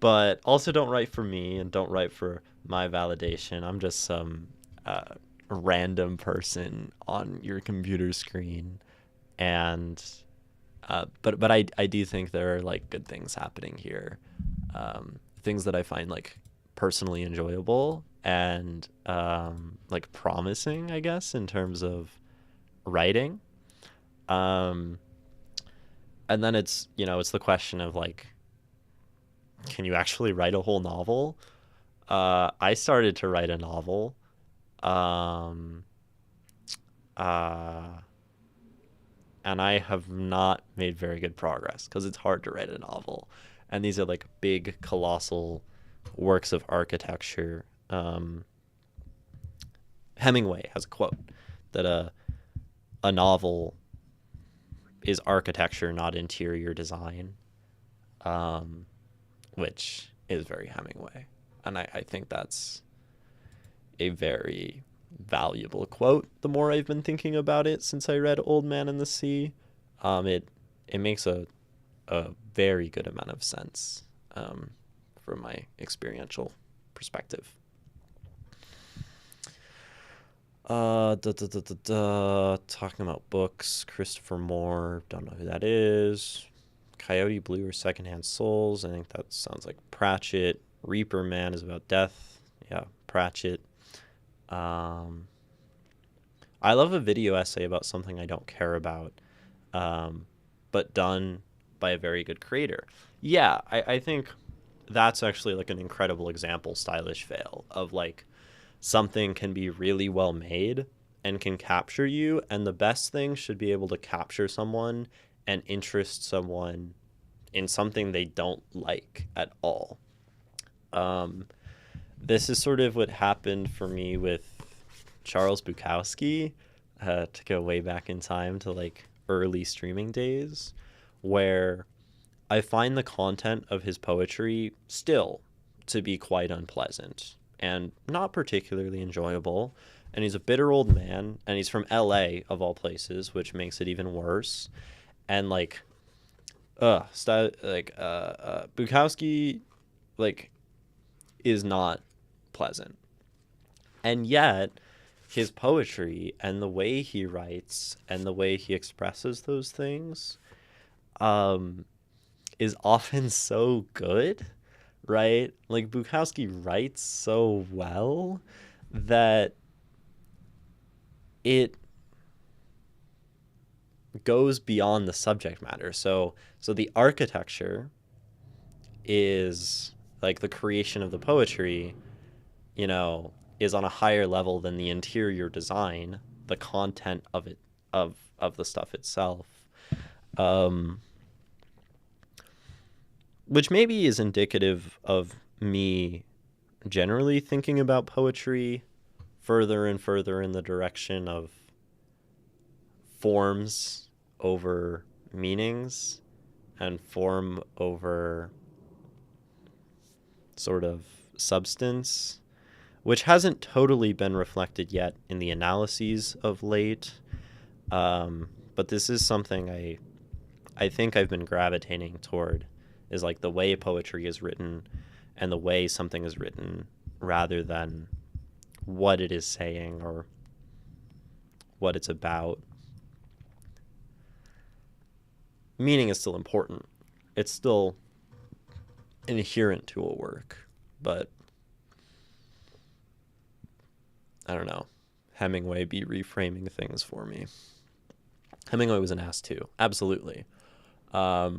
But also don't write for me and don't write for my validation. I'm just some random person on your computer screen. And but I do think there are like good things happening here, things that I find like personally enjoyable and like promising, I guess, in terms of writing. And then it's, you know, it's the question of like, can you actually write a whole novel? I started to write a novel, and I have not made very good progress because it's hard to write a novel, and these are like big, colossal works of architecture. Hemingway has a quote that a novel is architecture, not interior design, which is very Hemingway. And I think that's a very valuable quote the more I've been thinking about it since I read Old Man and the Sea. It makes a a very good amount of sense from my experiential perspective. Talking about books, Christopher Moore, don't know who that is. Coyote Blue or Secondhand Souls, I think that sounds like Pratchett. Reaper Man is about death, yeah, Pratchett. I love a video essay about something I don't care about, but done by a very good creator. Yeah, I think that's actually like an incredible example, Stylish Fail, of like something can be really well made and can capture you, and the best thing should be able to capture someone and interest someone in something they don't like at all. This is sort of what happened for me with Charles Bukowski, to go way back in time to like early streaming days, where I find the content of his poetry still to be quite unpleasant and not particularly enjoyable. And he's a bitter old man, and he's from LA of all places, which makes it even worse. And like, Bukowski, like, is not pleasant. And yet, his poetry and the way he writes and the way he expresses those things, is often so good, right? Like, Bukowski writes so well that it goes beyond the subject matter. So the architecture is like the creation of the poetry, is on a higher level than the interior design, the content of it, of the stuff itself. Which maybe is indicative of me generally thinking about poetry further and further in the direction of forms over meanings and form over sort of substance, which hasn't totally been reflected yet in the analyses of late. But this is something I think I've been gravitating toward, is like the way poetry is written and the way something is written rather than what it is saying or what it's about. Meaning is still important. It's still inherent to a work, but I don't know. Hemingway be reframing things for me. Hemingway was an ass too. Absolutely. I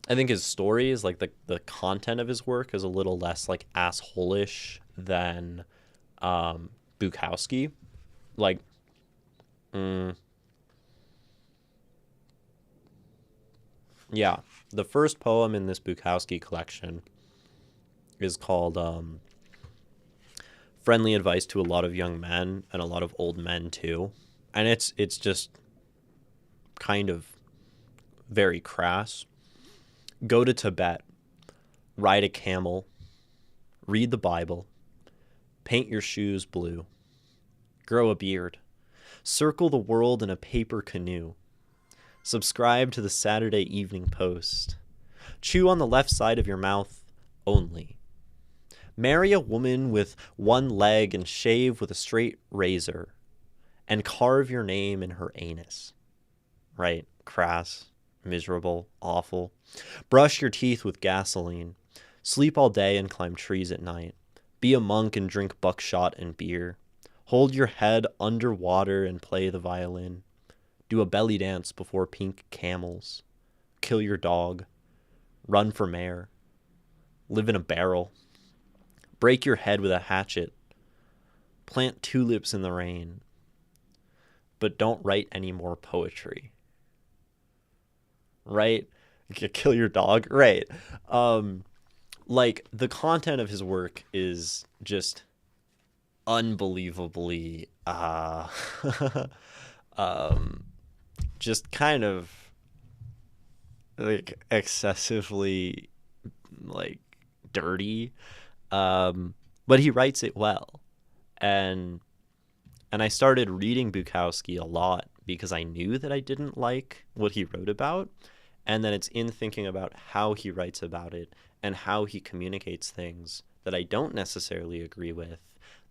think his stories, like the content of his work, is a little less like asshole-ish than Bukowski. Like, yeah, the first poem in this Bukowski collection is called Friendly Advice to a Lot of Young Men and a Lot of Old Men too. And it's just kind of very crass. Go to Tibet, ride a camel, read the Bible, paint your shoes blue, grow a beard, circle the world in a paper canoe, subscribe to the Saturday Evening Post, chew on the left side of your mouth only, marry a woman with one leg and shave with a straight razor, and carve your name in her anus. Right? Crass, miserable, awful. Brush your teeth with gasoline. Sleep all day and climb trees at night. Be a monk and drink buckshot and beer. Hold your head underwater and play the violin. Do a belly dance before pink camels. Kill your dog. Run for mayor. Live in a barrel. Break your head with a hatchet. Plant tulips in the rain. But don't write any more poetry. Right? Kill your dog. Right. Like, the content of his work is just unbelievably just kind of like excessively like dirty, but he writes it well. And I started reading Bukowski a lot because I knew that I didn't like what he wrote about, And then it's in thinking about how he writes about it and how he communicates things that I don't necessarily agree with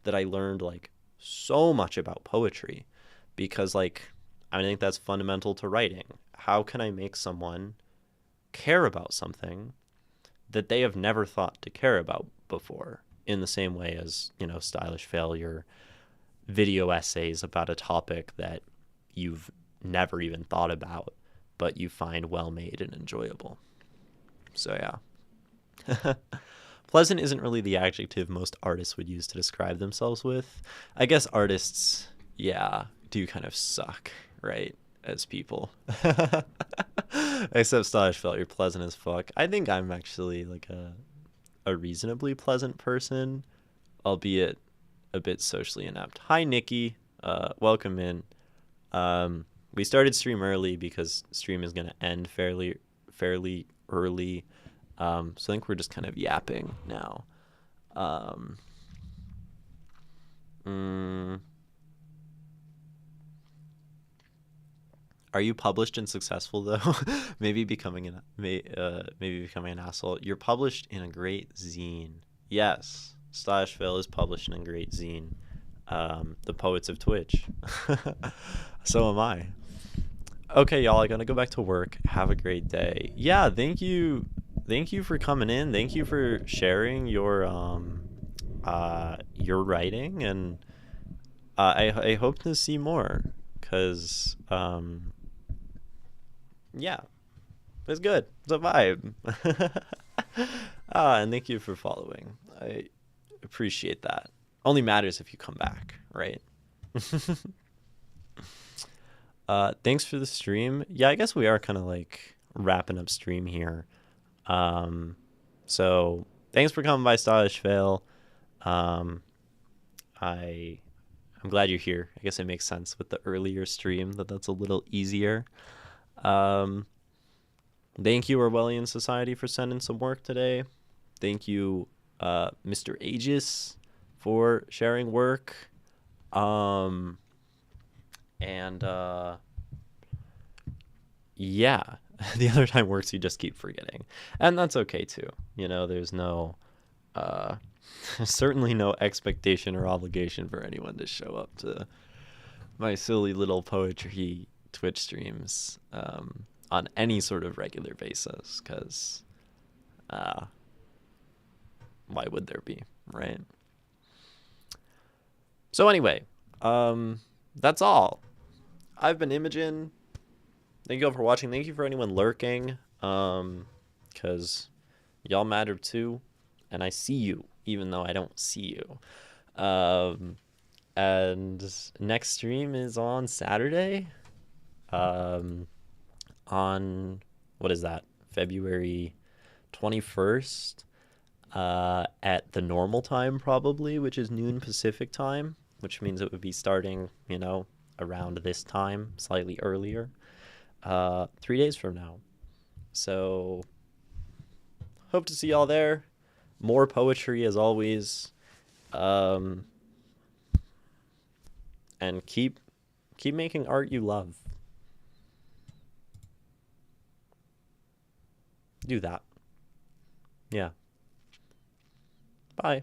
that I learned like so much about poetry. Because like I think that's fundamental to writing. How can I make someone care about something that they have never thought to care about before, in the same way as, you know, Stylish Failure video essays about a topic that you've never even thought about, but you find well made and enjoyable. So yeah. Pleasant isn't really the adjective most artists would use to describe themselves with. I guess artists, yeah, do kind of suck, right? As people. Except Stylish Failure, pleasant as fuck. I think I'm actually like a reasonably pleasant person, albeit a bit socially inept. Hi, Nikki. Welcome in. We started stream early because stream is going to end fairly early. So I think we're just kind of yapping now. Are you published and successful though? maybe becoming an asshole. You're published in a great zine. Yes, Stylish Fail is published in a great zine. The Poets of Twitch. So am I. Okay, y'all, I gotta go back to work. Have a great day. Yeah, thank you for coming in. Thank you for sharing your writing, and I hope to see more, because yeah, it's good. It's a vibe. And thank you for following. I appreciate that. Only matters if you come back, right? Thanks for the stream. Yeah, I guess we are kind of like wrapping up stream here. So thanks for coming by, Stylish Fail. I'm glad you're here. I guess it makes sense with the earlier stream that's a little easier. Thank you, Orwellian Society, for sending some work today. Thank you, Mr. Aegis, for sharing work. Yeah, the other time works you just keep forgetting. And that's okay too. You know, there's no, certainly no expectation or obligation for anyone to show up to my silly little poetry Twitch streams on any sort of regular basis, because why would there be, right? So anyway, that's all. I've been Imogen. Thank you all for watching. Thank you for anyone lurking, because y'all matter too, and I see you, even though I don't see you. And next stream is on Saturday, on, what is that, February 21st, at the normal time probably, which is noon Pacific time, which means it would be starting, you know, around this time, slightly earlier, 3 days from now. So hope to see y'all there. More poetry as always, and keep making art you love. Do that. Yeah. Bye.